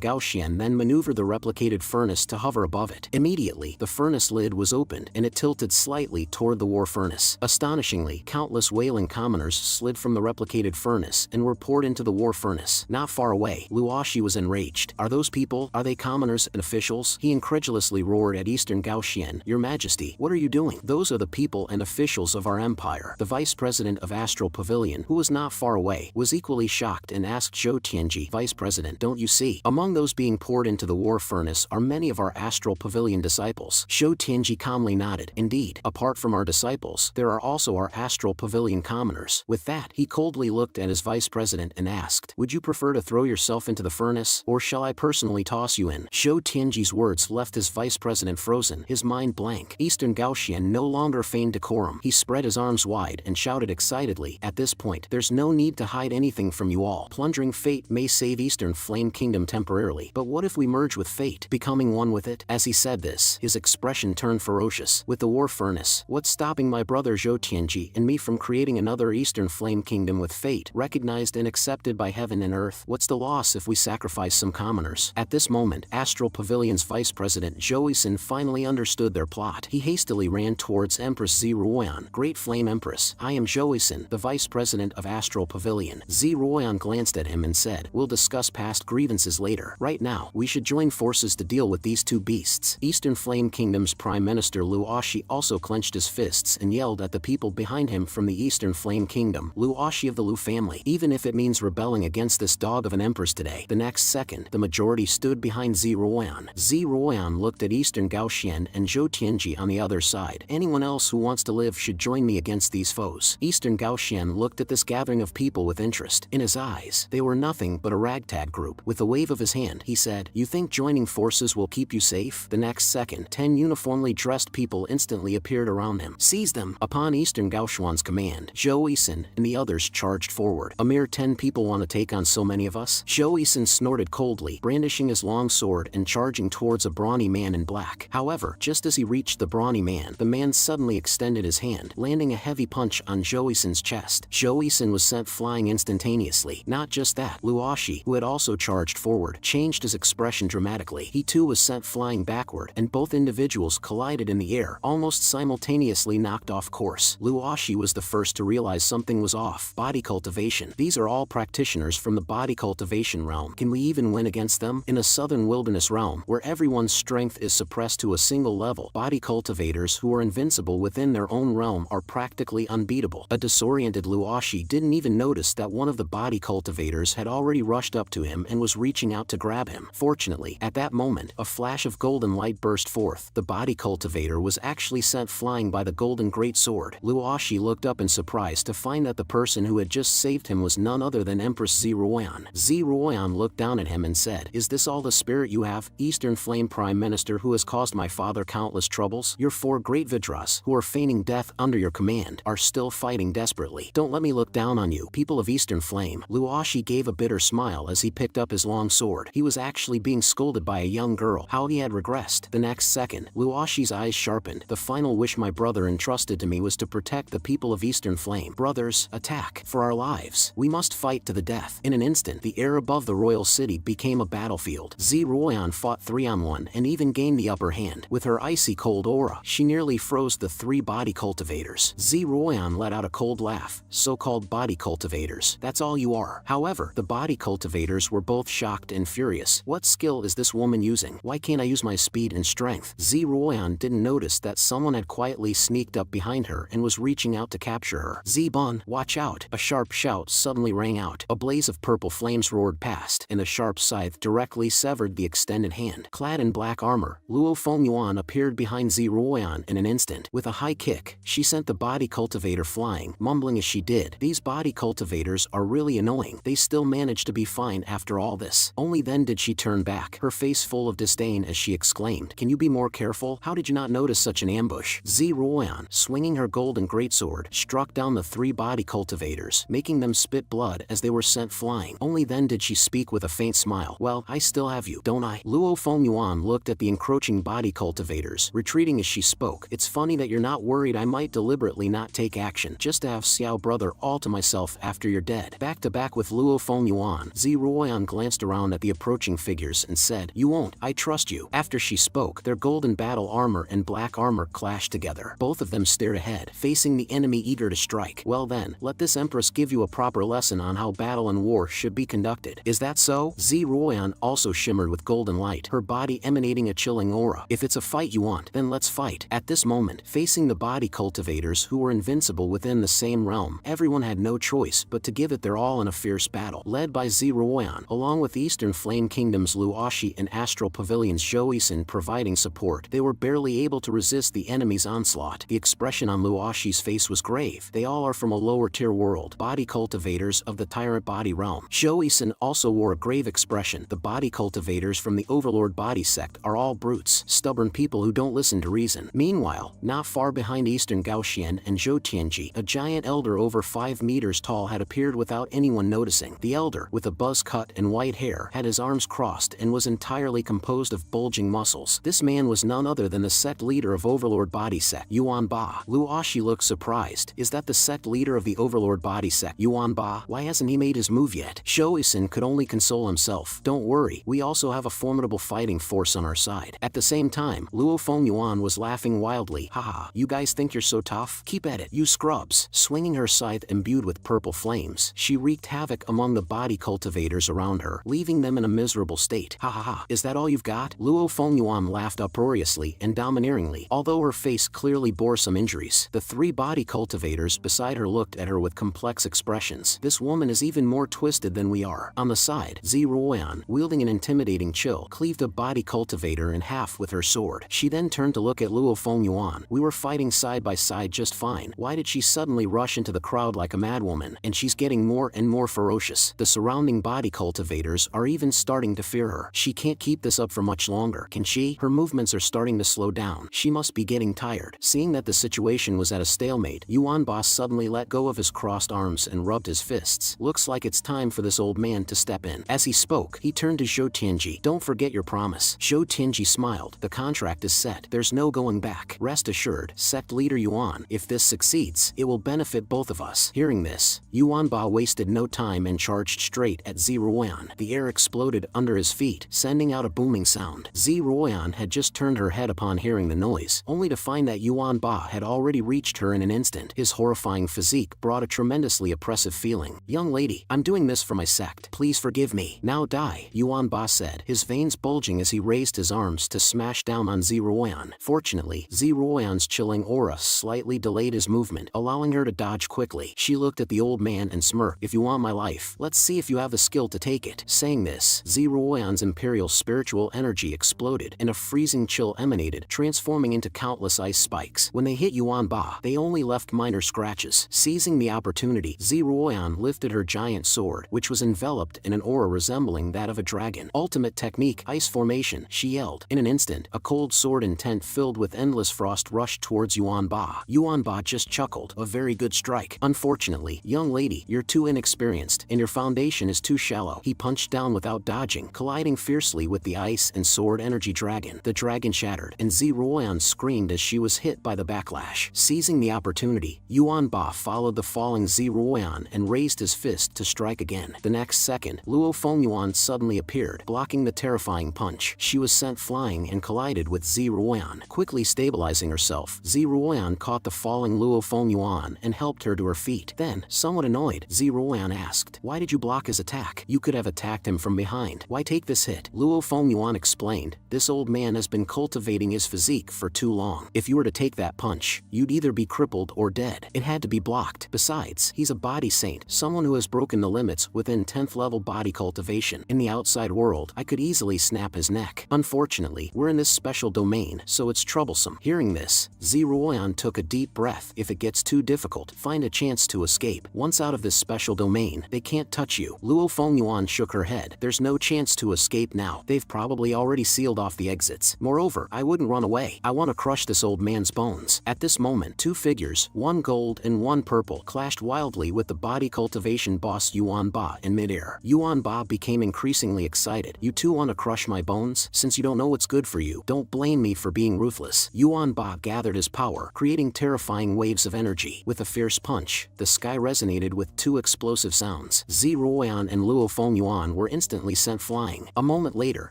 Gaoxian then maneuvered the replicated furnace to hover above it. Immediately, the furnace lid was opened and it tilted slightly toward the war furnace. Astonishingly, countless wailing commoners slid from the replicated furnace and were poured into the war furnace. Not far away, Luoshi was enraged. Are those people? Are they commoners and officials? He incredulously roared at Eastern Gaoxian. Your Majesty, what are you doing? Those are the people and officials of our empire. The vice president of Astral Pavilion, who was not far away, was equally shocked and asked Zhou Tianji, Vice President, don't you see? Among those being poured into the war furnace are many of our Astral Pavilion disciples. Zhou Tianji calmly nodded. Indeed, apart from our disciples, there are also our Astral Pavilion commoners. With that, he coldly looked at his vice president and asked, would you prefer to throw yourself into the furnace, or shall I personally toss you in? Zhou Tianji's words left his vice president frozen, his mind blank. Eastern Gaoxian no longer feigned decorum. He spread his arms wide and shouted excitedly, at this point, there's no need to hide anything from you all. Plundering fate may save Eastern Flame Kingdom temporarily, but what if we merge with fate, becoming one with it? As he said this, his expression turned ferocious. With the war furnace, what's stopping my brother Zhou Tianji and me from creating another Eastern Flame Kingdom with fate, recognized and accepted by heaven and earth? What's the loss if we sacrifice some commoners? At this moment, Astral Pavilion's vice president Zhou Yisun finally understood their plot. He hastily ran towards Empress Ziruoyan. Great Flame Empress, I am Zhou Yisun, the vice president of Astral Pavilion. Ziruoyan glanced at him and said, we'll discuss past grievances later. Right now, we should join forces to deal with these 2 beasts. Eastern Flame Kingdom's Prime Minister Luoshi also clenched his fists and yelled at the people behind him from the Eastern Flame Kingdom. Luoshi of the Lu family, even if it means rebelling against this dog of an empress today. The next second, the majority stood behind Ziruoyan. Ziruoyan looked at Eastern Gaoxian and Zhou Tianji on the other side. Anyone else who wants to live should join me against these foes. Eastern Gaoxian looked at this gathering of people with interest. In his eyes, they were nothing but a ragtag group. With a wave of his hand, he said, you think joining forces will keep you safe? The next second, 10 uniformly dressed people instantly appeared around him. Seize them! Upon Eastern Gaoxuan's command, Zhou Yisun and the others charged forward. A mere 10 people want to take on so many of us? Zhou Yisun snorted coldly, brandishing his long sword and charging towards a brawny man in black. However, just as he reached the brawny man, the man suddenly extended his hand, landing a heavy punch on Zhou Yisun's chest. Zhou Yisun was sent flying instantaneously. Not just that, Luoshi, who had also charged forward, changed his expression dramatically. He too was sent flying backward, and both individuals collided in the air, almost simultaneously knocked off course. Luoshi was the first to realize something was off. Body cultivation. These are all practitioners from the body cultivation realm realm. Can we even win against them? In a southern wilderness realm, where everyone's strength is suppressed to a single level, body cultivators who are invincible within their own realm are practically unbeatable. A disoriented Luoshi didn't even notice that one of the body cultivators had already rushed up to him and was reaching out to grab him. Fortunately, at that moment, a flash of golden light burst forth. The body cultivator was actually sent flying by the golden greatsword. Luoshi looked up in surprise to find that the person who had just saved him was none other than Empress Zeruoyan. Zeruoyan looked down at him and said, "Is this all the spirit you have, Eastern Flame Prime Minister who has caused my father countless troubles? Your 4 great Vidras, who are feigning death under your command, are still fighting desperately. Don't let me look down on you, people of Eastern Flame." Luoshi gave a bitter smile as he picked up his long sword. He was actually being scolded by a young girl. How he had regressed. The next second, Luoshi's eyes sharpened. The final wish my brother entrusted to me was to protect the people of Eastern Flame. Brothers, attack. For our lives. We must fight to the death. In an instant, the air above the royal city became a battlefield. Zeruoyan fought 3-on-1 and even gained the upper hand. With her icy cold aura, she nearly froze the 3 body cultivators. Zeruoyan let out a cold laugh. So-called body cultivators. That's all you are. However, the body cultivators were both shocked and furious. What skill is this woman using? Why can't I use my speed and strength? Zeruoyan didn't notice that someone had quietly sneaked up behind her and was reaching out to capture her. "Zebon, watch out!" A sharp shout suddenly rang out. A blaze of purple flames roared past, and a sharp scythe directly severed the extended hand. Clad in black armor, Luo Fengyuan appeared behind Zeruoyan in an instant. With a high kick, she sent the body cultivator flying, mumbling as she did, "These body cultivators are really annoying. They still managed to be fine after all this." Only then did she turn back, her face full of disdain as she exclaimed, "Can you be more careful? How did you not notice such an ambush?" Zeruoyan, swinging her golden greatsword, struck down the 3 body cultivators, making them spit blood as they were sent flying. Only then did she speak with a faint smile, "Well, I still have you, don't I?" Luo Fengyuan looked at the encroaching body cultivators, retreating as she spoke. "It's funny that you're not worried I might deliberately not take action, just to have Xiao brother all to myself after you're dead." Back to back with Luo Fengyuan, Zeruoyan glanced around at the approaching figures and said, "You won't, I trust you." After she spoke, their golden battle armor and black armor clashed together. Both of them stared ahead, facing the enemy eager to strike. "Well then, let this Empress give you a proper lesson on how battle and war should be conducted. Is that so?" Zeruoyan also shimmered with golden light, her body emanating a chilling aura. "If it's a fight you want, then let's fight." At this moment, facing the body cultivators who were invincible within the same realm, everyone had no choice but to give it their all in a fierce battle. Led by Zeruoyan, along with Eastern Flame Kingdom's Luoshi and Astral Pavilion's Zhou providing support, they were barely able to resist the enemy's onslaught. The expression on Luoshi's face was grave. They all are from a lower-tier world, body cultivators of the Tyrant Body Realm. Zhou also wore a grave expression. The body cultivators from the Overlord Body Sect are all brutes, stubborn people who don't listen to reason. Meanwhile, not far behind Eastern Gaoxian and Zhou Tianji, a giant elder over 5 meters tall had appeared without anyone noticing. The elder, with a buzz cut and white hair, had his arms crossed and was entirely composed of bulging muscles. This man was none other than the sect leader of Overlord Body Sect, Yuan Ba. Luoshi looked surprised. Is that the sect leader of the Overlord Body Sect, Yuan Ba? Why hasn't he made his move yet? Zhou could only console himself. "Don't worry, we also have a formidable fighting force on our side." At the same time, Luo Fengyuan was laughing wildly. "Haha, you guys think you're so tough? Keep at it, you scrubs." Swinging her scythe imbued with purple flames, she wreaked havoc among the body cultivators around her, leaving them in a miserable state. "Ha ha ha, is that all you've got?" Luo Fengyuan laughed uproariously and domineeringly, although her face clearly bore some injuries. The 3 body cultivators beside her looked at her with complex expressions. "This woman is even more twisted than we are." On the side, Zeruoyan, wielding an intimidating chill, cleaved a body cultivator in half with her sword. She then turned to look at Luo Fengyuan. "We were fighting side by side just fine. Why did she suddenly rush into the crowd like a madwoman? And she's getting more and more ferocious. The surrounding body cultivators are even starting to fear her. She can't keep this up for much longer, can she? Her movements are starting to slow down. She must be getting tired." Seeing that the situation was at a stalemate, Yuan Ba suddenly let go of his crossed arms and rubbed his fists. "Looks like it's time for this old man to step in." As he spoke, he turned to Zhou Tianji. "Don't forget your promise." Zhou Tianji smiled. "The contract is set. There's no going back. Rest assured, sect leader Yuan, if this succeeds, it will benefit both of us." Hearing this, Yuan Ba wasted no time and charged straight at Zeruoyan. The air exploded under his feet, sending out a booming sound. Zeruoyan had just turned her head upon hearing the noise, only to find that Yuan Ba had already reached her in an instant. His horrifying physique brought a tremendously oppressive feeling. "Young lady, I'm doing this for my sect. Please forgive me. Now die, Yuan Ba said, his veins bulging as he raised his arms to smash down on Ziruoyan. Fortunately, Ziruoyan's chilling aura slightly delayed his movement, allowing her to dodge quickly. She looked at the old man and smirked. If you want my life, let's see if you have the skill to take it. Saying this, Ziruoyan's imperial spiritual energy exploded and a freezing chill emanated, transforming into countless ice spikes. When they hit Yuan Ba, they only left minor scratches. Seizing the opportunity, Ziruoyan lifted her giant sword, which was enveloped in an aura resembling that of a dragon. Ultimate technique, ice formation, she yelled. In an instant, a cold sword intent filled with endless frost rushed towards Yuan Ba. Yuan Ba just chuckled. A very good strike. Unfortunately, young lady, you're too inexperienced, and your foundation is too shallow. He punched down without dodging, colliding fiercely with the ice and sword energy dragon. The dragon shattered, and Ziruoyan screamed as she was hit by the backlash. Seizing the opportunity, Yuan Ba followed the falling Ziruoyan and raised his fist to strike again. The next second, Luo Fengyuan suddenly appeared, blocking the terrifying punch. She was sent flying and collided with Ziruoyan. Quickly stabilizing herself, Ziruoyan caught the falling Luo Fengyuan and helped her to her feet. Then, somewhat annoyed, Ziruoyan asked, "Why did you block his attack? You could have attacked him from behind. Why take this hit?" Luo Fengyuan explained, "This old man has been cultivating his physique for too long. If you were to take that punch, you'd either be crippled or dead. It had to be blocked. Besides, he's a body saint, someone who has broken the limits within 10th level body cultivation. In the outside world, I could easily snap his neck. Unfortunately, we're in this special domain, so it's troublesome." Hearing this, Ziruoyan took a deep breath. If it gets too difficult, find a chance to escape. Once out of this special domain, they can't touch you. Luo Fengyuan shook her head. There's no chance to escape now. They've probably already sealed off the exits. Moreover, I wouldn't run away. I want to crush this old man's bones. At this moment, two figures, one gold and one purple, clashed wildly with the body cultivation boss Yuan Ba in midair. Yuan Ba became increasingly excited. "You two want to crush my bones? Since you don't know what's good for you, don't blame me for being ruthless." Yuan Ba gathered his power, creating terrifying waves of energy. With a fierce punch, the sky resonated with two explosive sounds. Ziruoyan and Luo Fengyuan were instantly sent flying. A moment later,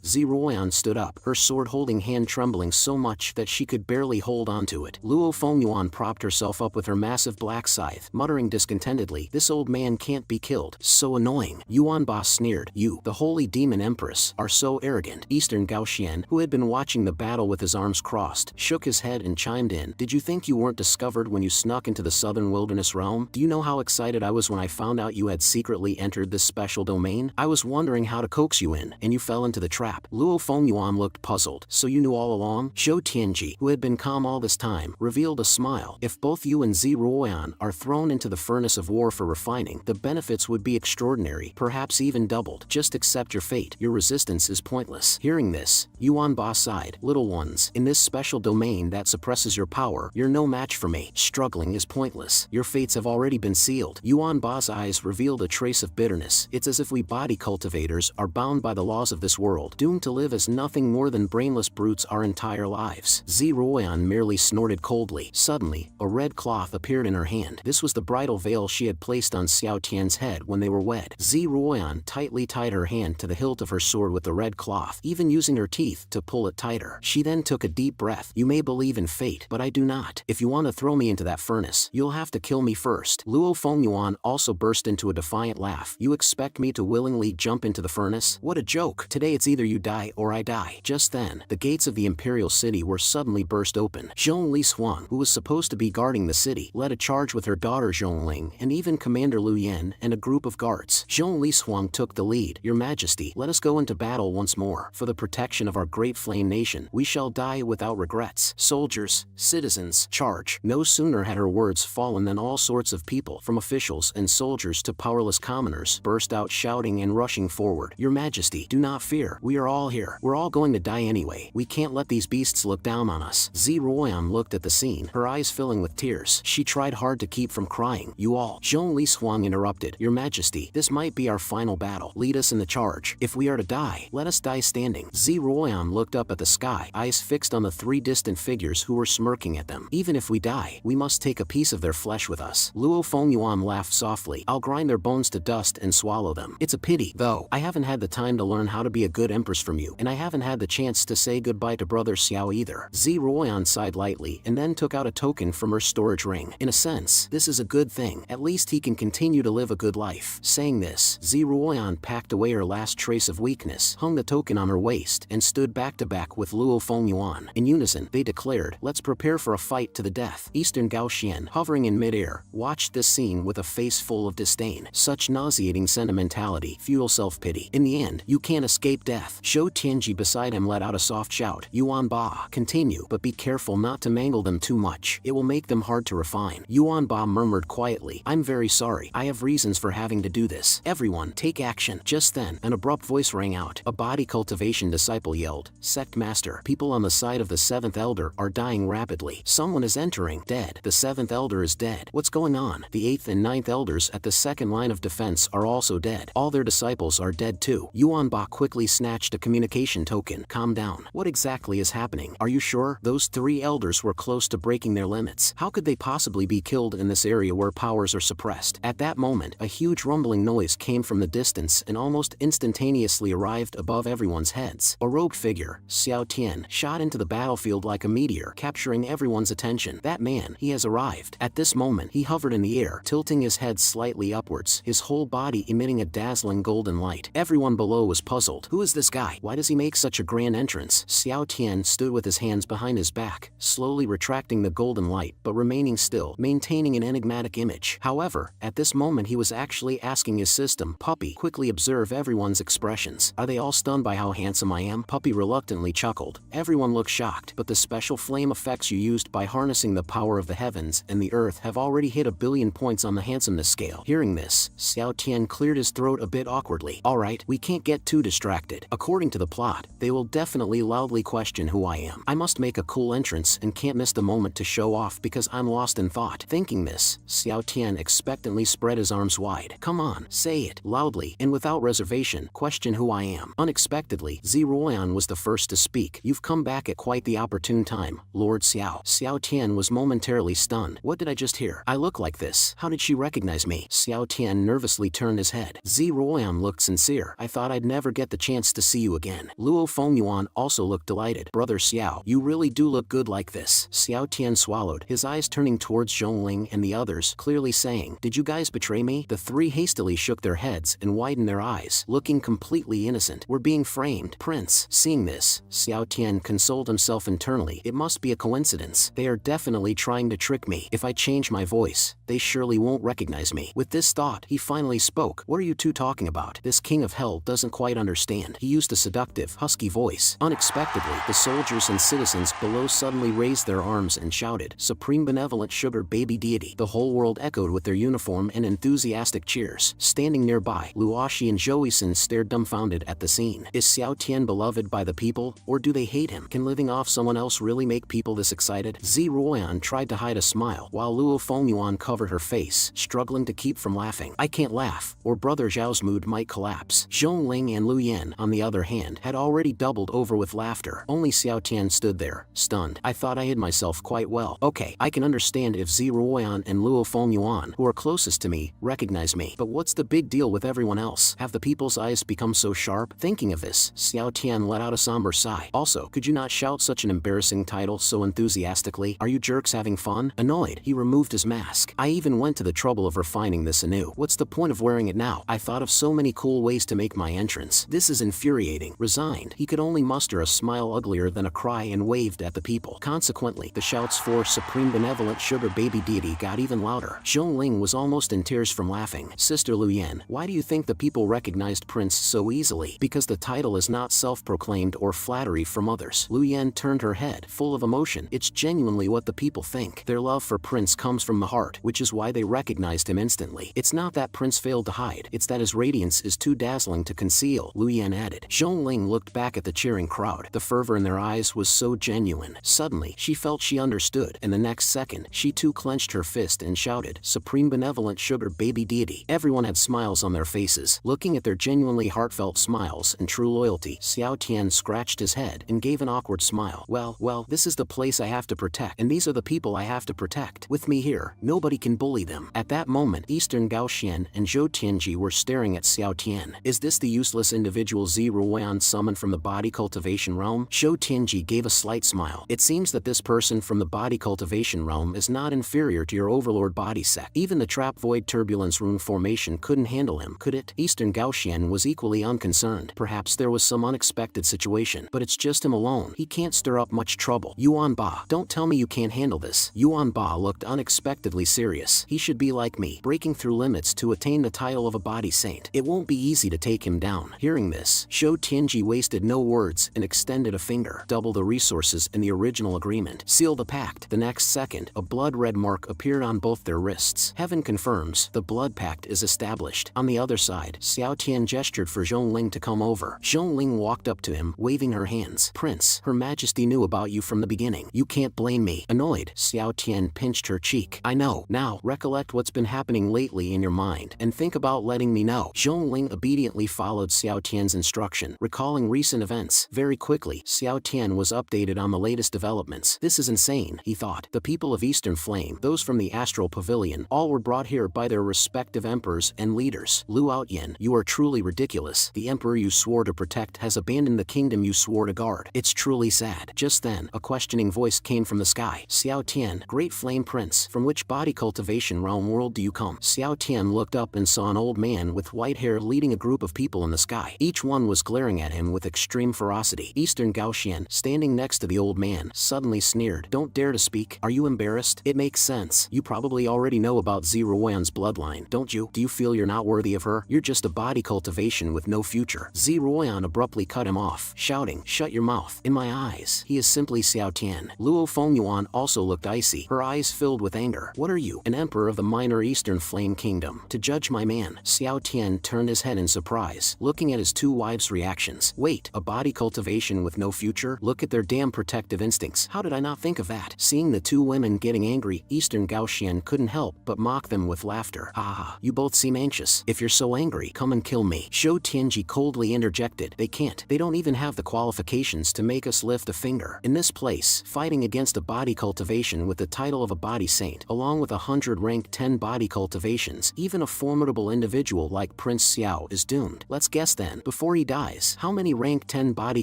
Ziruoyan stood up, her sword-holding hand trembling so much that she could barely hold onto it. Luo Fengyuan propped herself up with her massive black scythe, muttering discontentedly, "This old man can't be killed. So annoying." Yuan Ba sneered, "You, the holy demon Empress, are so arrogant." Eastern Gaoxian, who had been watching the battle with his arms crossed, shook his head and chimed in, "Did you think you weren't discovered when you snuck into the southern wilderness realm? Do you know how excited I was when I found out you had secretly entered this special domain? I was wondering how to coax you in, and you fell into the trap." Luo Fengyuan looked puzzled. "So you knew all along?" Zhou Tianji, who had been calm all this time, revealed a smile. "If both you and Ziruoyan are thrown into the furnace of war for refining, the benefits would be extraordinary, perhaps even doubled. Just accept your fate. Your resistance is pointless." Hearing this, Yuan Ba sighed, "Little ones, in this special domain that suppresses your power, you're no match for me. Struggling is pointless. Your fates have already been sealed." Yuan Ba's eyes revealed a trace of bitterness. "It's as if we body cultivators are bound by the laws of this world, doomed to live as nothing more than brainless brutes our entire lives." Ziruoyan merely snorted coldly. Suddenly, a red cloth appeared in her hand. This was the bridal veil she had placed on Xiao Tian's head when they were wed. Ziruoyan tightly tied her hand to the hilt of her sword with the red cloth, even using her teeth to pull it tighter. She then took a deep breath. "You may believe in fate, but I do not. If you want to throw me into that furnace, you'll have to kill me first." Luo Fengyuan also burst into a defiant laugh. "You expect me to willingly jump into the furnace? What a joke. Today it's either you die or I die." Just then, the gates of the imperial city were suddenly burst open. Zhong Li Suang, who was supposed to be guarding the city, led a charge with her daughter Zhongling and even Commander Lu Yan and a group of guards. Zhong Li Suang took the lead. "Your Majesty, let us go into battle once more. For the protection of our great flame nation, we shall die without regrets. Soldiers, citizens, charge." No sooner had her words fallen than all sorts of people, from officials and soldiers to powerless commoners, burst out shouting and rushing forward. "Your Majesty, do not fear. We are all here. We're all going to die anyway. We can't let these beasts look down on us." Ziruoyan looked at the scene, her eyes filling with tears. She tried hard to keep from crying. "You all," Zhong Li Suang interrupted, "Your Majesty, this might be our final battle. Lead us in the charge. If we are to die, let us die standing." Ziruoyan looked up at the sky, eyes fixed on the three distant figures who were smirking at them. "Even if we die, we must take a piece of their flesh with us." Luo Fengyuan laughed softly. "I'll grind their bones to dust and swallow them. It's a pity, though. I haven't had the time to learn how to be a good empress from you, and I haven't had the chance to say goodbye to brother Xiao either." Ziruoyan sighed lightly and then took out a token from her storage ring. "In a sense, this is a good thing. At least he can continue to live a good life." Saying this, Ziruoyan Zeroyan packed away her last trace of weakness, hung the token on her waist, and stood back to back with Luo Fengyuan. In unison, they declared, "Let's prepare for a fight to the death." Eastern Gaoxian, hovering in midair, watched this scene with a face full of disdain. Such nauseating sentimentality, futile self-pity. In the end, you can't escape death. Zhou Tianji beside him let out a soft shout. Yuan Ba, continue, but be careful not to mangle them too much. It will make them hard to refine. Yuan Ba murmured quietly, "I'm very sorry. I have reasons for having to do this. Everyone, take action." Just then, an abrupt voice rang out. A body cultivation disciple yelled, "Sect Master, people on the side of the 7th Elder are dying rapidly. Someone is entering. Dead. The 7th Elder is dead. What's going on? The 8th and 9th Elders at the second line of defense are also dead. All their disciples are dead too." Yuan Ba quickly snatched a communication token. "Calm down. What exactly is happening? Are you sure? Those 3 elders were close to breaking their limits. How could they possibly be killed in this area where powers are suppressed?" At that moment, a huge rumbling noise came from the distance and almost instantaneously arrived above everyone's heads. A robed figure, Xiao Tian, shot into the battlefield like a meteor, capturing everyone's attention. That man, he has arrived. At this moment, he hovered in the air, tilting his head slightly upwards, his whole body emitting a dazzling golden light. Everyone below was puzzled. Who is this guy? Why does he make such a grand entrance? Xiao Tian stood with his hands behind his back, slowly retracting the golden light but remaining still, maintaining an enigmatic image. However, at this moment he was actually asking his system, "Puppy, quickly observe everyone's expressions. Are they all stunned by how handsome I am?" Puppy reluctantly chuckled. Everyone looked shocked, but the special flame effects you used by harnessing the power of the heavens and the earth have already hit 1,000,000,000 points on the handsomeness scale. Hearing this, Xiao Tian cleared his throat a bit awkwardly. "Alright, we can't get too distracted. According to the plot, they will definitely loudly question who I am. I must make a cool entrance and can't miss the moment to show off because I'm lost in thought." Thinking this, Xiao Tian expectantly spread his arms wide. "Come on, say it, loudly, and without reservation, question who I am." Unexpectedly, Zeroyan was the first to speak. "You've come back at quite the opportune time, Lord Xiao." Xiao Tian was momentarily stunned. What did I just hear? I look like this. How did she recognize me? Xiao Tian nervously turned his head. Zeroyan looked sincere. "I thought I'd never get the chance to see you again." Luo Fengyuan also looked delighted. "Brother Xiao, you really do look good like this." Xiao Tian swallowed, his eyes turning towards Zhongling and the others, clearly saying, "Did you guys betray me?" The 3 hastily shook their heads and widened their eyes, looking completely innocent. "We're being framed, Prince." Seeing this, Xiao Tian consoled himself internally. It must be a coincidence. They are definitely trying to trick me. If I change my voice, they surely won't recognize me. With this thought, he finally spoke. "What are you two talking about? This king of hell doesn't quite understand." He used a seductive, husky voice. Unexpectedly, the soldiers and citizens below suddenly raised their arms and shouted, "Supreme Benevolent Sugar Baby Deity." The whole world echoed with their uniform and enthusiastic cheers. Standing nearby, Luoshi and Zhouisen stared dumbfounded at the scene. Is Xiao Tian beloved by the people, or do they hate him? Can living off someone else really make people this excited? Zeroyan tried to hide a smile, while Luo Fengyuan covered her face, struggling to keep from laughing. "I can't laugh, or Brother Zhao's mood might collapse." Zhongling and Lu Yan, on the other hand, had already doubled over with laughter. Only Xiao Tian stood there, stunned. "I thought I hid myself quite well. Okay, I can understand if Zeroyan and Luo Fengyuan, who are closest to me, recognize me. But what's the big deal with everyone else? Have the people's eyes become so sharp?" Thinking of this, Xiao Tian let out a somber sigh. "Also, could you not shout such an embarrassing title so enthusiastically? Are you jerks having fun?" Annoyed, he removed his mask. "I even went to the trouble of refining this anew. What's the point of wearing it now? I thought of so many cool ways to make my entrance. This is infuriating." Resigned, he could only muster a smile uglier than a cry and waved at the people. Consequently, the shouts for Supreme Benevolent Sugar Baby Deity got even louder. Zhongling was almost in tears from laughing. "Sister Lu Yan, why do you think the people recognized Prince so easily?" "Because the title is not self-proclaimed or flattery from others." Lu Yan turned her head, full of emotion. "It's genuinely what the people think. Their love for Prince comes from the heart, which is why they recognized him instantly. It's not that Prince failed to hide, it's that his radiance is too dazzling to conceal," Lu Yan added. Zhongling looked back at the cheering crowd. The fervor in their eyes was so genuine. Suddenly, she felt she understood, and the next second, she too clenched her fist and shouted, "Supreme Benevolent Sugar Baby Deity." Everyone had smiles on their faces. Looking at their genuinely heartfelt smiles and true loyalty, Xiao Tian scratched his head and gave an awkward smile. Well, this is the place I have to protect, and these are the people I have to protect. With me here, nobody can bully them. At that moment, Eastern Gaoxian and Zhou Tianji were staring at Xiao Tian. Is this the useless individual Zeroyan summoned from the body cultivation realm? Zhou Tianji gave a slight smile. It seems that this person from the body cultivation realm is not inferior to your overlord body sect. Even the trap void turbulence rune formation couldn't handle him. could it? Eastern Gaoxian was equally unconcerned. Perhaps there was some unexpected situation, but it's just him alone. He can't stir up much trouble. Yuan Ba, don't tell me you can't handle this. Yuan Ba looked unexpectedly serious. He should be like me, breaking through limits to attain the title of a body saint. It won't be easy to take him down. Hearing this, Zhou Tianji wasted no words and extended a finger. Double the resources in the original agreement. Seal the pact. The next second, a blood-red mark appeared on both their wrists. Heaven confirms, the blood pact is established. On the other side, Xiao Tian gestured for Zhongling to come over. Zhongling walked up to him, waving her hands. Prince, Her Majesty knew about you from the beginning. You can't blame me. Annoyed, Xiao Tian pinched her cheek. I know. Now, recollect what's been happening lately in your mind, and think about letting me know. Zhongling obediently followed Xiao Tian's instruction, recalling recent events. Very quickly, Xiao Tian was updated on the latest developments. This is insane, he thought. The people of Eastern Flame, those from the Astral Pavilion, all were brought here by their respective emperors and leaders. Lu Outyin, you are truly ridiculous. The emperor you swore to protect has abandoned the kingdom you swore to guard. It's truly sad. Just then, a questioning voice came from the sky. Xiao Tian, Great Flame Prince, from which body cultivation realm world do you come? Xiao Tian looked up and saw an old man with white hair leading a group of people in the sky. Each one was glaring at him with extreme ferocity. Eastern Gaoxian, standing next to the old man, suddenly sneered. Don't dare to speak. Are you embarrassed? It makes sense. You probably already know about Ziruoyan's bloodline, don't you? Do you feel you're not worthy of her? You're just a body cultivation with no future. Ziruoyan abruptly cut him off, shouting, shut your mouth. In my eyes, he is simply Xiao Tian. Luo Fengyuan also looked icy, her eyes filled with anger. What are you, an emperor of the minor Eastern Flame Kingdom, to judge my man? Xiao Tian turned his head in surprise, looking at his two wives' reactions. Wait, a body cultivation with no future? Look at their damn protective instincts. How did I not think of that? Seeing the two women getting angry, Eastern Gaoxian couldn't help but mock them with laughter. Ah, you both seem anxious. If you're so angry, come and kill me. Zhou Tianji coldly interjected. They can't. They don't even have the qualifications to make us lift a finger. In this place, fighting against a body cultivation with the title of a body saint, along with 100 rank 10 body cultivations, even a formidable individual like Prince Xiao is doomed. Let's guess then, before he dies, how many rank 10 body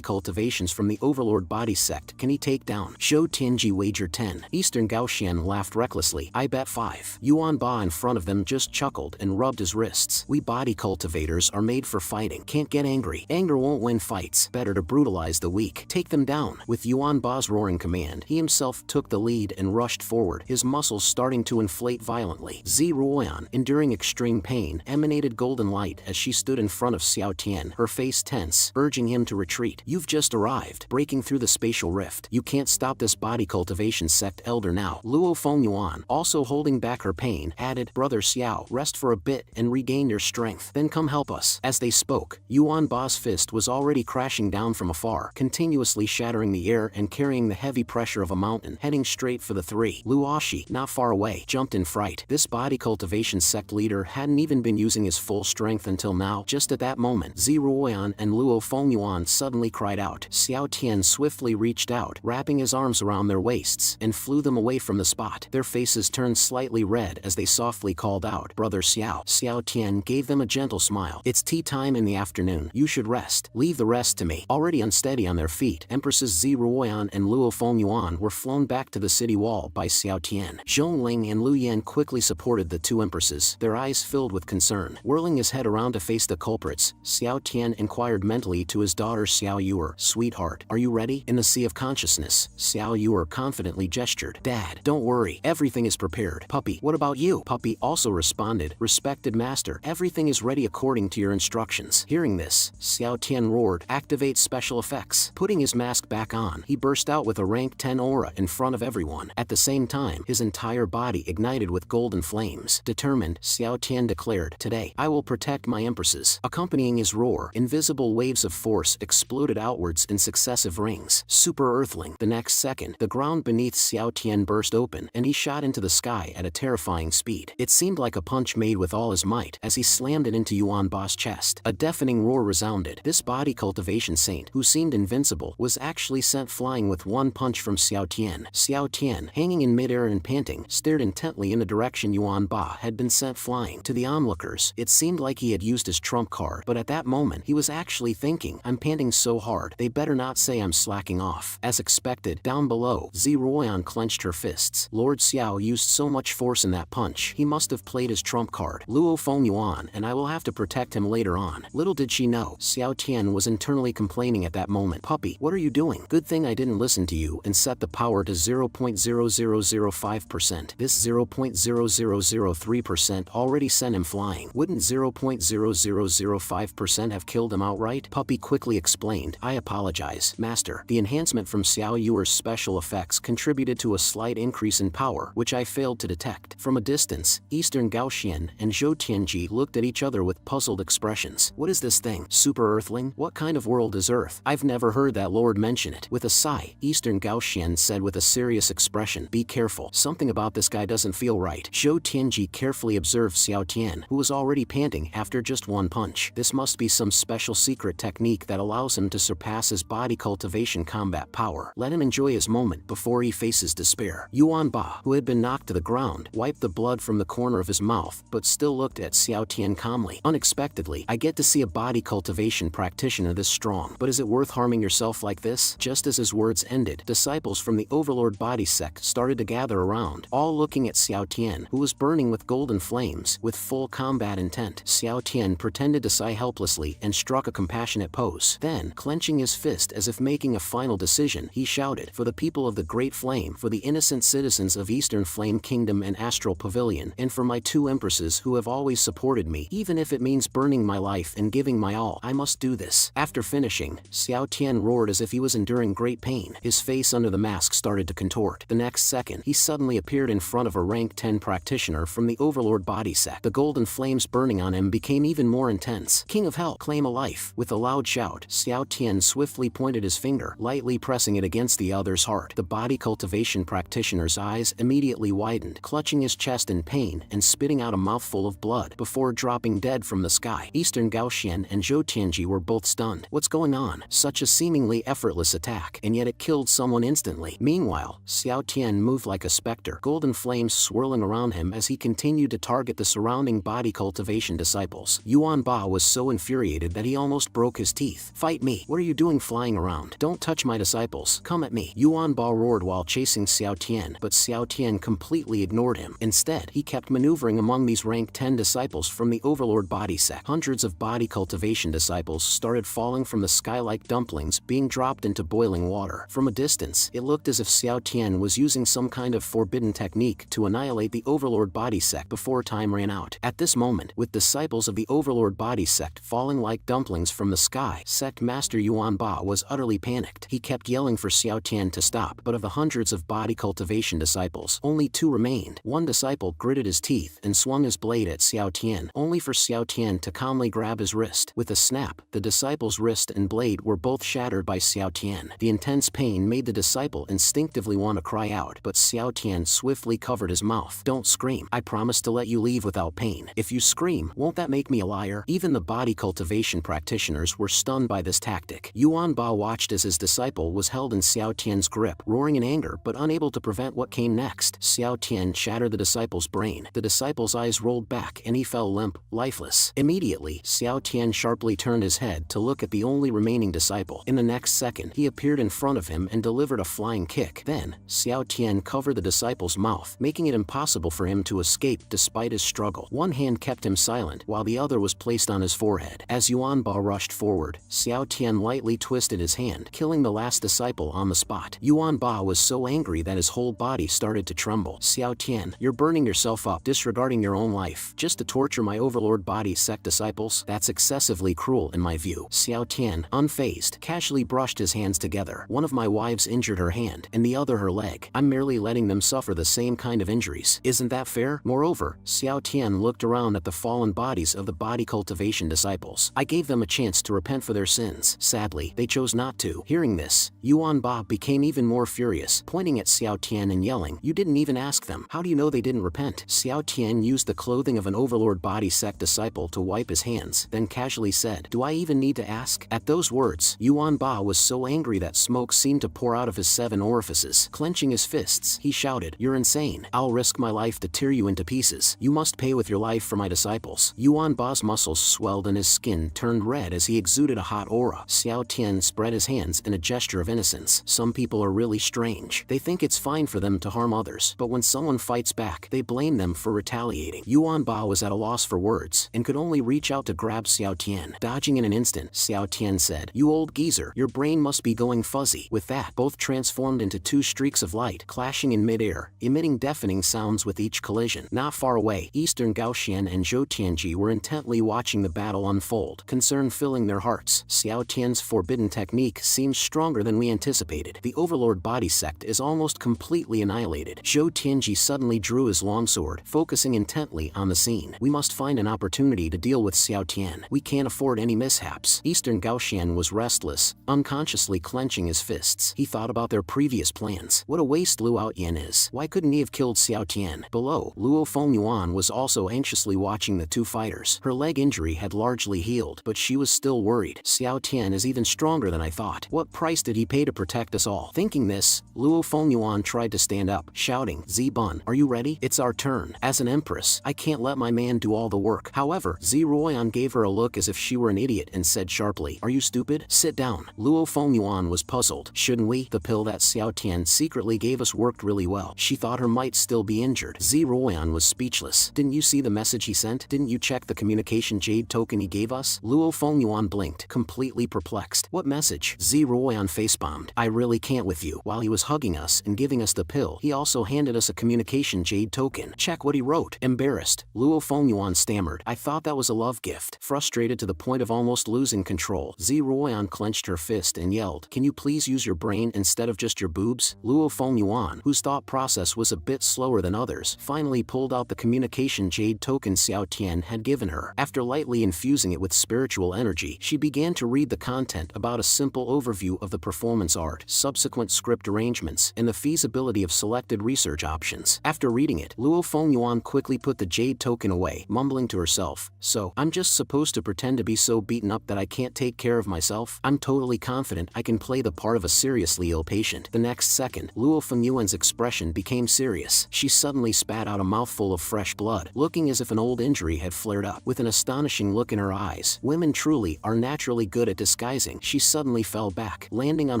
cultivations from the Overlord body sect can he take down? Zhou Tianji wagered 10. Eastern Gaoxian laughed recklessly. I bet 5. Yuan Ba in front of them just chuckled and rubbed his wrists. We body cultivators are made for fighting. Can't get angry. Anger won't win fights. Better to brutalize the weak. Take them down. With Yuan Ba's roaring command, he himself took the lead and rushed forward, his muscles starting to inflate violently. Ziruoyan, enduring extreme pain, emanated golden light as she stood in front of Xiao Tian, her face tense, urging him to retreat. You've just arrived, breaking through the spatial rift. You can't stop this body cultivation sect elder now. Luo Fengyuan, also holding back her pain, added, Brother Xiao, rest for a bit and regain your strength. Then come help us. As they spoke, Yuan Ba's fist was already crashing down from afar, continuously shattering the air and carrying the heavy pressure of a mountain, heading straight for the three. Lu Ashi, not far away, jumped in fright. This body cultivation sect leader hadn't even been using his full strength until now. Just at that moment, Ziruoyan and Luo Fengyuan suddenly cried out. Xiao Tian swiftly reached out, wrapping his arms around their waists, and flew them away from the spot. Their faces turned slightly red as they softly called out, Brother Xiao. Xiao Tian gave them a gentle smile. It's tea time in the afternoon. You should rest. Leave the rest to me. Already unsteady on their feet, Empresses Ziruoyan and Luo Fengyuan were flown back to the city wall by Xiao Tian. Zhongling and Lu Yan quickly supported the two empresses, their eyes filled with concern. Whirling his head around to face the culprits, Xiao Tian inquired mentally to his daughter Xiao Yuer, Sweetheart, are you ready? In the sea of consciousness, Xiao Yuer confidently gestured. Dad, don't worry, everything is prepared. Puppy, what about you? Puppy also responded, Respected master, everything is ready according to your instructions. Hearing this, Xiao Tian roared, Activate special effects. Putting his mask back on, he burst out with a rank 10 aura in front of everyone. At the same time, his entire body ignited with golden flames. Determined, Xiao Tian declared, Today, I will protect my empresses. Accompanying his roar, invisible waves of force exploded outwards in successive rings. Super Earthling. The next second, the ground beneath Xiao Tian burst open, and he shot into the sky at a terrifying speed. It seemed like a punch made with all his might as he slammed it into Yuan Ba's chest. A deafening roar resounded. This body cultivation saint, who seemed invincible, was actually sent flying with one punch from Xiao Tian. Xiao Tian, hanging in midair and panting, stared intently in the direction Yuan Ba had been sent flying. To the onlookers, it seemed like he had used his trump card, but at that moment, he was actually thinking, I'm panting so hard, they better not say I'm slacking off. As expected, down below, Ziruoyan clenched her fists. Lord Xiao used so much force in that punch, he must have played his trump card. Luo Fengyuan and I will have to protect him later on. Little did she know, Xiao Tian was internally complaining at that moment. Puppy, what are you doing? Good thing I didn't listen to you and set the power to 0.0005%. This 0.0003% already sent him flying. Wouldn't 0.0005% have killed him outright? Puppy quickly explained. I apologize, Master. The enhancement from Xiao Yuer's special effects contributed to a slight increase in power, which I failed to detect. From a distance, Eastern Gaoxian and Zhou Tianji looked at each other with puzzled expressions. What is this thing? Super Earthling? What kind of world is Earth? I've never heard that lord mention it. With a sigh, Eastern Gaoxian said with a serious expression, be careful. Something about this guy doesn't feel right. Zhou Tianji carefully observed Xiao Tian, who was already panting after just one punch. This must be some special secret technique that allows him to surpass his body cultivation combat power. Let him enjoy his moment before he faces despair. Yuan Ba, who had been knocked to the ground, wiped the blood from the corner of his mouth, but still looked at Xiao Tian calmly. Unexpectedly, I get to see a body cultivation practitioner this strong, but is it worth harming yourself like this? Just as his words ended, disciples from the Overlord body sect started to gather around, all looking at Xiao Tian, who was burning with golden flames, with full combat intent. Xiao Tian pretended to sigh helplessly and struck a compassionate pose. Then, clenching his fist as if making a final decision, he shouted, for the people of the Great Flame, for the innocent citizens of Eastern Flame Kingdom and Astral Pavilion, and for my two empresses who have always supported me, even if it means burning my life and giving my all, I must do this. After finishing, Xiao Tian roared as if he was enduring great pain. His face under the mask started to contort. The next second, he suddenly appeared in front of a rank 10 practitioner from the Overlord body sect. The golden flames burning on him became even more intense. King of Hell, claim a life. With a loud shout, Xiao Tian swiftly pointed his finger, lightly pressing it against the other's heart. The body cultivation practitioner's eyes immediately widened, clutching his chest in pain and spitting out a mouthful of blood before dropping dead from the sky. Eastern Gaoxian and Zhou Tianji were both stunned. What's going on? Such a seemingly effortless attack, and yet it killed someone instantly. Meanwhile, Xiao Tian moved like a specter, golden flames swirling around him as he continued to target the surrounding body cultivation disciples. Yuan Ba was so infuriated that he almost broke his teeth. Fight me! What are you doing flying around? Don't touch my disciples. Come at me! Yuan Ba roared while chasing Xiao Tian, but Xiao Tian completely ignored him. Instead, he kept maneuvering among these rank 10 disciples from the Overlord body sect. Hundreds of body cultivation disciples started falling from the sky like dumplings being dropped into boiling water. From a distance, it looked as if Xiao Tian was using some kind of forbidden technique to annihilate the Overlord body sect before time ran out. At this moment, with disciples of the Overlord body sect falling like dumplings from the sky, Sect Master Yuan Ba was utterly panicked. He kept yelling for Xiao Tian to stop, but of the hundreds of body cultivation disciples, only 2 remained. One disciple gritted his teeth and swung his blade at Xiao Tian, only for Xiao Tian to calmly grab his wrist. With a snap, the disciple's wrist and blade were both shattered by Xiao Tian. The intense pain made the disciple instinctively want to cry out, but Xiao Tian swiftly covered his mouth. Don't scream. I promise to let you leave without pain. If you scream, won't that make me a liar? Even the body cultivation practitioners were stunned by this tactic. Yuan Ba watched as his disciple was held in Xiao Tian's grip, roaring in anger but unable to prevent what came next. Xiao Tian shattered the disciple's brain. The disciple's eyes rolled back and he fell limp, lifeless. Immediately, Xiao Tian sharply turned his head to look at the only remaining disciple. In the next second, he appeared in front of him and delivered a flying kick. Then, Xiao Tian covered the disciple's mouth, making it impossible for him to escape despite his struggle. One hand kept him silent while the other was placed on his forehead. As Yuan Ba rushed forward, Xiao Tian lightly twisted his hand, killing the last disciple on the spot. Yuan Ba was so angry that his whole body started to tremble. Xiao Tian, you're burning yourself up, disregarding your own life, just to torture my Overlord body sect disciples? That's excessively cruel in my view. Xiao Tian, unfazed, casually brushed his hands together. One of my wives injured her hand, and the other her leg. I'm merely letting them suffer the same kind of injuries. Isn't that fair? Moreover, Xiao Tian looked around at the fallen bodies of the body cultivation disciples. I gave them a chance to repent for their sins. Sadly, they chose not to. Hearing this, Yuan Ba became even more furious, pointing at Xiao Tian and yelling, you didn't even ask them. How do you know they didn't repent? Xiao Tian used the clothing of an Overlord body sect disciple to wipe his hands, then casually said, do I even need to ask? At those words, Yuan Ba was so angry that smoke seemed to pour out of his 7 orifices. Clenching his fists, he shouted, you're insane. I'll risk my life to tear you into pieces. You must pay with your life for my disciples. Yuan Ba's muscles swelled and his skin turned red as he exuded a hot aura. Xiao Tian spread his hands in a gesture of innocence. Some people are really strange. They think it's fine for them to harm others, but when someone fights back, they blame them for retaliating. Yuan Ba was at a loss for words, and could only reach out to grab Xiao Tian. Dodging in an instant, Xiao Tian said, "You old geezer, your brain must be going fuzzy." With that, both transformed into two streaks of light, clashing in midair, emitting deafening sounds with each collision. Not far away, Eastern Gaoxian and Zhou Tianji were intently watching the battle unfold, concern filling their hearts. Xiao Tian's forbidden technique seems stronger than we anticipated. The Overlord body sect is almost completely annihilated. Zhou Tianji suddenly drew his longsword, focusing intently on the scene. "We must find an opportunity to deal with Xiao Tian. We can't afford any mishaps." Eastern Gaoxian was restless, unconsciously clenching his fists. He thought about their previous plans. What a waste Luo Yan is. Why couldn't he have killed Xiao Tian? Below, Luo Fengyuan was also anxiously watching the two fighters. Her leg injury had largely healed, but she was still worried. "Xiao Tian is even stronger than I thought. What price did he pay to protect us all?" Thinking this, Luo Fengyuan tried to stand up, shouting, "Zibun, are you ready? It's our turn. As an empress, I can't let my man do all the work." However, Ziruoyan gave her a look as if she were an idiot and said sharply, "Are you stupid? Sit down." Luo Fengyuan was puzzled. "Shouldn't we? The pill that Xiao Tian secretly gave us worked really well." She thought her might still be injured. Ziruoyan was speechless. "Didn't you see the message he sent? Didn't you check the communication jade token he gave us?" Luo Fengyuan blinked, completely perplexed. "What message?" Ziruoyan facepalmed. "I really can't with you." While he was hugging us and giving us the pill, he also handed us a communication jade token. "Check what he wrote." Embarrassed, Luo Fengyuan stammered, "I thought that was a love gift." Frustrated to the point of almost losing control, Ziruoyan clenched her fist and yelled, "Can you please use your brain instead of just your boobs?" Luo Fengyuan, whose thought process was a bit slower than others, finally pulled out the communication jade token Xiao Tian had given her. After lightly infusing it with spiritual energy, she began to read the content about a simple overview of the performance art, subsequent script arrangements, and the feasibility of selected research options. After reading it, Luo Fengyuan quickly put the jade token away, mumbling to herself, "So, I'm just supposed to pretend to be so beaten up that I can't take care of myself? I'm totally confident I can play the part of a seriously ill patient." The next second, Luo Fengyuan's expression became serious. She suddenly spat out a mouthful of fresh blood, looking as if an old injury had flared up. With an astonishing look in her eyes, women truly are naturally good at disguising. She suddenly fell back, landing on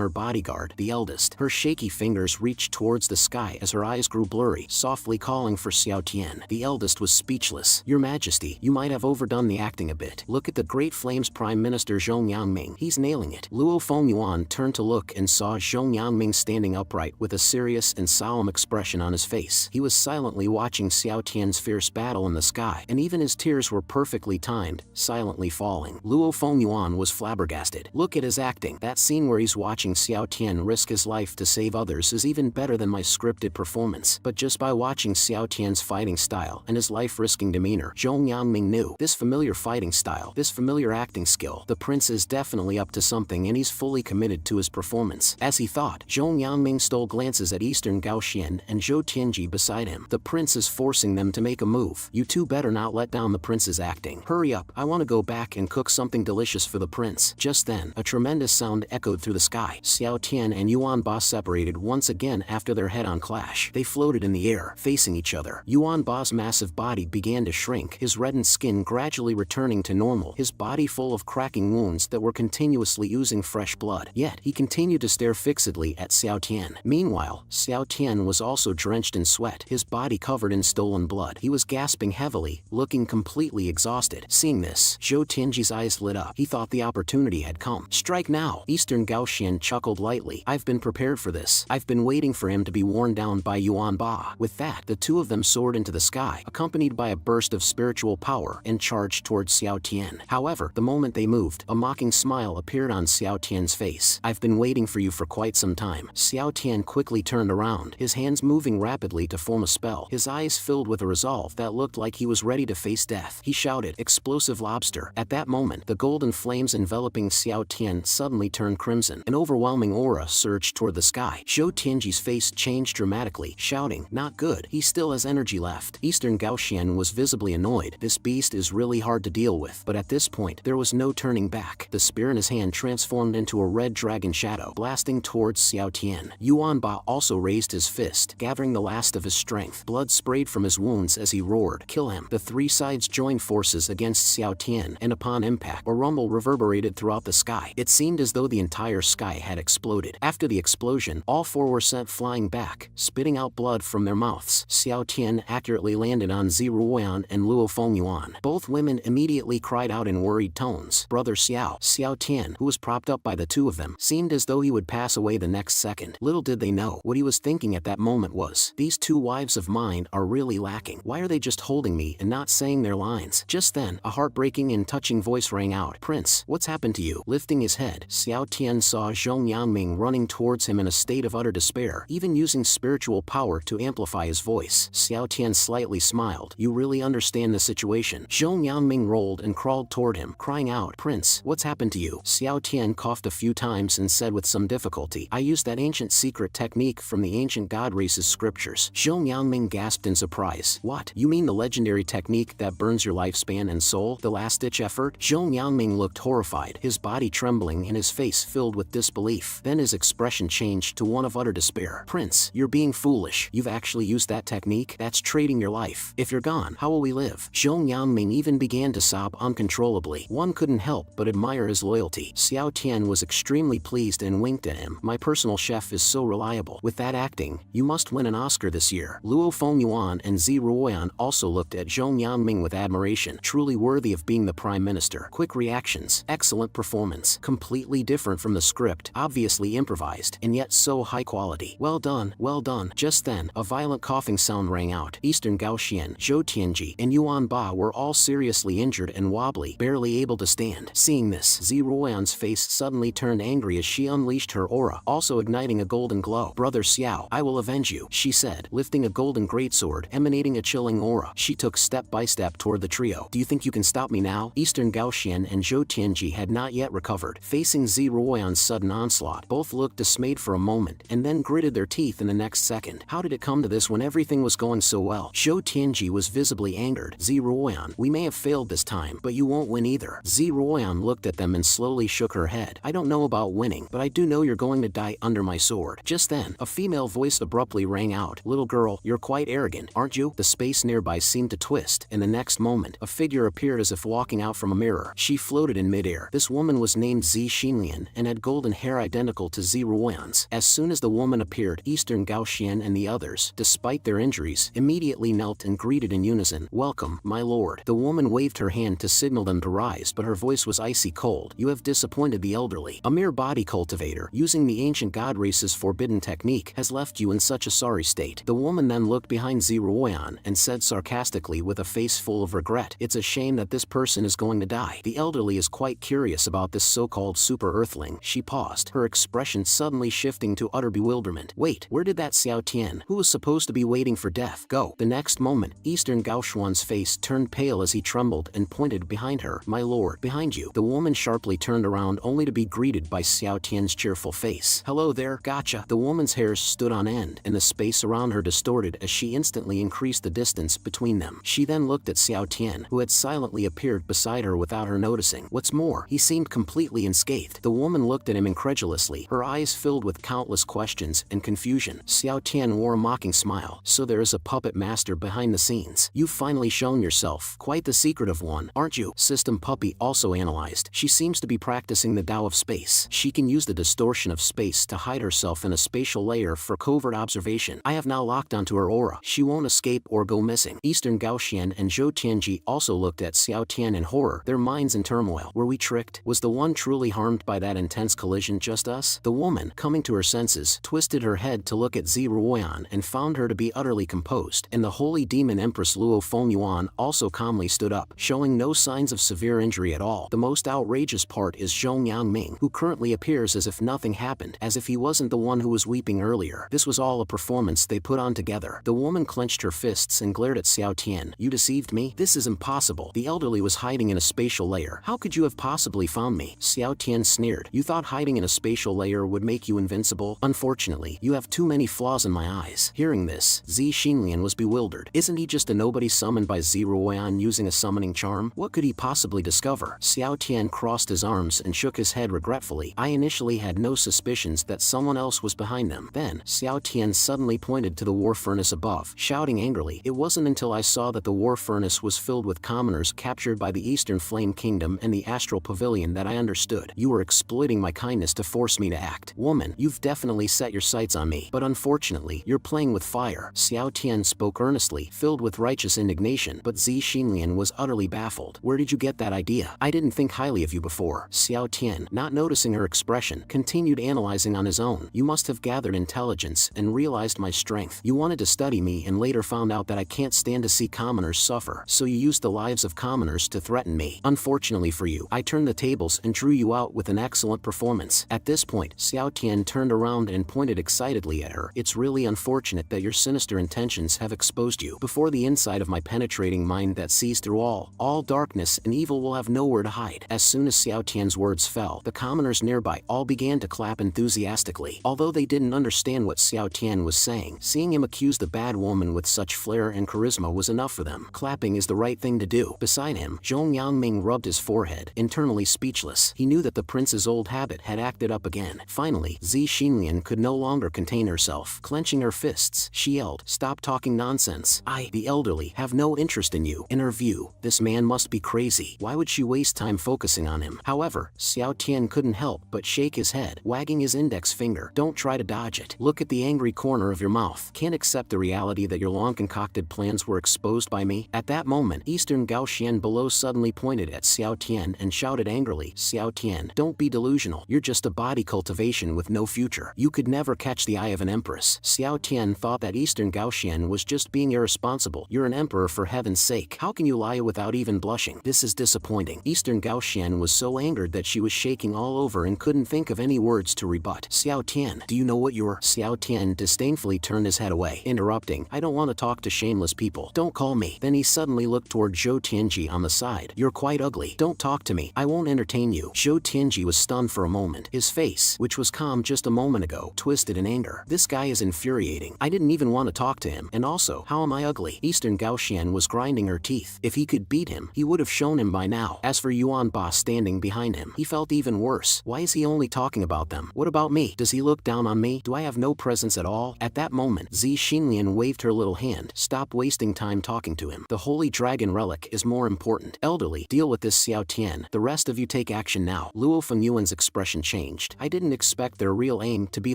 her bodyguard, the eldest. Her shaky fingers reached towards the sky as her eyes grew blurry, softly calling for Xiao Tian. The eldest was speechless. "Your Majesty, you might have overdone the acting a bit. Look at the Great Flames Prime Minister Zhong Yangming. He's nailing it." Luo Fengyuan turned to look and saw Zhong Yangming standing upright with a serious and solemn expression on his face. He was silently watching Xiao Tian's fierce battle in the sky, and even his tears were perfectly timed, silently falling. Luo Fengyuan was flabbergasted. "Look at his acting. That scene where he's watching Xiao Tian risk his life to save others is even better than my scripted performance." But just by watching Xiao Tian's fighting style and his life-risking demeanor, Zhong Yangming knew, this familiar fighting style, this familiar acting skill, the prince is definitely up to something and he's fully committed to his performance. As he thought, Zhong Yangming stole glances at Eastern Gaoxian and Zhou Tianji beside him. "The prince is forcing them to make a move. You two better not let down the prince's acting. Hurry up, I want to go back and cook something delicious for the prince." Just then, a tremendous sound echoed through the sky. Xiao Tian and Yuan Ba separated once again after their head-on clash. They floated in the air, facing each other. Yuan Ba's massive body began to shrink, his reddened skin gradually returning to normal, his body full of cracking wounds that were continuously oozing fresh blood. Yet, he continued to stare fixedly at Xiao Tian. Meanwhile, Xiao Tian was also drenched in sweat, his body covered in stolen blood. He was gasping heavily, looking completely exhausted. Seeing this, Zhou Tianji's eyes lit up. He thought the opportunity had come. "Strike now!" Eastern Gaoxian chuckled lightly. "I've been prepared for this. I've been waiting for him to be worn down by Yuan Ba." With that, the two of them soared into the sky, accompanied by a burst of spiritual power, and charged towards Xiao Tian. However, the moment they moved, a mocking smile appeared on Xiao Tian's face. "I've been waiting for you for quite some time." Xiao Tian quickly turned around, his hands moving rapidly to form a spell, his eyes filled with a resolve that looked like he was ready to face death. He shouted, "Explosive lobster." At that moment, the golden flames enveloping Xiao Tian suddenly turned crimson. An overwhelming aura surged toward the sky. Zhou Tianji's face changed dramatically, shouting, "Not good. He still has energy left." Eastern Gaoxian was visibly annoyed. This beast is really hard to deal with. But at this point, there was no turning back. The spear in his hand transformed into a red dragon shadow, blasting towards Xiao Tian. Yuan Ba also raised his fist, gathering the last of his strength. Blood sprayed from his wounds as he roared, "Kill him!" The three sides joined forces against Xiao Tian, and upon impact, a rumble reverberated throughout the sky. It seemed as though the entire sky had exploded. After the explosion, all four were sent flying back, spitting out blood from their mouths. Xiao Tian accurately landed on Ziruoyan and Luo Luo Fengyuan. Both women immediately cried out in worried tones. Brother Xiao Tian, who was propped up by the two of them, seemed as though he would pass away the next second. Little did they know, what he was thinking at that moment was, these two wives of mine are really lacking. Why are they just holding me and not saying their lines? Just then, a heartbreaking and touching voice rang out. Prince, what's happened to you? Lifting his head, Xiao Tian saw Zhong Yangming running towards him in a state of utter despair, even using spiritual power to amplify his voice. Xiao Tian slightly smiled. You really understand the situation. Zhong Yangming rolled and crawled toward him, crying out, Prince, what's happened to you? Xiao Tian coughed a few times and said with some difficulty, I used that ancient secret technique from the ancient god race's scriptures. Zhong Yangming gasped in surprise. What? You mean the legendary technique that burns your lifespan and soul? The last-ditch effort? Zhong Yangming looked horrified, his body trembling and his face filled with disbelief. Then his expression changed to one of utter despair. Prince, you're being foolish. You've actually used that technique? That's trading your life. If you're gone, how will we live? Zhong Yangming even began to sob uncontrollably. One couldn't help but admire his loyalty. Xiao Tian was extremely pleased and winked at him. My personal chef is so reliable. With that acting, you must win an Oscar this year. Luo Fengyuan and Zi Ruoyan also looked at Zhong Yangming with admiration. Truly worthy of being the prime minister. Quick reactions, excellent performance, completely different from the script, obviously improvised, and yet so high quality. Well done, well done. Just then, a violent coughing sound rang out. Eastern Gaoxian, Zhou Tianji, and Yuan Ba were all seriously injured and wobbly, barely able to stand. Seeing this, Zi Ruoyan's face suddenly turned angry as she unleashed her aura, also igniting a golden glow. Brother Xiao, I will avenge you, she said, lifting a golden greatsword, emanating a chilling aura. She took step by step toward the trio. Do you think you can stop me now? Eastern Gaoxian and Zhou Tianji had not yet recovered. Facing Zi Ruoyan's sudden onslaught, both looked dismayed for a moment, and then gritted their teeth in the next second. How did it come to this when everything was going so well? Zhou Tianji was visibly angered. Zi Ruoyan, we may have failed this time, but you won't win either. Zi Ruoyan looked at them and slowly shook her head. I don't know about winning, but I do know you're going to die under my sword. Just then, a female voice abruptly rang out. Little girl, you're quite arrogant, aren't you? The space nearby seemed to twist, and the next moment, a figure appeared as if walking out from a mirror. She floated in midair. This woman was named Zi Xinlian and had golden hair identical to Zi Ruoyan's. As soon as the woman appeared, Eastern Gaoxian and the others, despite their injuries, immediately knelt and greeted in unison. Welcome, my lord. The woman waved her hand to signal them to rise, but her voice was icy cold. You have disappointed the elderly. A mere body cultivator, using the ancient god race's forbidden technique, has left you in such a sorry state. The woman then looked behind Zi Ruoyan and said sarcastically with a face full of regret, it's a shame that this person is going to die. The elderly is quite curious about this so-called super earthling. She paused, her expression suddenly shifting to utter bewilderment. Wait, where did that Xiao Tian, who was supposed to be waiting for death, go? The next moment, Eastern Gaoxuan's face turned pale as he trembled and pointed behind her. My lord, behind you. The woman sharply turned around only to be greeted by Xiao Tian's cheerful face. Hello there, gotcha. The woman's hairs stood on end, and the space around her distorted as she instantly increased the distance between them. She then looked at Xiao Tian, who had silently appeared beside her without her noticing. What's more, he seemed completely unscathed. The woman looked at him incredulously, her eyes filled with countless questions and confusion. Xiao Tian wore a mocking smile. So there is a puppet master behind the scenes. You've finally shown yourself. Quite the secretive one, aren't you? System Puppy also analyzed. She seems to be practicing the Tao of space. She can use the distortion of space to hide herself in a spatial layer for covert observation. I have now locked onto her aura. She won't escape or go missing. Eastern Gaoxian and Zhou Tianji also looked at Xiao Tian in horror, their minds in turmoil. Were we tricked? Was the one truly harmed by that intense collision just us? The woman, coming to her senses, twisted her head to look at Zi Ruoyan and found her to be utterly composed, and the holy demon Empress Luo Fengyuan also calmly stood up, showing no signs of severe injury at all. The most outrageous part is Zhong Yangming, who currently appears as if nothing happened, as if he wasn't the one who was weeping earlier. This was all a performance they put on together. The woman clenched her fists and glared at Xiao Tian. You deceived me? This is impossible. The elderly was hiding in a spatial layer. How could you have possibly found me? Xiao Tian sneered. You thought hiding in a spatial layer would make you invincible? Unfortunately, you have too many flaws in my eyes. Hearing this, Zi Xinlian was bewildered. Isn't he just a nobody summoned by Zi Ruoyan using a summoning charm? What could he possibly discover? Xiao Tian crossed his arms and shook his head regretfully. I initially had no suspicions that someone else was behind them. Then, Xiao Tian suddenly pointed to the war furnace above, shouting angrily. It wasn't until I saw that the war furnace was filled with commoners captured by the Eastern Flame Kingdom and the Astral Pavilion that I understood. You were exploiting my kindness to force me to act. Woman, you've definitely set your sights on me, but unfortunately, you're playing with fire. Xiao Tian spoke earnestly, filled with righteous indignation. woman, but Zi Xinlian was utterly baffled. Where did you get that idea? I didn't think highly of you before. Xiao Tian, not noticing her expression, continued analyzing on his own. You must have gathered intelligence and realized my strength. You wanted to study me and later found out that I can't stand to see commoners suffer, so you used the lives of commoners to threaten me. Unfortunately for you, I turned the tables and drew you out with an excellent performance. At this point, Xiao Tian turned around and pointed excitedly at her. It's really unfortunate that your sinister intentions have exposed you. Before the insight of my penetrating mind that sees through all darkness and evil will have nowhere to hide. As soon as Xiao Tian's words fell, the commoners nearby all began to clap enthusiastically. Although they didn't understand what Xiao Tian was saying, seeing him accuse the bad woman with such flair and charisma was enough for them. Clapping is the right thing to do. Beside him, Zhong Yangming rubbed his forehead, internally speechless. He knew that the prince's old habit had acted up again. Finally, Zi Xinlian could no longer contain herself. Clenching her fists, she yelled, "Stop talking nonsense. I, the elderly, have no interest in you." In her view, this man must be crazy. Why would she waste time focusing on him? However, Xiao Tian couldn't help but shake his head, wagging his index finger. Don't try to dodge it. Look at the angry corner of your mouth. Can't accept the reality that your long-concocted plans were exposed by me? At that moment, Eastern Gaoxian below suddenly pointed at Xiao Tian and shouted angrily, "Xiao Tian, don't be delusional. You're just a body cultivation with no future. You could never catch the eye of an empress." Xiao Tian thought that Eastern Gaoxian was just being irresponsible. You're an emperor, for heaven's sake. How can you lie without even blushing? This is disappointing. Eastern Gaoxian was so angered that she was shaking all over and couldn't think of any words to rebut. "Xiao Tian, do you know what you're—" Xiao Tian disdainfully turned his head away, interrupting, "I don't want to talk to shameless people. Don't call me." Then he suddenly looked toward Zhou Tianji on the side. "You're quite ugly. Don't talk to me. I won't entertain you." Zhou Tianji was stunned for a moment. His face, which was calm just a moment ago, twisted in anger. This guy is infuriating. I didn't even want to talk to him. And also, how am I ugly? Eastern Gaoxian was grinding her teeth. If he could beat him, he would have shown him by now. As for Yuan Ba standing behind him, he felt even worse. Why is he only talking about them? What about me? Does he look down on me? Do I have no presence at all? At that moment, Zi Xinlian waved her little hand. Stop wasting time talking to him. The Holy Dragon Relic is more important. Elderly, deal with this Xiao Tian. The rest of you take action now. Luo Fengyuan's expression changed. I didn't expect their real aim to be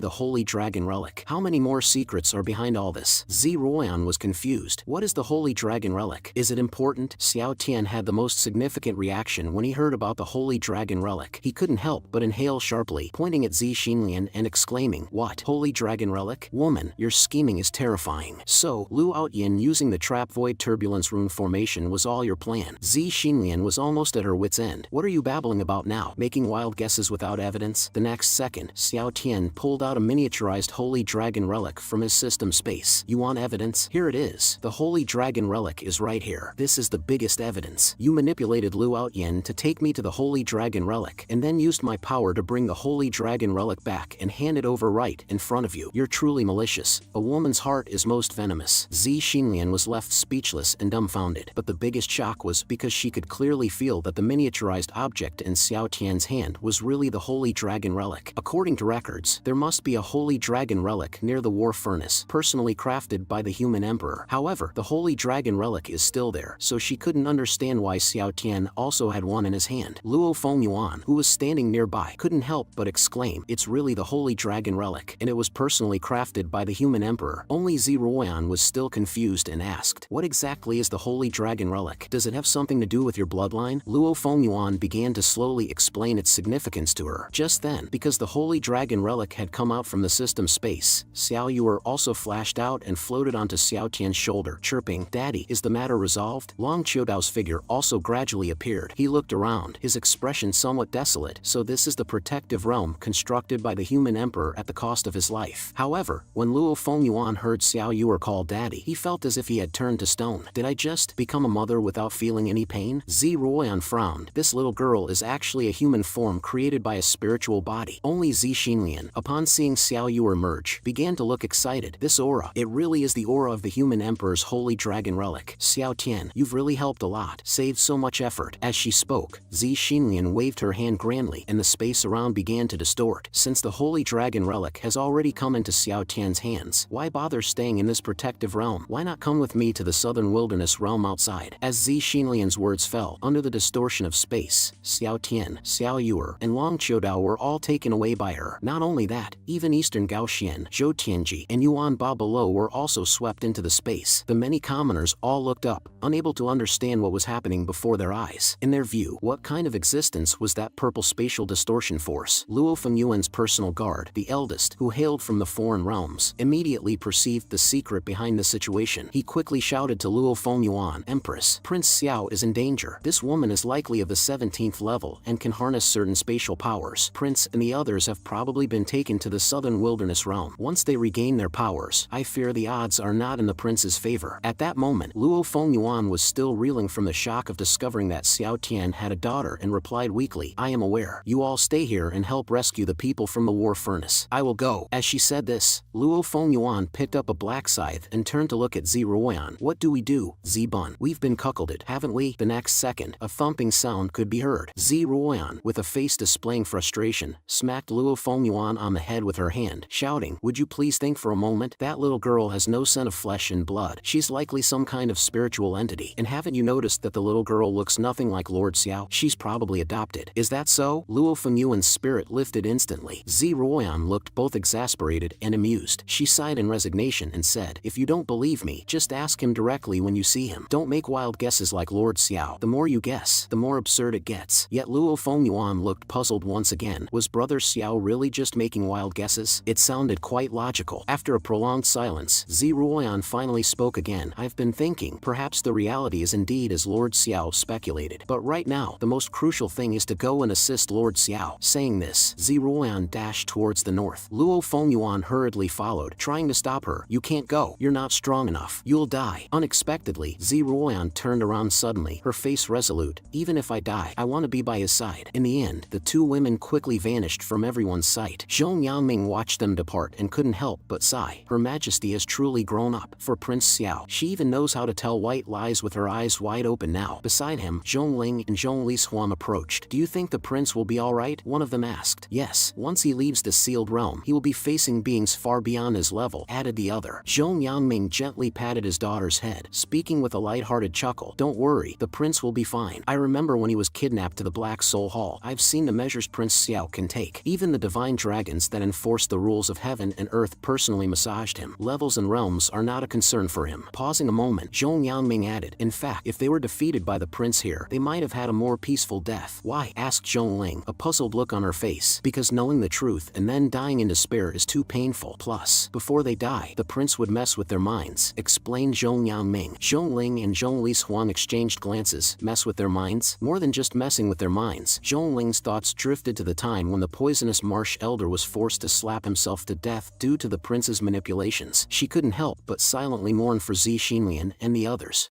the Holy Dragon Relic. How many more secrets are behind all this? Zi Ruoyan was confused. What is the Holy Dragon Relic? Is it important? Xiao Tian had the most significant reaction when he heard about the Holy Dragon Relic. He couldn't help but inhale sharply, pointing at Zi Xinlian and exclaiming, "What? Holy Dragon Relic? Woman, your scheming is terrifying." So, Lu Outyin using the Trap Void Turbulence Rune formation was all your plan. Zi Xinlian was almost at her wit's end. What are you babbling about now? Making wild guesses without evidence? The next second, Xiao Tian pulled out a miniaturized Holy Dragon Relic from his system space. You want evidence? Here it is. The Holy Dragon Relic is right here. This is the biggest evidence. You manipulated Lu Outyin to take me to the Holy Dragon Relic, and then used my power to bring the Holy Dragon Relic back and hand it over right in front of you. You're truly malicious. A woman's heart is most venomous. Zi Xinlian was left speechless and dumbfounded, but the biggest shock was because she could clearly feel that the miniaturized object in Xiao Tian's hand was really the Holy Dragon Relic. According to records, there must be a Holy Dragon Relic near the War Furnace, personally crafted by the human emperor. However, the Holy Dragon Relic is still there, so she couldn't understand why Xiao Tian also had one in his hand. Luo Fengyuan, who was standing nearby, couldn't help but exclaim, "It's really the Holy Dragon Relic, and it was personally crafted by the human emperor." Only Zi Ruoyan was still confused and asked, "What exactly is the Holy Dragon Relic? Does it have something to do with your bloodline?" Luo Fengyuan began to slowly explain its significance to her. Just then, because the Holy Dragon Relic had come out from the system space, Xiao Yuer also flashed out and floated onto Xiao Tian's shoulder, chirping, "Daddy, is the matter resolved?" Long Qiudao's figure also gradually appeared. He looked around, his expression somewhat desolate. So this is the protective realm constructed by the human emperor at the cost of his life. However, when Luo Fengyuan heard Xiao Yuer call Daddy, he felt as if he had turned to stone. Did I just become a mother without feeling any pain? Zi Ruoyan frowned. This little girl is actually a human form created by a spiritual body. Only Zi Xinlian, upon seeing Xiao Yuer emerge, began to look excited. This aura, it really is the aura of the human emperor's Holy Dragon Relic. Xiao Tian, you've really helped a lot. Saved so much effort. As she spoke, Zi Xinlian waved her hand grandly and the space around began to distort. Since the Holy Dragon Relic has already come into Xiao Tian's hands, why bother staying in this protective realm? Why not come with me to the southern wilderness realm outside? As Zi Xinlian's words fell, under the distortion of space, Xiao Tian, Xiao Yuer, and Long Qiudao were all taken away by her. Not only that, even Eastern Gaoxian, Zhou Tianji, and Yuan Ba below were also swept into the space. The many commoners all looked looked up, unable to understand what was happening before their eyes. In their view, what kind of existence was that purple spatial distortion force? Luo Fengyuan's personal guard, the eldest, who hailed from the foreign realms, immediately perceived the secret behind the situation. He quickly shouted to Luo Fengyuan, "Empress, Prince Xiao is in danger. This woman is likely of the 17th level and can harness certain spatial powers. Prince and the others have probably been taken to the southern wilderness realm. Once they regain their powers, I fear the odds are not in the prince's favor." At that moment, Luo Fengyuan was still reeling from the shock of discovering that Xiao Tian had a daughter and replied weakly, "I am aware. You all stay here and help rescue the people from the war furnace. I will go." As she said this, Luo Fengyuan picked up a black scythe and turned to look at Ziruoyan. "What do we do, Zibun? We've been cuckolded, haven't we?" The next second, a thumping sound could be heard. Ziruoyan, with a face displaying frustration, smacked Luo Fengyuan on the head with her hand, shouting, "Would you please think for a moment? That little girl has no scent of flesh and blood. She's likely some kind of spiritual entity. And haven't you noticed that the little girl looks nothing like Lord Xiao? She's probably adopted. Is that so?" Luo Fengyuan's spirit lifted instantly. Ziruoyan looked both exasperated and amused. She sighed in resignation and said, "If you don't believe me, just ask him directly when you see him. Don't make wild guesses like Lord Xiao. The more you guess, the more absurd it gets." Yet Luo Fengyuan looked puzzled once again. Was Brother Xiao really just making wild guesses? It sounded quite logical. After a prolonged silence, Ziruoyan finally spoke again. "I've been thinking, perhaps the reality is indeed as Lord Xiao speculated. But right now, the most crucial thing is to go and assist Lord Xiao." Saying this, Ziruoyan dashed towards the north. Luo Fengyuan hurriedly followed, trying to stop her. "You can't go. You're not strong enough. You'll die." Unexpectedly, Ziruoyan turned around suddenly, her face resolute. "Even if I die, I want to be by his side." In the end, the two women quickly vanished from everyone's sight. Zhong Yanming watched them depart and couldn't help but sigh. Her Majesty has truly grown up. For Prince Xiao, she even knows how to tell white lies with her eyes wide open now. Beside him, Zhongling and Zhong Lishuan approached. "Do you think the prince will be alright?" one of them asked. "Yes, once he leaves the sealed realm, he will be facing beings far beyond his level," added the other. Zhong Yanming gently patted his daughter's head, speaking with a light-hearted chuckle. "Don't worry, the prince will be fine. I remember when he was kidnapped to the Black Soul Hall. I've seen the measures Prince Xiao can take. Even the divine dragons that enforce the rules of heaven and earth personally massaged him. Levels and realms are not a concern for him." Pausing a moment, Zhong Yanming added, "In fact, if they were defeated by the prince here, they might have had a more peaceful death." "Why?" asked Zhongling, a puzzled look on her face. "Because knowing the truth and then dying in despair is too painful. Plus, before they die, the prince would mess with their minds," explained Zhong Yanming. Zhongling and Zhong Lishuan exchanged glances. Mess with their minds? More than just messing with their minds. Zhongling's thoughts drifted to the time when the poisonous marsh elder was forced to slap himself to death due to the prince's manipulations. She couldn't help but silently mourn for Zi Xinlian and the others.